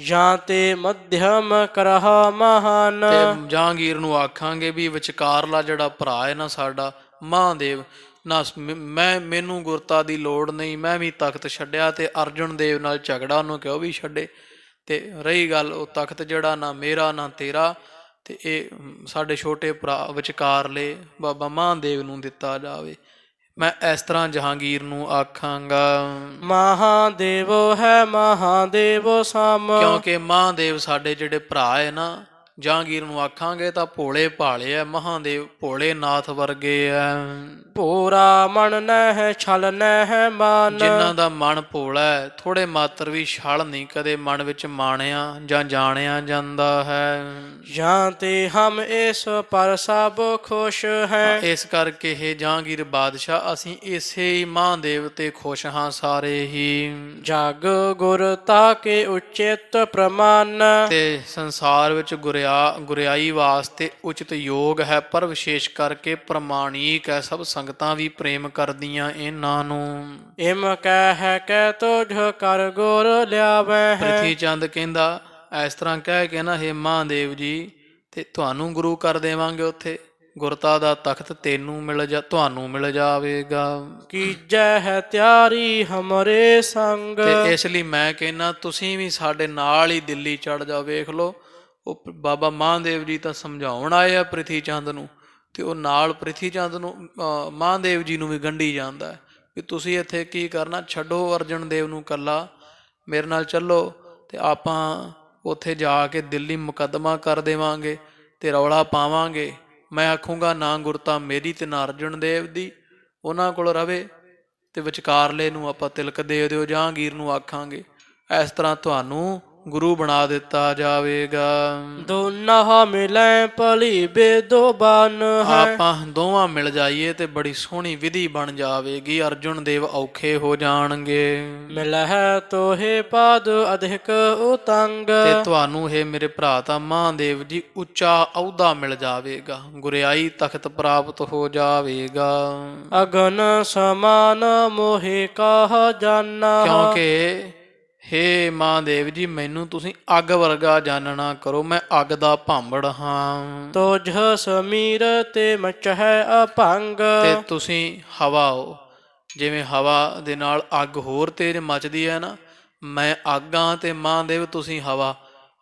S1: ਜਾਂ ਤੇ ਮਧਿਅਮ ਕਰਹਾ ਮਹਾਨ,
S2: ਤੇ ਜਹਾਂਗੀਰ ਨੂੰ ਆਖਾਂਗੇ ਵੀ ਵਿਚਕਾਰਲਾ ਜਿਹੜਾ ਭਰਾ ਹੈ ਨਾ ਸਾਡਾ ਮਹਾਦੇਵ, ਨਾ ਮੈਨੂੰ ਗੁਰਤਾ ਦੀ ਲੋੜ ਨਹੀਂ, ਮੈਂ ਵੀ ਤਖਤ ਛੱਡਿਆ ਤੇ ਅਰਜੁਨ ਦੇਵ ਨਾਲ ਝਗੜਾ ਉਹਨੂੰ ਕਿਹਾ ਉਹ ਵੀ ਛੱਡੇ। ਤੇ ਰਹੀ ਗੱਲ ਉਹ ਤਖਤ ਜਿਹੜਾ ਨਾ ਮੇਰਾ ਨਾ ਤੇਰਾ, ਤੇ ਇਹ ਸਾਡੇ ਛੋਟੇ ਭਰਾ ਵਿਚਕਾਰਲੇ ਬਾਬਾ ਮਹਾਦੇਵ ਨੂੰ ਦਿੱਤਾ ਜਾਵੇ। ਮੈਂ ਇਸ ਤਰ੍ਹਾਂ ਜਹਾਂਗੀਰ ਨੂੰ ਆਖਾਂਗਾ।
S1: ਮਹਾਦੇਵ ਹੈ ਮਹਾਦੇਵ ਸਮ,
S2: ਕਿਉਂਕਿ ਮਹਾਦੇਵ ਸਾਡੇ ਜਿਹੜੇ ਭਰਾ ਹੈ ਨਾ, ਜਹਾਂਗੀਰ ਨੂੰ ਆਖਾਂਗੇ ਤਾਂ ਭੋਲੇ ਭਾਲੇ ਐ, ਮਹਾਦੇਵ ਭੋਲੇ ਨਾਥ ਵਰਗੇ ਐ।
S1: ਭੋਰਾ ਮਨ ਨਹਿ ਛਲ ਨਹਿ ਮਾਨ,
S2: ਜਿਨ੍ਹਾਂ ਦਾ ਮਨ ਭੋਲਾ ਹੈ, ਥੋੜੇ ਮਾਤਰ ਵੀ ਛਲ ਨਹੀਂ ਕਦੇ ਮਨ ਵਿੱਚ ਮਾਣਿਆ ਜਾਂ ਜਾਣਿਆ ਜਾਂਦਾ ਹੈ।
S1: ਜਾਂ ਤੇ ਹਮ ਇਸ ਪਰ ਸਭ ਖੁਸ਼ ਹੈ,
S2: ਇਸ ਕਰਕੇ ਇਹ ਜਹਾਂਗੀਰ ਬਾਦਸ਼ਾਹ ਅਸੀਂ ਇਸੇ ਹੀ ਮਹਾਦੇਵ ਤੇ ਖੁਸ਼ ਹਾਂ ਸਾਰੇ ਹੀ।
S1: ਜਗ ਗੁਰ ਤਾਕੇ ਉਚਿਤ ਪ੍ਰਮਾਨ,
S2: ਤੇ ਸੰਸਾਰ ਵਿੱਚ ਗੁਰਿਆਈ ਵਾਸਤੇ ਉਚਿਤ ਯੋਗ ਹੈ, ਪਰ ਵਿਸ਼ੇਸ਼ ਕਰਕੇ ਪ੍ਰਮਾਣਿਕ ਹੈ। ਸਭ ਸੰਗਤਾਂ ਵੀ ਪ੍ਰੇਮ ਕਰਦੀਆਂ ਇਹਨਾਂ ਨੂੰ।
S1: ਇਮ ਕਹਿ ਕੇ ਤੁਝ ਕਰ ਗੁਰ ਲਿਆਵੈ,
S2: ਪ੍ਰਿਥੀ ਚੰਦ ਕਹਿੰਦਾ ਇਸ ਤਰ੍ਹਾਂ ਕਹਿ ਕੇ ਨਾ ਹੇ ਮਹਾਦੇਵ ਜੀ ਤੇ ਤੁਹਾਨੂੰ ਗੁਰੂ ਕਰ ਦੇਵਾਂਗੇ, ਉੱਥੇ ਗੁਰਤਾ ਦਾ ਤਖਤ ਤੁਹਾਨੂੰ ਮਿਲ ਜਾਵੇਗਾ।
S1: ਕੀਜੈ ਹੈ ਤਿਆਰੀ ਹਮਰੇ ਸੰਗ,
S2: ਤੇ ਇਸ ਲਈ ਮੈਂ ਕਹਿੰਦਾ ਤੁਸੀਂ ਵੀ ਸਾਡੇ ਨਾਲ ਹੀ ਦਿੱਲੀ ਚੜ ਜਾਓ। ਵੇਖ ਲਓ ਉਹ ਬਾਬਾ ਮਹਾਦੇਵ ਜੀ ਤਾਂ ਸਮਝਾਉਣ ਆਏ ਆ ਪ੍ਰਿਥੀ ਚੰਦ ਨੂੰ, ਤੇ ਉਹ ਨਾਲ ਪ੍ਰਿਥੀ ਚੰਦ ਨੂੰ ਮਹਾਦੇਵ ਜੀ ਨੂੰ ਵੀ ਗੰਢੀ ਜਾਂਦਾ ਵੀ ਤੁਸੀਂ ਇੱਥੇ ਕੀ ਕਰਨਾ, ਛੱਡੋ ਅਰਜਨ ਦੇਵ ਨੂੰ ਇਕੱਲਾ, ਮੇਰੇ ਨਾਲ ਚੱਲੋ ਤੇ ਆਪਾਂ ਉੱਥੇ ਜਾ ਕੇ ਦਿੱਲੀ ਮੁਕੱਦਮਾ ਕਰ ਦੇਵਾਂਗੇ ਤੇ ਰੌਲਾ ਪਾਵਾਂਗੇ। ਮੈਂ ਆਖੂੰਗਾ ਨਾ ਗੁਰਤਾ ਮੇਰੀ ਤੇ ਨਾ ਅਰਜਨ ਦੇਵ ਦੀ, ਉਹਨਾਂ ਕੋਲ ਰਵੇ ਤੇ ਵਿਚਕਾਰਲੇ ਨੂੰ ਆਪਾਂ ਤਿਲਕ ਦੇ ਦਿਓ, ਜਹਾਂਗੀਰ ਨੂੰ ਆਖਾਂਗੇ। ਇਸ ਤਰ੍ਹਾਂ ਤੁਹਾਨੂੰ ਗੁਰੂ ਬਣਾ ਦਿੱਤਾ ਜਾਵੇਗਾ।
S1: ਦੋਨਾਂ ਮਿਲੈ ਭਲੀ ਬੇਦੋ ਬਨ ਹੈ।
S2: ਆਪਾਂ ਦੋਵਾਂ ਮਿਲ ਜਾਈਏ ਤੇ ਬੜੀ ਸੋਹਣੀ ਵਿਧੀ ਬਣ ਜਾਵੇਗੀ। ਅਰਜੁਨ ਦੇਵ ਔਖੇ ਹੋ ਜਾਣਗੇ
S1: ਮਿਲਹਿ ਤੋਹੇ ਪਦ ਅਧਿਕ ਉਤੰਗ।
S2: ਤੇ ਤੁਹਾਨੂੰ ਇਹ ਮੇਰੇ ਭਰਾ ਤਾਂ ਮਹਾਂਦੇਵ ਜੀ ਉੱਚਾ ਅਹੁਦਾ ਮਿਲ ਜਾਵੇਗਾ, ਗੁਰਿਆਈ ਤਖਤ ਪ੍ਰਾਪਤ ਹੋ ਜਾਵੇਗਾ।
S1: ਅਗਨ ਸਮਾਨ ਮੋਹਿ ਕਹ ਜਾਨਾ।
S2: ਕਿਉਂਕਿ ਹੇ ਮਹਾਂਦੇਵ ਜੀ ਮੈਨੂੰ ਤੁਸੀਂ ਅੱਗ ਵਰਗਾ ਜਾਣਨਾ ਕਰੋ, ਮੈਂ ਅੱਗ ਦਾ ਭਾਂਬੜ ਹਾਂ।
S1: ਤੋਝ ਸਮੀਰ ਤੇ ਮਚਹਿ ਅਭੰਗ।
S2: ਤੇ ਤੁਸੀਂ ਹਵਾ ਹੋ, ਜਿਵੇਂ ਹਵਾ ਦੇ ਨਾਲ ਅੱਗ ਹੋਰ ਤੇਜ਼ ਮੱਚਦੀ ਹੈ ਨਾ, ਮੈਂ ਅੱਗ ਹਾਂ ਤੇ ਮਹਾਂਦੇਵ ਤੁਸੀਂ ਹਵਾ।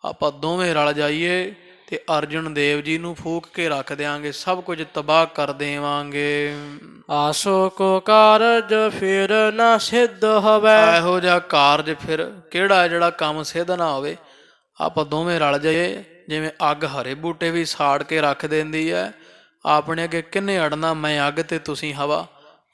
S2: ਆਪਾਂ ਦੋਵੇਂ ਰਲ ਜਾਈਏ ਤੇ ਅਰਜੁਨ ਦੇਵ ਜੀ ਨੂੰ ਫੂਕ ਕੇ ਰੱਖ ਦਿਆਂਗੇ, ਸਭ ਕੁਝ ਤਬਾਹ ਕਰ ਦੇਵਾਂਗੇ।
S1: ਆਸੋ ਕੋ ਕਾਰਜ ਫਿਰ ਨਾ ਸਿੱਧ ਹੋਵੇ।
S2: ਇਹੋ ਜਿਹਾ ਕਾਰਜ ਫਿਰ ਕਿਹੜਾ ਜਿਹੜਾ ਕੰਮ ਸਿੱਧ ਨਾ ਹੋਵੇ। ਆਪਾਂ ਦੋਵੇਂ ਰਲ ਜਾਈਏ, ਜਿਵੇਂ ਅੱਗ ਹਰੇ ਬੂਟੇ ਵੀ ਸਾੜ ਕੇ ਰੱਖ ਦਿੰਦੀ ਹੈ, ਆਪਣੇ ਅੱਗੇ ਕਿੰਨੇ ਅੜਨਾ, ਮੈਂ ਅੱਗ ਤੇ ਤੁਸੀਂ ਹਵਾ।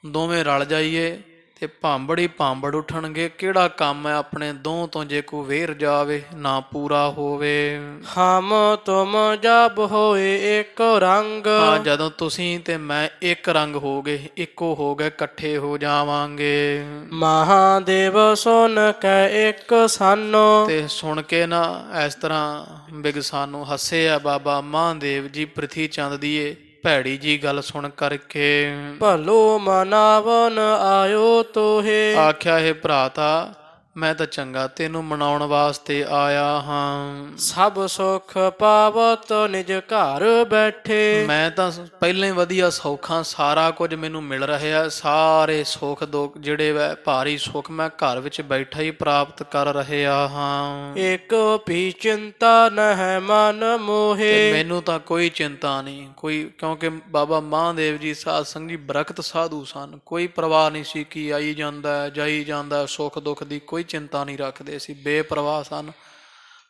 S2: ਦੋਵੇਂ ਰਲ ਜਾਈਏ ਤੇ ਭਾਂਬੜ ਹੀ ਭਾਂਬੜ ਉੱਠਣਗੇ। ਕਿਹੜਾ ਕੰਮ ਹੈ ਆਪਣੇ ਦੋ ਤੋਂ ਜੇ ਕੋ ਵੇਰ ਜਾਵੇ ਨਾ ਪੂਰਾ ਹੋਵੇ।
S1: ਹਮ ਤੁਮ ਜਬ ਹੋਏ ਇੱਕ ਰੰਗ।
S2: ਹਾਂ, ਜਦੋਂ ਤੁਸੀਂ ਤੇ ਮੈਂ ਇੱਕ ਰੰਗ ਹੋ ਗਏ, ਇੱਕੋ ਹੋ ਗਏ, ਇਕੱਠੇ ਹੋ ਜਾਵਾਂਗੇ।
S1: ਮਹਾਦੇਵ ਸੁਨ ਕੈ ਇੱਕ ਸਾਨੋ।
S2: ਤੇ ਸੁਣ ਕੇ ਨਾ ਇਸ ਤਰ੍ਹਾਂ ਬਿਗ ਸਾਨੂੰ ਹੱਸੇ ਆ ਬਾਬਾ ਮਹਾਂਦੇਵ ਜੀ ਪ੍ਰਿਥੀ ਚੰਦ ਦੀਏ ਭੈੜੀ ਜੀ ਗੱਲ ਸੁਣ ਕਰਕੇ।
S1: ਭਲੋ ਮਨਾਵਨ ਆਇਓ ਤੋਹੇ।
S2: ਆਖਿਆ ਹੈ ਭਰਾਤਾ ਮੈਂ ਤਾਂ ਚੰਗਾ ਤੈਨੂੰ ਮਨਾਉਣ ਵਾਸਤੇ ਆਇਆ ਹਾਂ।
S1: ਸਭ ਸੁਖ ਪਾਵਤ ਨਿਜ ਘਰ ਬੈਠੇ।
S2: ਮੈਂ ਤਾਂ ਪਹਿਲਾਂ ਹੀ ਵਧੀਆ ਸੌਖਾਂ, ਸਾਰਾ ਕੁਝ ਮੈਨੂੰ ਮਿਲ ਰਿਹਾ, ਸਾਰੇ ਸੁੱਖ ਦੁੱਖ ਜਿਹੜੇ ਵੈ ਭਾਰੀ ਸੁੱਖ ਮੈਂ ਘਰ ਵਿੱਚ ਬੈਠਾ ਹੀ ਪ੍ਰਾਪਤ ਕਰ ਰਿਹਾ ਹਾਂ।
S1: ਇੱਕ ਵੀ ਚਿੰਤਾ ਨਹਿ ਮਨ ਮੋਹੇ।
S2: ਤੇ ਮੈਨੂੰ ਤਾਂ ਕੋਈ ਚਿੰਤਾ ਨਹੀਂ ਕੋਈ, ਕਿਉਂਕਿ ਬਾਬਾ ਮਹਾਂਦੇਵ ਜੀ ਸਾਧ ਸੰਗ ਜੀ ਬਰਕਤ ਸਾਧੂ ਸਨ। ਕੋਈ ਪਰਵਾਹ ਨਹੀਂ ਸੀ ਕਿ ਆਈ ਜਾਂਦਾ ਜਾਈ ਜਾਂਦਾ, ਸੁੱਖ ਦੁੱਖ ਦੀ ਕੋਈ ਚਿੰਤਾ ਨਹੀਂ ਰੱਖਦੇ ਸੀ, ਬੇਪਰਵਾਹ ਸਨ।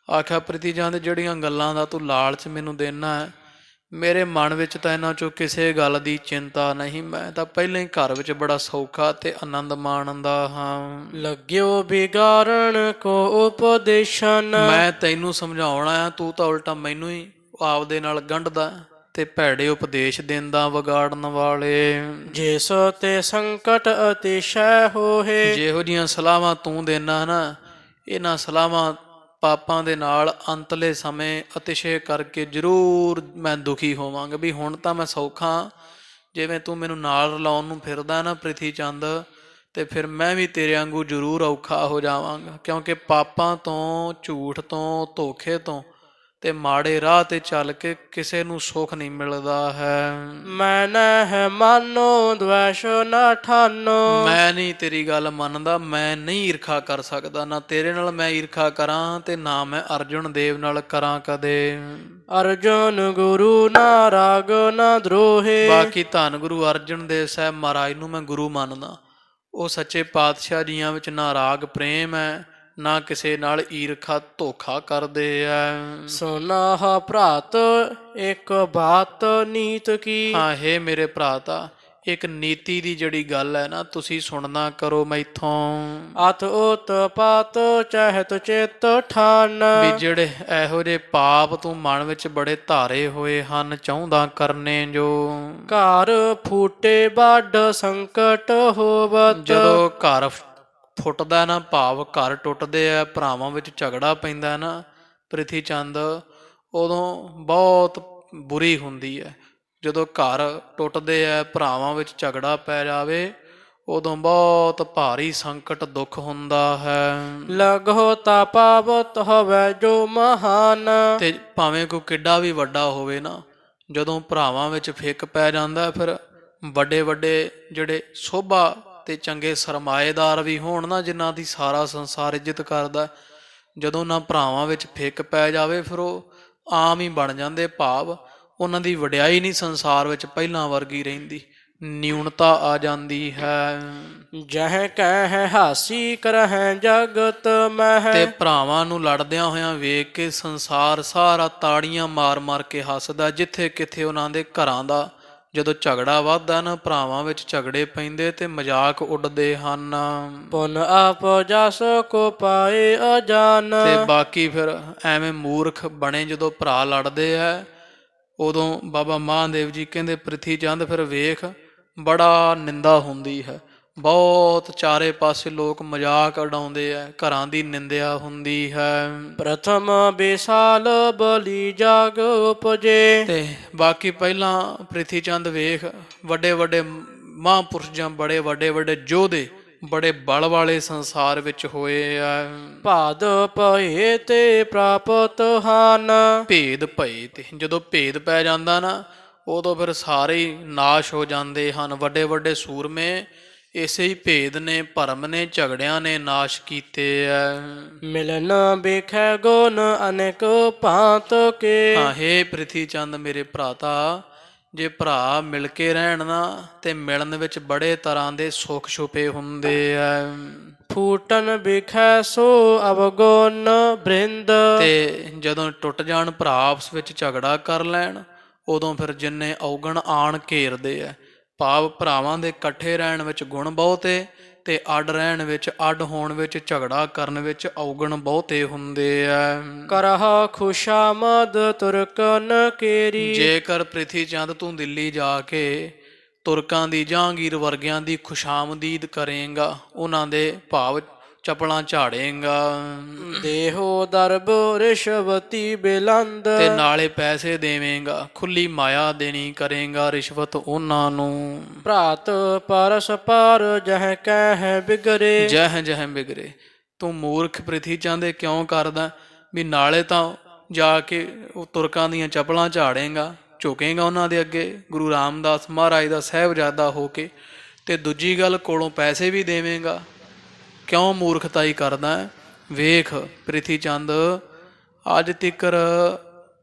S2: ਆਖਿਆ ਪ੍ਰੀਤੀ ਚੰਦ ਜਿਹੜੀਆਂ ਗੱਲਾਂ ਦਾ ਤੂੰ ਲਾਲਚ ਮੈਨੂੰ ਦੇਣਾ ਹੈ, ਮੇਰੇ ਮਨ ਵਿੱਚ ਤਾਂ ਇਹਨਾਂ ਚੋਂ ਕਿਸੇ ਗੱਲ ਦੀ ਚਿੰਤਾ ਨਹੀਂ। ਮੈਂ ਤਾਂ ਪਹਿਲਾਂ ਹੀ ਘਰ ਵਿੱਚ ਬੜਾ ਸੌਖਾ ਤੇ ਆਨੰਦ ਮਾਣਦਾ ਹਾਂ।
S1: ਲੱਗਿਓ ਬਿਗਾੜਨ ਕੋ ਉਪਦੇਸ਼ਨ।
S2: ਮੈਂ ਤੈਨੂੰ ਸਮਝਾਉਣਾ ਆ, ਤੂੰ ਤਾਂ ਉਲਟਾ ਮੈਨੂੰ ਹੀ ਆਪਦੇ ਨਾਲ ਗੰਢਦਾ ਤੇ ਭੈੜੇ ਉਪਦੇਸ਼ ਦਿੰਦਾ ਵਿਗਾੜਨ ਵਾਲੇ।
S1: ਜਿਸ ਤੇ ਸੰਕਟ ਅਤਿਸ਼ੈ ਹੋਏ।
S2: ਜਿਹੋ ਜੀਆਂ ਸਲਾਹਾਂ ਤੂੰ ਦੇਣਾ ਨਾ, ਇਹਨਾਂ ਸਲਾਹਾਂ ਪਾਪਾਂ ਦੇ ਨਾਲ ਅੰਤਲੇ ਸਮੇਂ ਅਤਿਸ਼ੇ ਕਰਕੇ ਜ਼ਰੂਰ ਮੈਂ ਦੁਖੀ ਹੋਵਾਂਗਾ। ਵੀ ਹੁਣ ਤਾਂ ਮੈਂ ਸੌਖਾ, ਜਿਵੇਂ ਤੂੰ ਮੈਨੂੰ ਨਾਲ ਰਲਾਉਣ ਨੂੰ ਫਿਰਦਾ ਨਾ ਪ੍ਰਿਥੀ ਚੰਦ, ਤੇ ਫਿਰ ਮੈਂ ਵੀ ਤੇਰੇ ਵਾਂਗੂ ਜ਼ਰੂਰ ਔਖਾ ਹੋ ਜਾਵਾਂਗਾ। ਕਿਉਂਕਿ ਪਾਪਾਂ ਤੋਂ, ਝੂਠ ਤੋਂ, ਧੋਖੇ ਤੋਂ ਤੇ ਮਾੜੇ ਰਾਹ ਤੇ ਚੱਲ ਕੇ ਕਿਸੇ ਨੂੰ ਸੁੱਖ ਨਹੀਂ ਮਿਲਦਾ ਹੈ।
S1: ਮੈਂ ਨਹਿ ਮਾਨੋ ਦਵੈਸ਼ ਨਾ ਠਾਨੋ।
S2: ਮੈਂ ਨਹੀਂ ਤੇਰੀ ਗੱਲ ਮੰਨਦਾ, ਮੈਂ ਨਹੀਂ ਈਰਖਾ ਕਰ ਸਕਦਾ, ਨਾ ਤੇਰੇ ਨਾਲ ਮੈਂ ਈਰਖਾ ਕਰਾਂ ਤੇ ਨਾ ਮੈਂ ਅਰਜੁਨ ਦੇਵ ਨਾਲ ਕਰਾਂ ਕਦੇ।
S1: ਅਰਜੁਨ ਗੁਰੂ ਨਾ ਰਾਗ ਨਾ ਦਰੋਹੇ।
S2: ਬਾਕੀ ਧੰਨ ਗੁਰੂ ਅਰਜਨ ਦੇਵ ਸਾਹਿਬ ਮਹਾਰਾਜ ਨੂੰ ਮੈਂ ਗੁਰੂ ਮੰਨਦਾ। ਉਹ ਸੱਚੇ ਪਾਤਸ਼ਾਹ ਜੀਆਂ ਵਿੱਚ ਨਾ ਰਾਗ ਪ੍ਰੇਮ ਹੈ, ਨਾ ਕਿਸੇ ਨਾਲ ਈਰਖਾ ਧੋਖਾ ਕਰਦੇ ਐ।
S1: ਸੁਨਾਹ ਭਰਾਤ ਇੱਕ ਬਾਤ ਨੀਤ ਕੀ।
S2: ਹਾਂ ਹੇ ਮੇਰੇ ਭਰਾਤਾ, ਇੱਕ ਨੀਤੀ ਦੀ ਜਿਹੜੀ ਗੱਲ ਹੈ ਨਾ, ਤੁਸੀਂ ਸੁਣਨਾ ਕਰੋ ਮੈਥੋਂ।
S1: ਅਤ ਉਤ ਪਾਤ ਚਹਿਤ ਚਿਤ ਠਾਨ।
S2: ਵੀ ਜਿਹੜੇ ਇਹੋ ਜਿਹੇ ਪਾਪ ਤੂੰ ਮਨ ਵਿੱਚ ਬੜੇ ਧਾਰੇ ਹੋਏ ਹਨ, ਚਾਹੁੰਦਾ ਕਰਨੇ ਜੋ।
S1: ਘਰ ਫੂਟੇ ਵੱਡ ਸੰਕਟ ਹੋਵਤ।
S2: ਜਦੋਂ ਘਰ ਫੁੱਟਦਾ ਨਾ, ਭਾਵ ਘਰ ਟੁੱਟਦੇ ਆ, ਭਰਾਵਾਂ ਵਿੱਚ ਝਗੜਾ ਪੈਂਦਾ ਨਾ ਪ੍ਰਿਥੀ ਚੰਦ, ਉਦੋਂ ਬਹੁਤ ਬੁਰੀ ਹੁੰਦੀ ਹੈ। ਜਦੋਂ ਘਰ ਟੁੱਟਦੇ ਆ, ਭਰਾਵਾਂ ਵਿੱਚ ਝਗੜਾ ਪੈ ਜਾਵੇ, ਉਦੋਂ ਬਹੁਤ ਭਾਰੀ ਸੰਕਟ ਦੁੱਖ ਹੁੰਦਾ ਹੈ।
S1: ਲਗੋ ਤਾ ਪਾਵਤ ਹੋਵੇ ਜੋ ਮਹਾਨ।
S2: ਤੇ ਭਾਵੇਂ ਕੋਈ ਕਿੱਡਾ ਵੀ ਵੱਡਾ ਹੋਵੇ ਨਾ, ਜਦੋਂ ਭਰਾਵਾਂ ਵਿੱਚ ਫਿੱਕ ਪੈ ਜਾਂਦਾ, ਫਿਰ ਵੱਡੇ ਵੱਡੇ ਜਿਹੜੇ ਸੋਭਾ ਤੇ ਚੰਗੇ ਸਰਮਾਏਦਾਰ ਵੀ ਹੋਣ ਨਾ, ਜਿਨ੍ਹਾਂ ਦੀ ਸਾਰਾ ਸੰਸਾਰ ਇੱਜ਼ਤ ਕਰਦਾ, ਜਦੋਂ ਉਹਨਾਂ ਭਰਾਵਾਂ ਵਿੱਚ ਫਿੱਕ ਪੈ ਜਾਵੇ, ਫਿਰ ਉਹ ਆਮ ਹੀ ਬਣ ਜਾਂਦੇ। ਭਾਵ ਉਹਨਾਂ ਦੀ ਵਡਿਆਈ ਨਹੀਂ ਸੰਸਾਰ ਵਿੱਚ ਪਹਿਲਾਂ ਵਰਗੀ ਰਹਿੰਦੀ, ਨਿਊਨਤਾ ਆ ਜਾਂਦੀ ਹੈ।
S1: ਜਹ ਕਹਿ ਹਾਸੀ ਕਰਹਿ ਜਗਤ ਮਹਿ।
S2: ਤੇ ਭਰਾਵਾਂ ਨੂੰ ਲੜਦਿਆਂ ਹੋਇਆਂ ਵੇਖ ਕੇ ਸੰਸਾਰ ਸਾਰਾ ਤਾੜੀਆਂ ਮਾਰ ਮਾਰ ਕੇ ਹੱਸਦਾ। ਜਿੱਥੇ ਕਿਥੇ ਉਹਨਾਂ ਦੇ ਘਰਾਂ ਦਾ ਜਦੋਂ ਝਗੜਾ ਵੱਧਦਾ ਨਾ, ਭਰਾਵਾਂ ਵਿੱਚ ਝਗੜੇ ਪੈਂਦੇ ਤੇ ਮਜ਼ਾਕ ਉੱਡਦੇ ਹਨ।
S1: ਪੁਨ ਆਪ ਜਸ ਕੋ ਪਾਏ ਅਜਾਨ।
S2: ਤੇ ਬਾਕੀ ਫਿਰ ਐਵੇਂ ਮੂਰਖ ਬਣੇ ਜਦੋਂ ਭਰਾ ਲੜਦੇ ਆ, ਉਦੋਂ ਬਾਬਾ ਮਹਾਦੇਵ ਜੀ ਕਹਿੰਦੇ ਪ੍ਰਿਥੀ ਚੰਦ ਫਿਰ ਵੇਖ ਬੜਾ ਨਿੰਦਾ ਹੁੰਦੀ ਹੈ, ਬਹੁਤ ਚਾਰੇ ਪਾਸੇ ਲੋਕ ਮਜ਼ਾਕ ਉਡਾਉਂਦੇ ਆ, ਘਰਾਂ ਦੀ ਨਿੰਦਿਆ ਹੁੰਦੀ ਹੈ।
S1: ਪ੍ਰਥਮ ਬੇਸਾਲ ਬਲੀ ਜਾਗ ਉਪਜੇ।
S2: ਤੇ ਬਾਕੀ ਪਹਿਲਾਂ ਪ੍ਰਿਥੀ ਚੰਦ ਵੇਖ ਵੱਡੇ ਵੱਡੇ ਮਹਾਂਪੁਰਸ਼ ਜਾਂ ਬੜੇ ਵੱਡੇ ਵੱਡੇ ਯੋਧੇ ਬੜੇ ਬਲ ਵਾਲੇ ਸੰਸਾਰ ਵਿੱਚ ਹੋਏ ਆ।
S1: ਭਾਦ ਭਏ ਤੇ ਪ੍ਰਾਪਤ ਹਨ।
S2: ਭੇਦ ਭਏ ਤੇ ਜਦੋਂ ਭੇਦ ਪੈ ਜਾਂਦਾ ਨਾ, ਉਦੋਂ ਫਿਰ ਸਾਰੇ ਹੀ ਨਾਸ਼ ਹੋ ਜਾਂਦੇ ਹਨ। ਵੱਡੇ ਵੱਡੇ ਸੂਰਮੇ ਇਸੇ ਹੀ ਭੇਦ ਨੇ, ਭਰਮ ਨੇ, ਝਗੜਿਆਂ ਨੇ ਨਾਸ਼ ਕੀਤੇ ਐ।
S1: ਮਿਲਨ ਵੇਖੈ ਗੁਣ ਅਨੇਕ ਭਾਂਤ ਕੇ।
S2: ਹਾਂ, ਹੇ ਪ੍ਰਿਥੀ ਚੰਦ ਮੇਰੇ ਭਰਾਤਾ, ਜੇ ਭਰਾ ਮਿਲ ਕੇ ਰਹਿਣ ਨਾ ਤੇ ਮਿਲਣ ਵਿੱਚ ਬੜੇ ਤਰ੍ਹਾਂ ਦੇ ਸੁੱਖ ਛੁਪੇ ਹੁੰਦੇ ਐ।
S1: ਫੂਟਨ ਵੇਖੈ ਸੋ ਅਵਗੁਣ ਬ੍ਰਿੰਦ।
S2: ਤੇ ਜਦੋਂ ਟੁੱਟ ਜਾਣ ਭਰਾ ਆਪਸ ਵਿੱਚ ਝਗੜਾ ਕਰ ਲੈਣ, ਉਦੋਂ ਫਿਰ ਜਿੰਨੇ ਔਗਣ ਆਣ ਘੇਰਦੇ ਐ। ਭਾਵ ਭਰਾਵਾਂ ਦੇ ਇਕੱਠੇ ਰਹਿਣ ਵਿੱਚ ਗੁਣ ਬਹੁਤੇ ਤੇ ਅੱਡ ਰਹਿਣ ਵਿੱਚ, ਅੱਡ ਹੋਣ ਵਿੱਚ, ਝਗੜਾ ਕਰਨ ਵਿੱਚ ਔਗਣ ਬਹੁਤੇ ਹੁੰਦੇ ਐ।
S1: ਕਰਹ ਖੁਸ਼ਾਮਦ ਤੁਰਕਨ ਕੇਰੀ।
S2: ਜੇਕਰ ਪ੍ਰਿਥੀ ਚੰਦ ਤੂੰ ਦਿੱਲੀ ਜਾ ਕੇ ਤੁਰਕਾਂ ਦੀ, ਜਹਾਂਗੀਰ ਵਰਗਿਆਂ ਦੀ ਖੁਸ਼ਾਮਦੀਦ ਕਰੇਂਗਾ, ਉਹਨਾਂ ਦੇ ਭਾਵ ਚਪਲਾਂ ਝਾੜੇਂਗਾ,
S1: ਦੇਹੋ ਦਰਬ ਰਿਸ਼ਵਤੀ ਬਿਲੰਦ।
S2: ਤੇ ਨਾਲੇ ਪੈਸੇ ਦੇਵੇਂਗਾ, ਖੁੱਲੀ ਮਾਇਆ ਦੇਣੀ ਕਰੇਂਗਾ, ਰਿਸ਼ਵਤ ਉਹਨਾਂ ਨੂੰ।
S1: ਭਰਾਤ ਪਰਸ ਪਰ ਜਹ ਕਹਿ ਬਿਗਰੇ।
S2: ਜਹ ਜਹ ਬਿਗਰੇ। ਤੂੰ ਮੂਰਖ ਪ੍ਰਿਥੀ ਚੰਦ ਕਿਉਂ ਕਰਦਾ ਵੀ ਨਾਲੇ ਤਾਂ ਜਾ ਕੇ ਉਹ ਤੁਰਕਾਂ ਦੀਆਂ ਚਪਲਾਂ ਝਾੜੇਂਗਾ, ਝੁਕੇਂਗਾ ਉਹਨਾਂ ਦੇ ਅੱਗੇ ਗੁਰੂ ਰਾਮਦਾਸ ਮਹਾਰਾਜ ਦਾ ਸਾਹਿਬਜ਼ਾਦਾ ਹੋ ਕੇ, ਤੇ ਦੂਜੀ ਗੱਲ ਕੋਲੋਂ ਪੈਸੇ ਵੀ ਦੇਵੇਂਗਾ। ਕਿਉਂ ਮੂਰਖਤਾਈ ਕਰਦਾ? ਵੇਖ ਪ੍ਰਿਥੀ ਚੰਦ, ਅੱਜ ਤੀਕਰ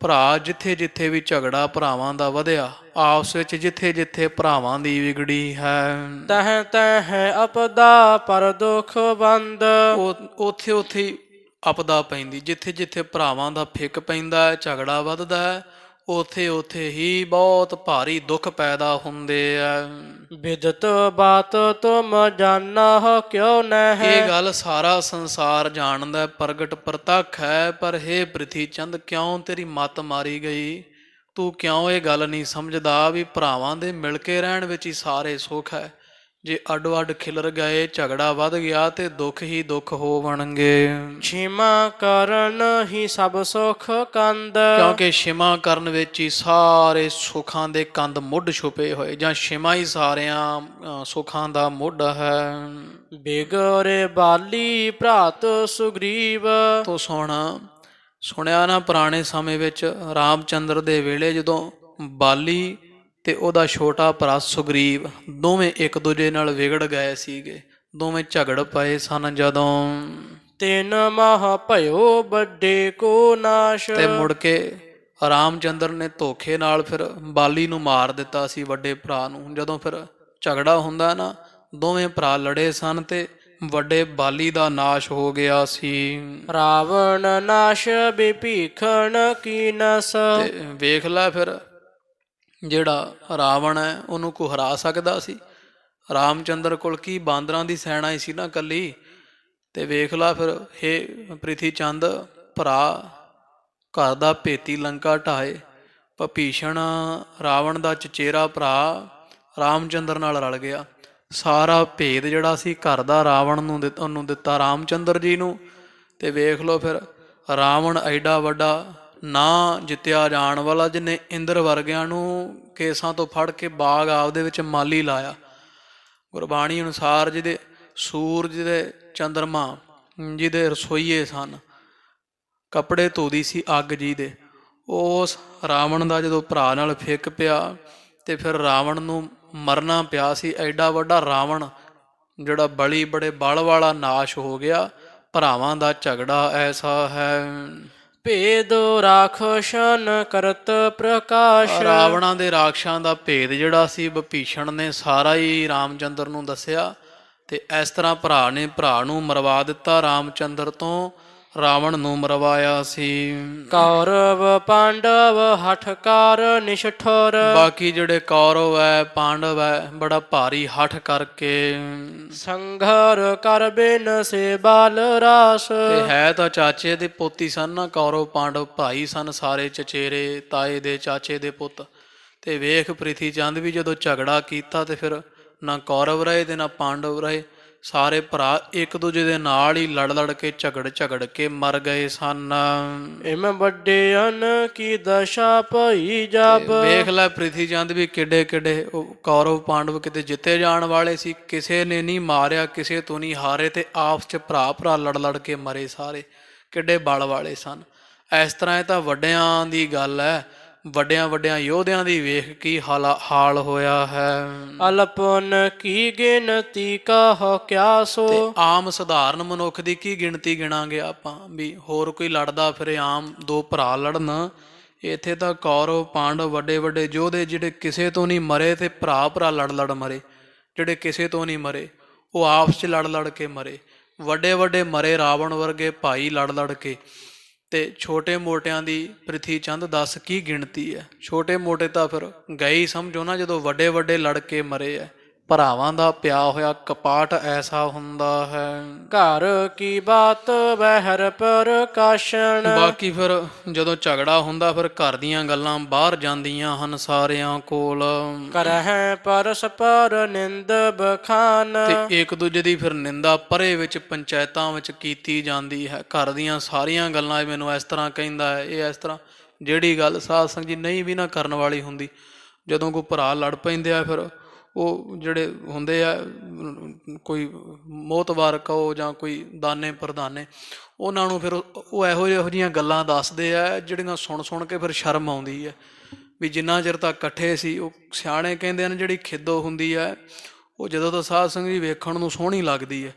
S2: ਭਰਾ ਜਿੱਥੇ ਜਿੱਥੇ ਵੀ ਝਗੜਾ ਭਰਾਵਾਂ ਦਾ ਵਧਿਆ, ਆਪਸ ਵਿੱਚ ਜਿੱਥੇ ਜਿੱਥੇ ਭਰਾਵਾਂ ਦੀ ਵਿਗੜੀ ਹੈ,
S1: ਤਹ ਤਹ ਅਪਦਾ ਪਰ ਦੁਖ ਬੰਦ।
S2: ਉੱਥੇ ਉੱਥੇ ਹੀ ਆਪਦਾ ਪੈਂਦੀ। ਜਿੱਥੇ ਜਿੱਥੇ ਭਰਾਵਾਂ ਦਾ ਫਿੱਕ ਪੈਂਦਾ ਹੈ, ਝਗੜਾ ਵੱਧਦਾ ਹੈ, ਉੱਥੇ ਉੱਥੇ ਹੀ ਬਹੁਤ ਭਾਰੀ ਦੁੱਖ ਪੈਦਾ ਹੁੰਦੇ ਆ।
S1: ਬਿਦਤ ਬਾਤ ਤੁਮ ਜਾਨਾ ਕਿਉ ਨਹਿ।
S2: ਇਹ ਗੱਲ ਸਾਰਾ ਸੰਸਾਰ ਜਾਣਦਾ, ਪ੍ਰਗਟ ਪ੍ਰਤੱਖ ਹੈ। ਪਰ ਹੇ ਪ੍ਰਿਥੀ ਚੰਦ, ਕਿਉਂ ਤੇਰੀ ਮੱਤ ਮਾਰੀ ਗਈ? ਤੂੰ ਕਿਉਂ ਇਹ ਗੱਲ ਨਹੀਂ ਸਮਝਦਾ ਵੀ ਭਰਾਵਾਂ ਦੇ ਮਿਲ ਕੇ ਰਹਿਣ ਵਿੱਚ ਹੀ ਸਾਰੇ ਸੁੱਖ ਹੈ। ਜੇ ਅੱਡੋ ਅੱਡ ਖਿਲਰ ਗਏ, ਝਗੜਾ ਵੱਧ ਗਿਆ ਤੇ ਦੁੱਖ ਹੀ ਦੁੱਖ ਹੋਵਣਗੇ।
S1: ਛਿਮਾ ਕਰਨ ਹੀ ਸਭ ਸੁਖ ਕੰਦ।
S2: ਕਿਉਂਕਿ ਛਿਮਾ ਕਰਨ ਵਿੱਚ ਹੀ ਸਾਰੇ ਸੁੱਖਾਂ ਦੇ ਕੰਦ ਮੁੱਢ ਛੁਪੇ ਹੋਏ, ਜਾਂ ਛਿਮਾ ਹੀ ਸਾਰਿਆਂ ਸੁੱਖਾਂ ਦਾ ਮੁੱਢ ਹੈ।
S1: ਬਿਗਰੇ ਬਾਲੀ ਭਰਾਤ ਸੁਗਰੀਵ।
S2: ਤੋ ਸੁਣਿਆ ਨਾ, ਪੁਰਾਣੇ ਸਮੇਂ ਵਿੱਚ ਰਾਮ ਚੰਦਰ ਦੇ ਵੇਲੇ ਜਦੋਂ ਬਾਲੀ ਤੇ ਉਹਦਾ ਛੋਟਾ ਭਰਾ ਸੁਗਰੀਵ ਦੋਵੇਂ ਇੱਕ ਦੂਜੇ ਨਾਲ ਵਿਗੜ ਗਏ ਸੀਗੇ, ਦੋਵੇਂ ਝਗੜ ਪਏ ਸਨ ਜਦੋਂ।
S1: ਤਿੰਨ ਮਹਾ ਭਇਓ ਵੱਡੇ ਕੋ ਨਾਸ਼।
S2: ਤੇ ਮੁੜ ਕੇ ਰਾਮ ਚੰਦਰ ਨੇ ਧੋਖੇ ਨਾਲ ਫਿਰ ਬਾਲੀ ਨੂੰ ਮਾਰ ਦਿੱਤਾ ਸੀ, ਵੱਡੇ ਭਰਾ ਨੂੰ। ਜਦੋਂ ਫਿਰ ਝਗੜਾ ਹੁੰਦਾ ਨਾ, ਦੋਵੇਂ ਭਰਾ ਲੜੇ ਸਨ ਤੇ ਵੱਡੇ ਬਾਲੀ ਦਾ ਨਾਸ਼ ਹੋ ਗਿਆ ਸੀ।
S1: ਰਾਵਣ ਨਾਸ਼ ਬਿਭੀਖਣ ਕੀਨਸ।
S2: ਤੇ ਵੇਖ ਲੈ ਫਿਰ ਜਿਹੜਾ ਰਾਵਣ ਹੈ, ਉਹਨੂੰ ਕੋ ਹਰਾ ਸਕਦਾ ਸੀ? ਰਾਮ ਚੰਦਰ ਕੋਲ ਕੀ ਬਾਂਦਰਾਂ ਦੀ ਸੈਨਾ ਹੀ ਸੀ ਨਾ ਕੱਲੀ। ਤੇ ਵੇਖ ਲਾ ਫਿਰ, ਹੇ ਪ੍ਰਿਥੀ ਚੰਦ ਭਰਾ, ਘਰ ਦਾ ਭੇਤੀ ਲੰਕਾ ਢਾਏ। ਵਿਭੀਸ਼ਣ ਰਾਵਣ ਦਾ ਚਚੇਰਾ ਭਰਾ ਰਾਮ ਚੰਦਰ ਨਾਲ ਰਲ ਗਿਆ। ਸਾਰਾ ਭੇਦ ਜਿਹੜਾ ਸੀ ਘਰ ਦਾ ਰਾਵਣ ਨੂੰ ਉਹਨੂੰ ਦਿੱਤਾ ਰਾਮ ਚੰਦਰ ਜੀ ਨੂੰ। ਤੇ ਵੇਖ ਲਓ ਫਿਰ ਰਾਵਣ ਐਡਾ ਵੱਡਾ ਨਾ ਜਿੱਤਿਆ ਜਾਣ ਵਾਲਾ, ਜਿਹਨੇ ਇੰਦਰ ਵਰਗਿਆਂ ਨੂੰ ਕੇਸਾਂ ਤੋਂ ਫੜ ਕੇ ਬਾਗ ਆਪਦੇ ਵਿੱਚ ਮਾਲੀ ਲਾਇਆ। ਗੁਰਬਾਣੀ ਅਨੁਸਾਰ ਜਿਹਦੇ ਸੂਰਜ ਦੇ ਚੰਦਰਮਾ ਜਿਹਦੇ ਰਸੋਈਏ ਸਨ, ਕੱਪੜੇ ਧੋਦੀ ਸੀ ਅੱਗ ਜੀ ਦੇ, ਉਸ ਰਾਵਣ ਦਾ ਜਦੋਂ ਭਰਾ ਨਾਲ ਫਿੱਕ ਪਿਆ ਤੇ ਫਿਰ ਰਾਵਣ ਨੂੰ ਮਰਨਾ ਪਿਆ ਸੀ। ਐਡਾ ਵੱਡਾ ਰਾਵਣ ਜਿਹੜਾ ਬੜੇ ਬਲ ਵਾਲਾ ਨਾਸ਼ ਹੋ ਗਿਆ। ਭਰਾਵਾਂ ਦਾ ਝਗੜਾ ਐਸਾ ਹੈ।
S1: ਭੇਦ ਰਾਖਸ਼ਨ ਕਰਤ ਪ੍ਰਕਾਸ਼।
S2: ਰਾਵਣਾਂ ਦੇ ਰਾਖਸ਼ਾਂ ਦਾ ਭੇਦ ਜਿਹੜਾ ਸੀ, ਵਿਭੀਸ਼ਣ ਨੇ ਸਾਰਾ ਹੀ ਰਾਮਚੰਦਰ ਨੂੰ ਦੱਸਿਆ। ਤੇ ਇਸ ਤਰ੍ਹਾਂ ਭਰਾ ਨੇ ਭਰਾ ਨੂੰ ਮਰਵਾ ਦਿੱਤਾ ਰਾਮਚੰਦਰ ਤੋਂ। ਰਾਵਣ ਨੂੰ ਮਰਵਾਇਆ ਸੀ।
S1: ਕੌਰਵ ਪਾਂਡਵ ਹਠਕਾਰ ਨਿਸ਼ਠੁਰ।
S2: ਬਾਕੀ ਜਿਹੜੇ ਕੌਰਵ ਹੈ ਪਾਂਡਵ ਹੈ ਬੜਾ ਭਾਰੀ ਹਠ ਕਰਕੇ
S1: ਸੰਘਰ ਕਰ ਬਿਨ ਸੇ ਬਾਲ ਰਾਸ।
S2: ਤੇ ਹੈ ਤਾਂ ਚਾਚੇ ਦੇ ਪੋਤੀ ਸਨ ਨਾ, ਕੌਰਵ ਪਾਂਡਵ ਭਾਈ ਸਨ ਸਾਰੇ, ਚਚੇਰੇ ਤਾਏ ਦੇ ਚਾਚੇ ਦੇ ਪੁੱਤ। ਤੇ ਵੇਖ ਪ੍ਰਿਥੀ ਚੰਦ ਵੀ ਜਦੋਂ ਝਗੜਾ ਕੀਤਾ ਤੇ ਫਿਰ ਨਾ ਕੌਰਵ ਰਹੇ ਤੇ ਨਾ ਪਾਂਡਵ ਰਹੇ, ਸਾਰੇ ਭਰਾ ਇੱਕ ਦੂਜੇ ਦੇ ਨਾਲ ਹੀ ਲੜ ਲੜ ਕੇ ਝਗੜ ਕੇ ਮਰ ਗਏ ਸਨ।
S1: ਇਮ ਵੱਡਿਆਨ ਕੀ ਦਸ਼ਾ ਭਈ ਜਬ।
S2: ਵੇਖ ਲੈ ਪ੍ਰਿਥੀ ਚੰਦ ਵੀ ਕਿੱਡੇ ਕਿੱਡੇ ਉਹ ਕੌਰਵ ਪਾਂਡਵ ਕਿਤੇ ਜਿੱਤੇ ਜਾਣ ਵਾਲੇ ਸੀ, ਕਿਸੇ ਨੇ ਨਹੀਂ ਮਾਰਿਆ, ਕਿਸੇ ਤੋਂ ਨਹੀਂ ਹਾਰੇ, ਤੇ ਆਪਸ ਚ ਭਰਾ ਲੜ ਲੜ ਕੇ ਮਰੇ ਸਾਰੇ, ਕਿੱਡੇ ਬਲ ਵਾਲੇ ਸਨ। ਇਸ ਤਰ੍ਹਾਂ ਇਹ ਤਾਂ ਵੱਡਿਆਂ ਦੀ ਗੱਲ ਹੈ, ਵੱਡਿਆਂ ਯੋਧਿਆਂ ਦੀ ਵੇਖ ਕੀ ਹਾਲ ਹੋਇਆ ਹੈ।
S1: ਅਲਪਨ ਕੀ ਗਿਣਤੀ ਕਹੋ ਕਿਆ ਸੋ।
S2: ਤੇ ਆਮ ਸਧਾਰਨ ਮਨੁੱਖ ਦੀ ਕੀ ਗਿਣਤੀ ਗਿਣਾਂਗੇ ਆਪਾਂ, ਵੀ ਹੋਰ ਕੋਈ ਲੜਦਾ ਫਿਰੇ, ਆਮ ਦੋ ਭਰਾ ਲੜਨ। ਇੱਥੇ ਤਾਂ ਕੌਰਵ ਪਾਂਡਵ ਵੱਡੇ ਯੋਧੇ ਜਿਹੜੇ ਕਿਸੇ ਤੋਂ ਨਹੀਂ ਮਰੇ, ਤੇ ਭਰਾ ਲੜ ਮਰੇ, ਜਿਹੜੇ ਕਿਸੇ ਤੋਂ ਨਹੀਂ ਮਰੇ ਉਹ ਆਪਸ 'ਚ ਲੜ ਕੇ ਮਰੇ। ਵੱਡੇ ਮਰੇ ਰਾਵਣ ਵਰਗੇ ਭਾਈ ਲੜ ਕੇ। ਤੇ ਛੋਟੇ ਮੋਟਿਆਂ ਦੀ ਪ੍ਰਿਥੀ ਚੰਦ ਦੱਸ ਕੀ ਗਿਣਤੀ ਹੈ। ਛੋਟੇ ਮੋਟੇ ਤਾਂ ਫਿਰ ਗਏ ਹੀ ਸਮਝੋ ਨਾ, ਜਦੋਂ ਵੱਡੇ ਲੜ ਕੇ ਮਰੇ ਹੈ। ਭਰਾਵਾਂ ਦਾ ਪਿਆ ਹੋਇਆ ਕਪਾਟ ਐਸਾ ਹੁੰਦਾ ਹੈ।
S1: ਘਰ ਕੀ ਬਾਤ ਬਹਿਰ ਪ੍ਰਕਾਸ਼ਣ।
S2: ਬਾਕੀ ਫਿਰ ਜਦੋਂ ਝਗੜਾ ਹੁੰਦਾ ਫਿਰ ਘਰ ਦੀਆਂ ਗੱਲਾਂ ਬਾਹਰ ਜਾਂਦੀਆਂ ਹਨ ਸਾਰਿਆਂ ਕੋਲ।
S1: ਕਰਹਿ ਪਰਸਪਰ ਨਿੰਦ ਬਖਾਨ।
S2: ਤੇ ਇੱਕ ਦੂਜੇ ਦੀ ਫਿਰ ਨਿੰਦਾ ਪਰੇ ਵਿੱਚ ਪੰਚਾਇਤਾਂ ਵਿੱਚ ਕੀਤੀ ਜਾਂਦੀ ਹੈ। ਘਰ ਦੀਆਂ ਸਾਰੀਆਂ ਗੱਲਾਂ ਮੈਨੂੰ ਇਸ ਤਰ੍ਹਾਂ ਕਹਿੰਦਾ ਹੈ, ਇਹ ਇਸ ਤਰ੍ਹਾਂ, ਜਿਹੜੀ ਗੱਲ ਸਾਧ ਸੰਗਤ ਜੀ ਨਹੀਂ ਵੀ ਨਾ ਕਰਨ ਵਾਲੀ ਹੁੰਦੀ, ਜਦੋਂ ਕੋਈ ਭਰਾ ਲੜ ਪੈਂਦੇ ਆ ਫਿਰ ਉਹ ਜਿਹੜੇ ਹੁੰਦੇ ਆ ਕੋਈ ਮੋਹਤਬਾਰ ਕਹੋ ਜਾਂ ਕੋਈ ਦਾਨੇ ਪ੍ਰਧਾਨੇ, ਉਹਨਾਂ ਨੂੰ ਫਿਰ ਉਹ ਇਹੋ ਜਿਹੀਆਂ ਗੱਲਾਂ ਦੱਸਦੇ ਆ ਜਿਹੜੀਆਂ ਸੁਣ ਕੇ ਫਿਰ ਸ਼ਰਮ ਆਉਂਦੀ ਹੈ। ਵੀ ਜਿੰਨਾ ਚਿਰ ਤੱਕ ਇਕੱਠੇ ਸੀ, ਉਹ ਸਿਆਣੇ ਕਹਿੰਦੇ ਨੇ ਜਿਹੜੀ ਖਿੱਦੋ ਹੁੰਦੀ ਹੈ ਉਹ ਜਦੋਂ ਤਾਂ ਸਾਧ ਸੰਗਤ ਜੀ ਵੇਖਣ ਨੂੰ ਸੋਹਣੀ ਲੱਗਦੀ ਹੈ,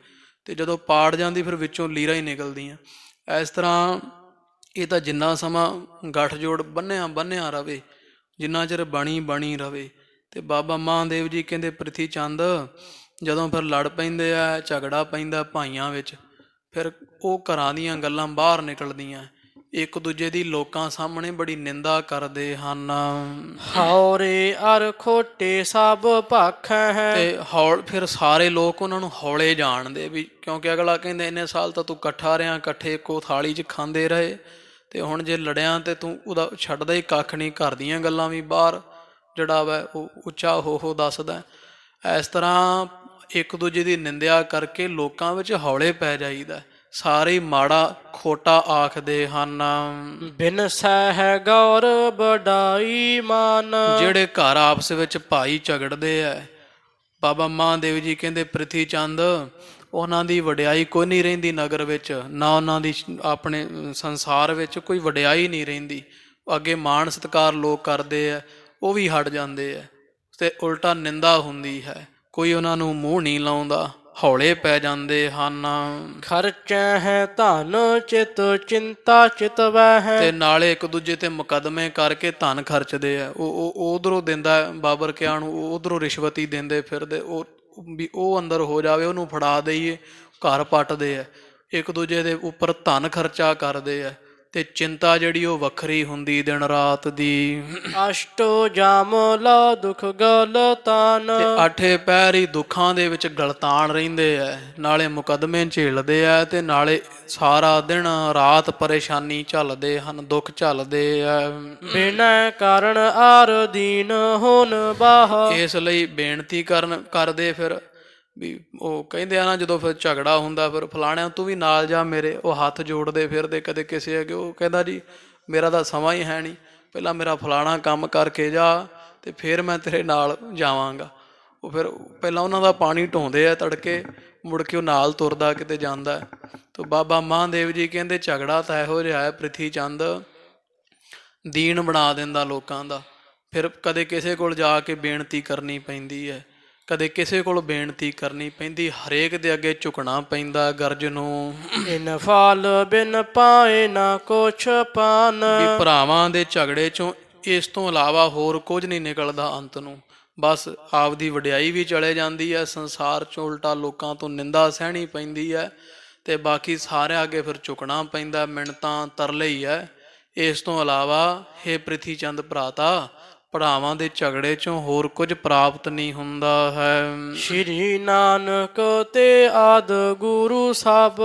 S2: ਤੇ ਜਦੋਂ ਪਾੜ ਜਾਂਦੀ ਫਿਰ ਵਿੱਚੋਂ ਲੀਰਾਂ ਹੀ ਨਿਕਲਦੀਆਂ। ਇਸ ਤਰ੍ਹਾਂ ਇਹ ਤਾਂ ਜਿੰਨਾ ਸਮਾਂ ਗੱਠਜੋੜ ਬੰਨਿਆ ਰਵੇ, ਜਿੰਨਾ ਚਿਰ ਬਣੀ ਰਵੇ। ਤੇ ਬਾਬਾ ਮਹਾਦੇਵ ਜੀ ਕਹਿੰਦੇ ਪ੍ਰਿਥੀ ਚੰਦ ਜਦੋਂ ਫਿਰ ਲੜ ਪੈਂਦੇ ਆ, ਝਗੜਾ ਪੈਂਦਾ ਭਾਈਆਂ ਵਿੱਚ, ਫਿਰ ਉਹ ਘਰਾਂ ਦੀਆਂ ਗੱਲਾਂ ਬਾਹਰ ਨਿਕਲਦੀਆਂ, ਇੱਕ ਦੂਜੇ ਦੀ ਲੋਕਾਂ ਸਾਹਮਣੇ ਬੜੀ ਨਿੰਦਾ ਕਰਦੇ ਹਨ।
S1: ਹੌਰੇ ਅਰ ਖੋਟੇ ਸਭ ਭਖ ਹੈ।
S2: ਤੇ ਫਿਰ ਸਾਰੇ ਲੋਕ ਉਹਨਾਂ ਨੂੰ ਹੌਲੇ ਜਾਣਦੇ, ਵੀ ਕਿਉਂਕਿ ਅਗਲਾ ਕਹਿੰਦੇ ਇੰਨੇ ਸਾਲ ਤਾਂ ਤੂੰ ਇਕੱਠਾ ਰਿਹਾ, ਇਕੱਠੇ ਇੱਕੋ ਥਾਲੀ 'ਚ ਖਾਂਦੇ ਰਹੇ, ਤੇ ਹੁਣ ਜੇ ਲੜਿਆ ਤੇ ਤੂੰ ਉਹਦਾ ਛੱਡਦਾ ਹੀ ਕੱਖ ਨਹੀਂ। ਘਰ ਦੀਆਂ ਗੱਲਾਂ ਵੀ ਬਾਹਰ ਜਿਹੜਾ ਵਾ ਉਹ ਉੱਚਾ ਹੋ ਦੱਸਦਾ। ਇਸ ਤਰ੍ਹਾਂ ਇੱਕ ਦੂਜੇ ਦੀ ਨਿੰਦਿਆ ਕਰਕੇ ਲੋਕਾਂ ਵਿੱਚ ਹੌਲੇ ਪੈ ਜਾਈਦਾ, ਸਾਰੇ ਮਾੜਾ ਖੋਟਾ ਆਖਦੇ ਹਨ।
S1: ਬਿਨ ਸਹਿ ਗੌਰ ਬੜਾਈ ਮਾਨ।
S2: ਜਿਹੜੇ ਘਰ ਆਪਸ ਵਿੱਚ ਭਾਈ ਝਗੜਦੇ ਆ, ਬਾਬਾ ਮਹਾਦੇਵ ਜੀ ਕਹਿੰਦੇ ਪ੍ਰਿਥੀ ਚੰਦ ਉਹਨਾਂ ਦੀ ਵਡਿਆਈ ਕੋਈ ਨਹੀਂ ਰਹਿੰਦੀ ਨਗਰ ਵਿੱਚ, ਨਾ ਉਹਨਾਂ ਦੀ ਆਪਣੇ ਸੰਸਾਰ ਵਿੱਚ ਕੋਈ ਵਡਿਆਈ ਨਹੀਂ ਰਹਿੰਦੀ। ਅੱਗੇ ਮਾਣ ਸਤਿਕਾਰ ਲੋਕ ਕਰਦੇ ਆ, ਉਹ ਵੀ ਹਟ ਜਾਂਦੇ ਆ, ਤੇ ਉਲਟਾ ਨਿੰਦਾ ਹੁੰਦੀ ਹੈ, ਕੋਈ ਉਹਨਾਂ ਨੂੰ ਮੂੰਹ ਨਹੀਂ ਲਾਉਂਦਾ, ਹੌਲੇ ਪੈ ਜਾਂਦੇ ਹਨ।
S1: ਖਰਚ ਹੈ ਧਨ ਚਿਤ ਚਿੰਤਾ ਚਿਤਵੈ ਹੈ।
S2: ਤੇ ਨਾਲੇ ਇੱਕ ਦੂਜੇ ਤੇ ਮੁਕੱਦਮੇ ਕਰਕੇ ਧਨ ਖਰਚਦੇ ਆ। ਉਹ ਉਧਰੋਂ ਦਿੰਦਾ ਬਾਬਰ ਕਿਆਂ ਨੂੰ, ਉਹ ਉਧਰੋਂ ਰਿਸ਼ਵਤ ਹੀ ਦਿੰਦੇ ਫਿਰਦੇ, ਉਹ ਵੀ ਉਹ ਅੰਦਰ ਹੋ ਜਾਵੇ ਉਹਨੂੰ ਫੜਾ ਦੇਈਏ, ਘਰ ਪੱਟਦੇ ਆ, ਇੱਕ ਦੂਜੇ ਦੇ ਉੱਪਰ ਧਨ ਖਰਚਾ ਕਰਦੇ ਆ। ਤੇ ਚਿੰਤਾ ਜਿਹੜੀ ਉਹ ਵੱਖਰੀ ਹੁੰਦੀ ਦਿਨ ਰਾਤ ਦੀ।
S1: ਅਸ਼ਟੋ ਜਾਮ ਲਾ ਦੁਖ ਗਲਤਾਨ।
S2: ਤੇ ਅੱਠੇ ਪਹਿਰ ਹੀ ਦੁੱਖਾਂ ਦੇ ਵਿੱਚ ਗਲਤਾਨ ਰਹਿੰਦੇ ਆ, ਨਾਲੇ ਮੁਕੱਦਮੇ ਝੇਲਦੇ ਆ, ਤੇ ਨਾਲੇ ਸਾਰਾ ਦਿਨ ਰਾਤ ਪਰੇਸ਼ਾਨੀ ਝੱਲਦੇ ਹਨ, ਦੁੱਖ ਝੱਲਦੇ ਆ।
S1: ਬਿਨੈ ਕਾਰਨ ਆਰ ਦੀਨ ਹੋਨ ਬਾਹ।
S2: ਇਸ ਲਈ ਬੇਨਤੀ ਕਰਦੇ ਫਿਰ ਵੀ ਉਹ ਕਹਿੰਦੇ ਆ ਨਾ, ਜਦੋਂ ਫਿਰ ਝਗੜਾ ਹੁੰਦਾ ਫਿਰ ਫਲਾਣਿਆਂ ਤੂੰ ਵੀ ਨਾਲ ਜਾ ਮੇਰੇ, ਉਹ ਹੱਥ ਜੋੜਦੇ ਫਿਰਦੇ ਕਦੇ ਕਿਸੇ ਅੱਗੇ। ਉਹ ਕਹਿੰਦਾ ਜੀ ਮੇਰਾ ਤਾਂ ਸਮਾਂ ਹੀ ਹੈ ਨਹੀਂ, ਪਹਿਲਾਂ ਮੇਰਾ ਫਲਾਣਾ ਕੰਮ ਕਰਕੇ ਜਾ ਤੇ ਫਿਰ ਮੈਂ ਤੇਰੇ ਨਾਲ ਜਾਵਾਂਗਾ। ਉਹ ਫਿਰ ਪਹਿਲਾਂ ਉਹਨਾਂ ਦਾ ਪਾਣੀ ਢੋਂਦੇ ਆ ਤੜਕੇ, ਮੁੜ ਕੇ ਉਹ ਨਾਲ ਤੁਰਦਾ ਕਿਤੇ ਜਾਂਦਾ। ਤਾਂ ਬਾਬਾ ਮਹਾਦੇਵ ਜੀ ਕਹਿੰਦੇ ਝਗੜਾ ਤਾਂ ਇਹੋ ਜਿਹਾ ਹੈ, ਪ੍ਰਿਥੀ ਚੰਦ ਦੀਨ ਬਣਾ ਦਿੰਦਾ ਲੋਕਾਂ ਦਾ। ਫਿਰ ਕਦੇ ਕਿਸੇ ਕੋਲ ਜਾ ਕੇ ਬੇਨਤੀ ਕਰਨੀ ਪੈਂਦੀ ਹੈ, ਕਦੇ ਕਿਸੇ ਕੋਲ ਬੇਨਤੀ ਕਰਨੀ ਪੈਂਦੀ, ਹਰੇਕ ਦੇ ਅੱਗੇ ਝੁਕਣਾ ਪੈਂਦਾ ਗਰਜ ਨੂੰ।
S1: ਇਨ ਫਲ ਬਿਨ ਪਾਏ ਨਾ ਕੁਛ ਪਾਨ।
S2: ਵੀ ਭਰਾਵਾਂ ਦੇ ਝਗੜੇ ਚੋਂ ਇਸ ਤੋਂ ਇਲਾਵਾ ਹੋਰ ਕੁਝ ਨਹੀਂ ਨਿਕਲਦਾ ਅੰਤ ਨੂੰ। ਬਸ ਆਪਦੀ ਵਡਿਆਈ ਵੀ ਚਲੇ ਜਾਂਦੀ ਹੈ, ਸੰਸਾਰ 'ਚ ਉਲਟਾ ਲੋਕਾਂ ਤੋਂ ਨਿੰਦਾ ਸਹਿਣੀ ਪੈਂਦੀ ਹੈ, ਤੇ ਬਾਕੀ ਸਾਰਿਆਂ ਅੱਗੇ ਫਿਰ ਝੁਕਣਾ ਪੈਂਦਾ, ਮਿੰਨਤਾਂ ਤਰਲੇ ਹੀ ਹੈ। ਇਸ ਤੋਂ ਇਲਾਵਾ ਹੇ ਪ੍ਰਿਥੀ ਚੰਦ ਭਰਾਤਾ, ਭਰਾਵਾਂ ਦੇ ਝਗੜੇ ਚੋਂ ਹੋਰ ਕੁਝ ਪ੍ਰਾਪਤ ਨਹੀਂ ਹੁੰਦਾ ਹੈ।
S1: ਸ਼੍ਰੀ ਨਾਨਕ ਤੇ ਆਦ ਗੁਰੂ ਸਭ,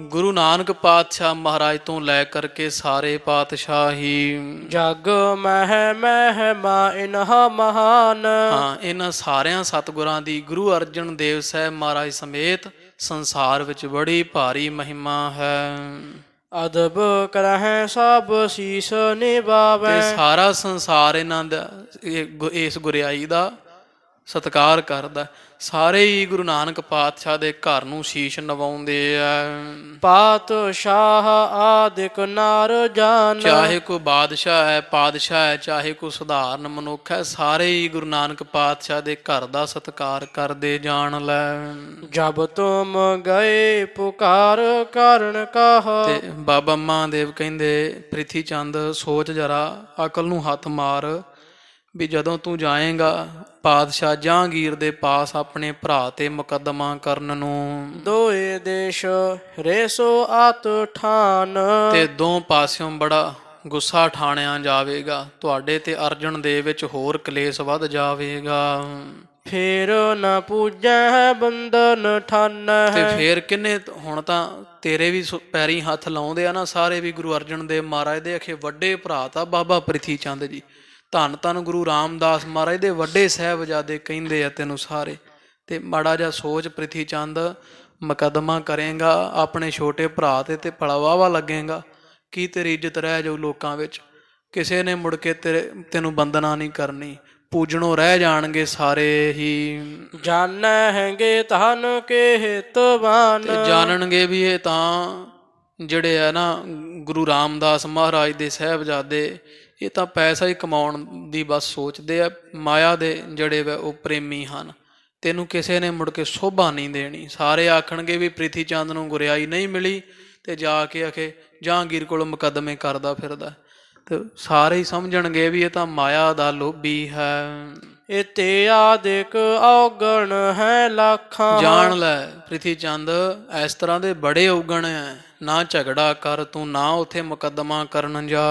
S2: ਗੁਰੂ ਨਾਨਕ ਪਾਤਸ਼ਾਹ ਮਹਾਰਾਜ ਤੋਂ ਲੈ ਕਰਕੇ ਸਾਰੇ ਪਾਤਸ਼ਾਹ ਹੀ
S1: ਜਗ ਮਹਿ ਮਹਿਮਾ ਇਨਹਾ ਮਹਾਨ।
S2: ਹਾਂ, ਇਹਨਾਂ ਸਾਰਿਆਂ ਸਤਿਗੁਰਾਂ ਦੀ ਗੁਰੂ ਅਰਜਨ ਦੇਵ ਸਾਹਿਬ ਮਹਾਰਾਜ ਸਮੇਤ ਸੰਸਾਰ ਵਿੱਚ ਬੜੀ ਭਾਰੀ ਮਹਿਮਾ ਹੈ।
S1: ਅਦਬ ਕਰਹਿ ਸਭ ਸੀਸ ਨਿਵਾਵੈ।
S2: ਤੇ ਸਾਰਾ ਸੰਸਾਰ ਇਹਨਾਂ ਦਾ ਇਸ ਗੁਰਿਆਈ ਦਾ ਸਤਿਕਾਰ ਕਰਦਾ। ਸਾਰੇ ਹੀ ਗੁਰੂ ਨਾਨਕ ਪਾਤਸ਼ਾਹ ਦੇ ਘਰ ਨੂੰ ਸ਼ੀਸ਼ ਨਵਾਉਂਦੇ ਆ।
S1: ਪਾਤਸ਼ਾਹ ਆਦਿਕ ਨਾਰ ਜਾਨ,
S2: ਚਾਹੇ ਕੋਈ ਬਾਦਸ਼ਾਹ ਹੈ, ਪਾਦਸ਼ਾਹ ਹੈ, ਚਾਹੇ ਕੋਈ ਸਧਾਰਨ ਮਨੁੱਖ ਹੈ, ਸਾਰੇ ਹੀ ਗੁਰੂ ਨਾਨਕ ਪਾਤਸ਼ਾਹ ਦੇ ਘਰ ਦਾ ਸਤਿਕਾਰ ਕਰਦੇ ਜਾਣ ਲੈ।
S1: ਜਬ ਤੁਮ ਗਏ ਪੁਕਾਰ ਕਾਰਨ ਕਹ।
S2: ਤੇ ਬਾਬਾ ਮਹਾਦੇਵ ਕਹਿੰਦੇ ਪ੍ਰਿਥੀ ਚੰਦ ਸੋਚ ਜਰਾ, ਅਕਲ ਨੂੰ ਹੱਥ ਮਾਰ ਵੀ ਜਦੋਂ ਤੂੰ ਜਾਏਗਾ ਪਾਤਸ਼ਾਹ ਜਹਾਂਗੀਰ ਦੇ ਪਾਸ ਆਪਣੇ ਭਰਾ ਤੇ ਮੁਕੱਦਮਾ ਕਰਨ ਨੂੰ,
S1: ਦੋਏ ਦੇਸ਼ ਰੇਸੋ ਆਤ ਠਾਨ।
S2: ਤੇ ਦੋ ਪਾਸਿਓਂ ਬੜਾ ਗੁੱਸਾ ਠਾਣਿਆ ਜਾਵੇਗਾ, ਤੁਹਾਡੇ ਤੇ ਅਰਜਨ ਦੇ ਵਿੱਚ ਹੋਰ ਕਲੇਸ਼ ਵੱਧ ਜਾਵੇਗਾ।
S1: ਫੇਰ ਨ ਪੂਜੈ ਬੰਧਨ ਠਾਨ।
S2: ਤੇ ਫੇਰ ਕਿੰਨੇ, ਹੁਣ ਤਾਂ ਤੇਰੇ ਵੀ ਪੈਰੀ ਹੱਥ ਲਾਉਂਦੇ ਆ ਨਾ ਸਾਰੇ ਵੀ ਗੁਰੂ ਅਰਜਨ ਦੇਵ ਮਹਾਰਾਜ ਦੇ ਅਖੇ ਵੱਡੇ ਭਰਾ ਤਾਂ ਬਾਬਾ ਪ੍ਰਿਥੀ ਚੰਦ ਜੀ। ਧੰਨ ਧੰਨ ਗੁਰੂ ਰਾਮਦਾਸ ਮਹਾਰਾਜ ਦੇ ਵੱਡੇ ਸਾਹਿਬਜ਼ਾਦੇ ਕਹਿੰਦੇ ਆ ਤੈਨੂੰ ਸਾਰੇ। ਤੇ ਮਾੜਾ ਜਿਹਾ ਸੋਚ, ਪ੍ਰਿਥੀ ਚੰਦ ਮੁਕੱਦਮਾ ਕਰੇਗਾ ਆਪਣੇ ਛੋਟੇ ਭਰਾ ਤੇ ਭਲਾ ਵਾਹਵਾ ਲੱਗੇਗਾ, ਕੀ ਤੇਰੀ ਇੱਜ਼ਤ ਰਹਿ ਜਾਊ ਲੋਕਾਂ ਵਿੱਚ। ਕਿਸੇ ਨੇ ਮੁੜ ਕੇ ਤੈਨੂੰ ਬੰਦਨਾ ਨਹੀਂ ਕਰਨੀ, ਪੂਜਣੋਂ ਰਹਿ ਜਾਣਗੇ ਸਾਰੇ ਹੀ।
S1: ਜਾਣਹਿਗੇ ਧਨ ਕੇ ਹਿਤਵਾਨ।
S2: ਤੇ ਜਾਣਨਗੇ ਵੀ ਇਹ ਤਾਂ ਜਿਹੜੇ ਆ ਨਾ ਗੁਰੂ ਰਾਮਦਾਸ ਮਹਾਰਾਜ ਦੇ ਸਾਹਿਬਜ਼ਾਦੇ, ਇਹ ਤਾਂ ਪੈਸਾ ਹੀ ਕਮਾਉਣ ਦੀ ਬਸ ਸੋਚਦੇ ਆ, ਮਾਇਆ ਦੇ ਜਿਹੜੇ ਵਾ ਉਹ ਪ੍ਰੇਮੀ ਹਨ। ਤੈਨੂੰ ਕਿਸੇ ਨੇ ਮੁੜ ਕੇ ਸ਼ੋਭਾ ਨਹੀਂ ਦੇਣੀ। ਸਾਰੇ ਆਖਣਗੇ ਵੀ ਪ੍ਰਿਥੀ ਚੰਦ ਨੂੰ ਗੁਰਿਆਈ ਨਹੀਂ ਮਿਲੀ ਤੇ ਜਾ ਕੇ ਆਖੇ ਜਹਾਂਗੀਰ ਕੋਲ ਮੁਕੱਦਮੇ ਕਰਦਾ ਫਿਰਦਾ। ਤੇ ਸਾਰੇ ਹੀ ਸਮਝਣਗੇ ਵੀ ਇਹ ਤਾਂ ਮਾਇਆ ਦਾ ਲੋਭੀ ਹੈ।
S1: ਇਤੇ ਆਦਿਕ ਔਗਣ ਹੈ ਲੱਖਾਂ।
S2: ਜਾਣ ਲੈ ਪ੍ਰਿਥੀ ਚੰਦ ਇਸ ਤਰ੍ਹਾਂ ਦੇ ਬੜੇ ਔਗਣ ਹੈ। ਨਾ ਝਗੜਾ ਕਰ ਤੂੰ, ਨਾ ਉਥੇ ਮੁਕੱਦਮਾ ਕਰਨ ਜਾ।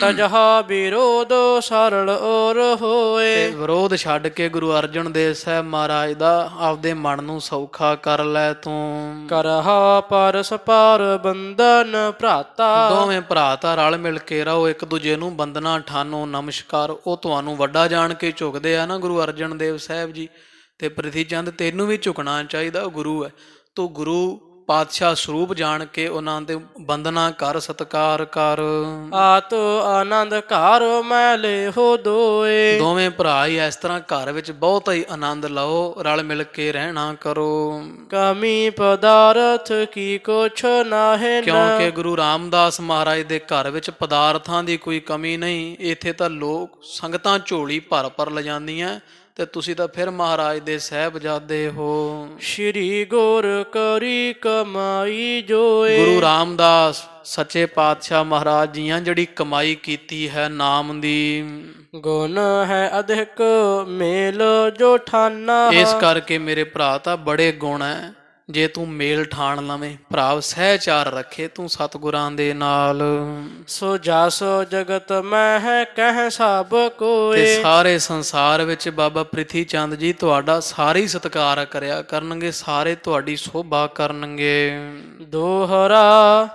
S1: ਤਜਹਾ ਵਿਰੋਧ ਸਰਲ ਔਰ ਹੋਏ।
S2: ਵਿਰੋਧ ਛੱਡ ਕੇ ਗੁਰੂ ਅਰਜਨ ਦੇਵ ਸਾਹਿਬ ਮਹਾਰਾਜ ਦਾ ਆਪਦੇ ਮਨ ਨੂੰ ਸੌਖਾ ਕਰ ਲੈ ਤੂੰ।
S1: ਕਰਹਾ ਪਰਸਪਰ ਬੰਧਨ ਭਰਾਤਾ।
S2: ਦੋਵੇਂ ਭਰਾ ਤਾਂ ਰਲ ਮਿਲ ਕੇ ਰਹੋ, ਇੱਕ ਦੂਜੇ ਨੂੰ ਬੰਦਨਾ ਠਾਨੋ, ਨਮਸਕਾਰ। ਉਹ ਤੁਹਾਨੂੰ ਵੱਡਾ ਜਾਣ ਕੇ ਝੁਕਦੇ ਆ ਨਾ ਗੁਰੂ ਅਰਜਨ ਦੇਵ ਸਾਹਿਬ ਜੀ। ਤੇ ਪ੍ਰਿਥੀ ਚੰਦ ਤੈਨੂੰ ਵੀ ਝੁਕਣਾ ਚਾਹੀਦਾ, ਉਹ ਗੁਰੂ ਹੈ। ਤੂੰ ਗੁਰੂ ਪਾਤਸ਼ਾਹ ਸਰੂਪ ਜਾਣ ਕੇ ਉਹਨਾਂ ਦੇ ਬੰਦਨਾ ਕਰ, ਸਤਿਕਾਰ ਕਰ।
S1: ਆਤ ਆਨੰਦ ਘਰ ਮੈਲੇ ਹੋ ਦੋਏ।
S2: ਦੋਵੇਂ ਭਰਾ ਹੀ ਇਸ ਤਰ੍ਹਾਂ ਘਰ ਵਿੱਚ ਬਹੁਤ ਹੀ ਆਨੰਦ ਲਓ, ਰਲ ਮਿਲ ਕੇ ਰਹਿਣਾ ਕਰੋ।
S1: ਕਮੀ ਪਦਾਰਥ ਕੀ ਕੁਛ ਨਾਹੇ।
S2: ਕਿਉਂਕਿ ਗੁਰੂ ਰਾਮਦਾਸ ਮਹਾਰਾਜ ਦੇ ਘਰ ਵਿੱਚ ਪਦਾਰਥਾਂ ਦੀ ਕੋਈ ਕਮੀ ਨਹੀਂ। ਇੱਥੇ ਤਾਂ ਲੋਕ ਸੰਗਤਾਂ ਝੋਲੀ ਭਰ ਭਰ ਲਿਜਾਂਦੀਆਂ ਤੇ ਤੁਸੀਂ ਤਾਂ ਫਿਰ ਮਹਾਰਾਜ ਦੇ ਸਾਹਿਬਜ਼ਾਦੇ ਹੋ।
S1: ਸ਼੍ਰੀ ਗੁਰ ਕਰੀ ਕਮਾਈ ਜੋਏ।
S2: ਗੁਰੂ ਰਾਮਦਾਸ ਸੱਚੇ ਪਾਤਸ਼ਾਹ ਮਹਾਰਾਜ ਜੀਆਂ ਜਿਹੜੀ ਕਮਾਈ ਕੀਤੀ ਹੈ ਨਾਮ ਦੀ,
S1: ਗੁਣ ਹੈ ਅਧਿਕ ਮੇਲ ਜੋ ਠਾਨਾ।
S2: ਇਸ ਕਰਕੇ ਮੇਰੇ ਭਰਾ ਤਾਂ ਬੜੇ ਗੁਣ ਹੈ। ਜੇ ਤੂੰ ਮੇਲ ਠਾਣ ਲਵੇਂ, ਭਰਾ ਸਹਿਚਾਰ ਰੱਖੇ ਤੂੰ ਸਤਿਗੁਰਾਂ ਦੇ ਨਾਲ।
S1: ਸੋ ਜਸ ਜਗਤ ਮਹਿ ਕਹਿ ਸਭ ਕੋਏ।
S2: ਤੇ ਸਾਰੇ ਸੰਸਾਰ ਵਿੱਚ ਬਾਬਾ ਪ੍ਰਿਥੀ ਚੰਦ ਜੀ ਤੁਹਾਡਾ ਸਾਰੇ ਹੀ ਸਤਿਕਾਰ ਕਰਿਆ ਕਰਨਗੇ, ਸਾਰੇ ਤੁਹਾਡੀ ਸ਼ੋਭਾ ਕਰਨਗੇ।
S1: ਦੋਹਰਾ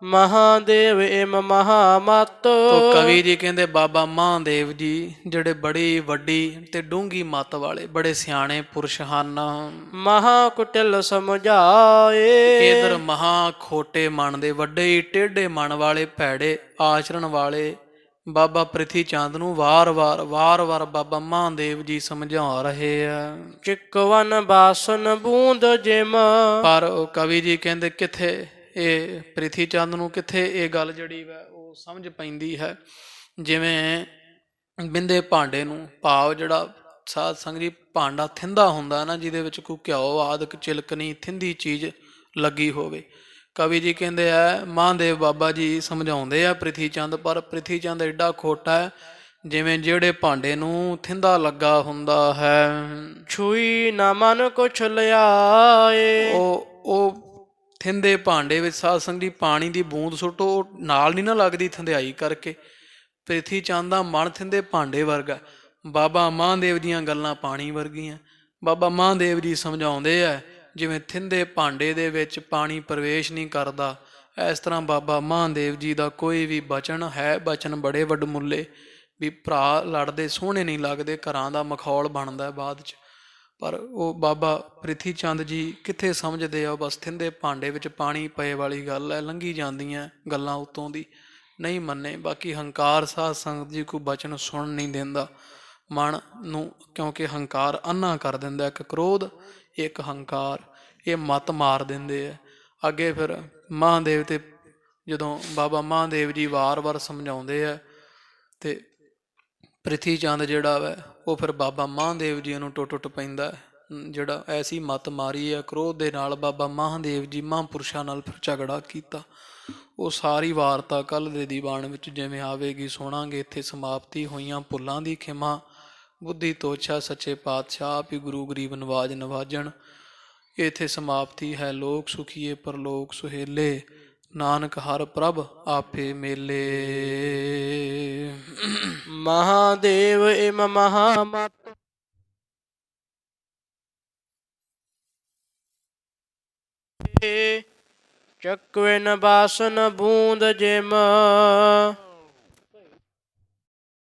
S1: ਮਹਾਦੇਵ ਇਮ ਮਹਾਮਤ।
S2: ਤੋ ਕਵੀ ਜੀ ਕਹਿੰਦੇ ਬਾਬਾ ਮਹਾਦੇਵ ਜੀ ਜਿਹੜੇ ਬੜੀ ਵੱਡੀ ਤੇ ਡੂੰਘੀ ਮੱਤ ਵਾਲੇ ਬੜੇ ਸਿਆਣੇ ਪੁਰਸ਼ ਹਨ।
S1: ਮਹਾ ਕੁਟਿਲ ਸਮਝਾਏ।
S2: ਇਧਰ ਮਹਾ ਖੋਟੇ ਮਨ ਦੇ, ਵੱਡੇ ਹੀ ਟੇਢੇ ਮਨ ਵਾਲੇ, ਭੈੜੇ ਆਚਰਣ ਵਾਲੇ ਬਾਬਾ ਪ੍ਰਿਥੀ ਚੰਦ ਨੂੰ ਵਾਰ-ਵਾਰ ਬਾਬਾ ਮਹਾਦੇਵ ਜੀ ਸਮਝਾ ਰਹੇ ਆ।
S1: ਚਿਕਵਨ ਬਾਸਨ ਬੂੰਦ ਜਿਮ।
S2: ਪਰ ਉਹ ਕਵੀ ਜੀ ਕਹਿੰਦੇ ਕਿੱਥੇ ਇਹ ਪ੍ਰਿਥੀ ਚੰਦ ਨੂੰ ਕਿੱਥੇ ਇਹ ਗੱਲ ਜਿਹੜੀ ਵਾ ਉਹ ਸਮਝ ਪੈਂਦੀ ਹੈ। ਜਿਵੇਂ ਬਿੰਦੇ ਭਾਂਡੇ ਨੂੰ, ਭਾਵ ਜਿਹੜਾ ਸਾਧ ਸੰਗਤ ਜੀ ਭਾਂਡਾ ਥਿੰਦਾ ਹੁੰਦਾ ਨਾ, ਜਿਹਦੇ ਵਿੱਚ ਕੋਈ ਘਿਓ ਆਦਿਕ ਚਿਲਕਣੀ ਥਿੰਦੀ ਚੀਜ਼ ਲੱਗੀ ਹੋਵੇ। ਕਵੀ ਜੀ ਕਹਿੰਦੇ ਆ, ਮਹਾਦੇਵ ਬਾਬਾ ਜੀ ਸਮਝਾਉਂਦੇ ਆ ਪ੍ਰਿਥੀ ਚੰਦ, ਪਰ ਪ੍ਰਿਥੀ ਚੰਦ ਐਡਾ ਖੋਟਾ ਹੈ ਜਿਵੇਂ ਜਿਹੜੇ ਭਾਂਡੇ ਨੂੰ ਥਿੰਦਾ ਲੱਗਾ ਹੁੰਦਾ ਹੈ।
S1: ਛੂਈ ਨਾ ਮਨ ਕੁਛ ਲਿਆਏ।
S2: ਉਹ ਥਿੰਦੇ ਭਾਂਡੇ ਵਿੱਚ ਸਾਧ ਸੰਗਤ ਜੀ ਪਾਣੀ ਦੀ ਬੂੰਦ ਸੁੱਟੋ, ਉਹ ਨਾਲ ਨਹੀਂ ਨਾ ਲੱਗਦੀ ਥੰਧਿਆਈ ਕਰਕੇ। ਪ੍ਰਿਥੀ ਚੰਦ ਦਾ ਮਨ ਥਿੰਦੇ ਭਾਂਡੇ ਵਰਗਾ। ਬਾਬਾ ਮਹਾਂਦੇਵ ਦੀਆਂ ਗੱਲਾਂ ਪਾਣੀ ਵਰਗੀਆਂ। ਬਾਬਾ ਮਹਾਂਦੇਵ ਜੀ ਸਮਝਾਉਂਦੇ ਆ, ਜਿਵੇਂ ਥਿੰਦੇ ਭਾਂਡੇ ਦੇ ਵਿੱਚ ਪਾਣੀ ਪ੍ਰਵੇਸ਼ ਨਹੀਂ ਕਰਦਾ, ਇਸ ਤਰ੍ਹਾਂ ਬਾਬਾ ਮਹਾਂਦੇਵ ਜੀ ਦਾ ਕੋਈ ਵੀ ਬਚਨ ਹੈ, ਬਚਨ ਬੜੇ ਵਡਮੁੱਲੇ, ਵੀ ਭਰਾ ਲੜਦੇ ਸੋਹਣੇ ਨਹੀਂ ਲੱਗਦੇ, ਘਰਾਂ ਦਾ ਮਖੌਲ ਬਣਦਾ ਬਾਅਦ 'ਚ। ਪਰ ਉਹ ਬਾਬਾ ਪ੍ਰਿਥੀ ਚੰਦ ਜੀ ਕਿੱਥੇ ਸਮਝਦੇ ਆ, ਬਸ ਥਿੰਦੇ ਭਾਂਡੇ ਵਿੱਚ ਪਾਣੀ ਪਏ ਵਾਲੀ ਗੱਲ ਹੈ, ਲੰਘੀ ਜਾਂਦੀਆਂ ਗੱਲਾਂ ਉੱਤੋਂ ਦੀ, ਨਹੀਂ ਮੰਨੇ। ਬਾਕੀ ਹੰਕਾਰ ਸਾਧ ਸੰਗਤ ਜੀ ਕੋਈ ਬਚਨ ਸੁਣ ਨਹੀਂ ਦਿੰਦਾ ਮਨ ਨੂੰ, ਕਿਉਂਕਿ ਹੰਕਾਰ ਅੰਨਾ ਕਰ ਦਿੰਦਾ। ਇੱਕ ਕ੍ਰੋਧ, ਇੱਕ ਹੰਕਾਰ, ਇਹ ਮੱਤ ਮਾਰ ਦਿੰਦੇ ਆ। ਅੱਗੇ ਫਿਰ ਮਹਾਂਦੇਵ ਤੇ ਜਦੋਂ ਬਾਬਾ ਮਹਾਂਦੇਵ ਜੀ ਵਾਰ-ਵਾਰ ਸਮਝਾਉਂਦੇ ਆ ਤੇ ਪ੍ਰਿਥੀ ਚੰਦ ਜਿਹੜਾ ਵਾ ਉਹ ਫਿਰ ਬਾਬਾ ਮਹਾਂਦੇਵ ਜੀ ਨੂੰ ਟੁੱਟ ਪੈਂਦਾ। ਜਿਹੜਾ ਐਸੀ ਮੱਤ ਮਾਰੀ ਹੈ ਕ੍ਰੋਧ ਦੇ ਨਾਲ, ਬਾਬਾ ਮਹਾਂਦੇਵ ਜੀ ਮਹਾਂਪੁਰਸ਼ਾਂ ਨਾਲ ਫਿਰ ਝਗੜਾ ਕੀਤਾ। ਉਹ ਸਾਰੀ ਵਾਰਤਾ ਕੱਲ੍ਹ ਦੇ ਦੀਵਾਨ ਵਿੱਚ ਜਿਵੇਂ ਆਵੇਗੀ ਸੁਣਾਂਗੇ। ਇੱਥੇ ਸਮਾਪਤੀ ਹੋਈਆਂ ਭੁੱਲਾਂ ਦੀ ਖਿਮਾ, ਬੁੱਧੀ ਤੋਛਾ ਸੱਚੇ ਪਾਤਸ਼ਾਹ ਵੀ ਗੁਰੂ ਗਰੀਬ ਨਵਾਜ ਨਵਾਜਣ। ਇੱਥੇ ਸਮਾਪਤੀ ਹੈ। ਲੋਕ ਸੁਖੀਏ ਪਰਲੋਕ ਸੁਹੇਲੇ, ਨਾਨਕ ਹਰ ਪ੍ਰਭ ਆਪੇ ਮੇਲੇ।
S1: ਮਹਾਦੇਵ ਇਮ ਮਹਾਮਤ ਚਕਵੇ ਨ ਬਾਸਨ ਬੂੰਦ ਜਿਮ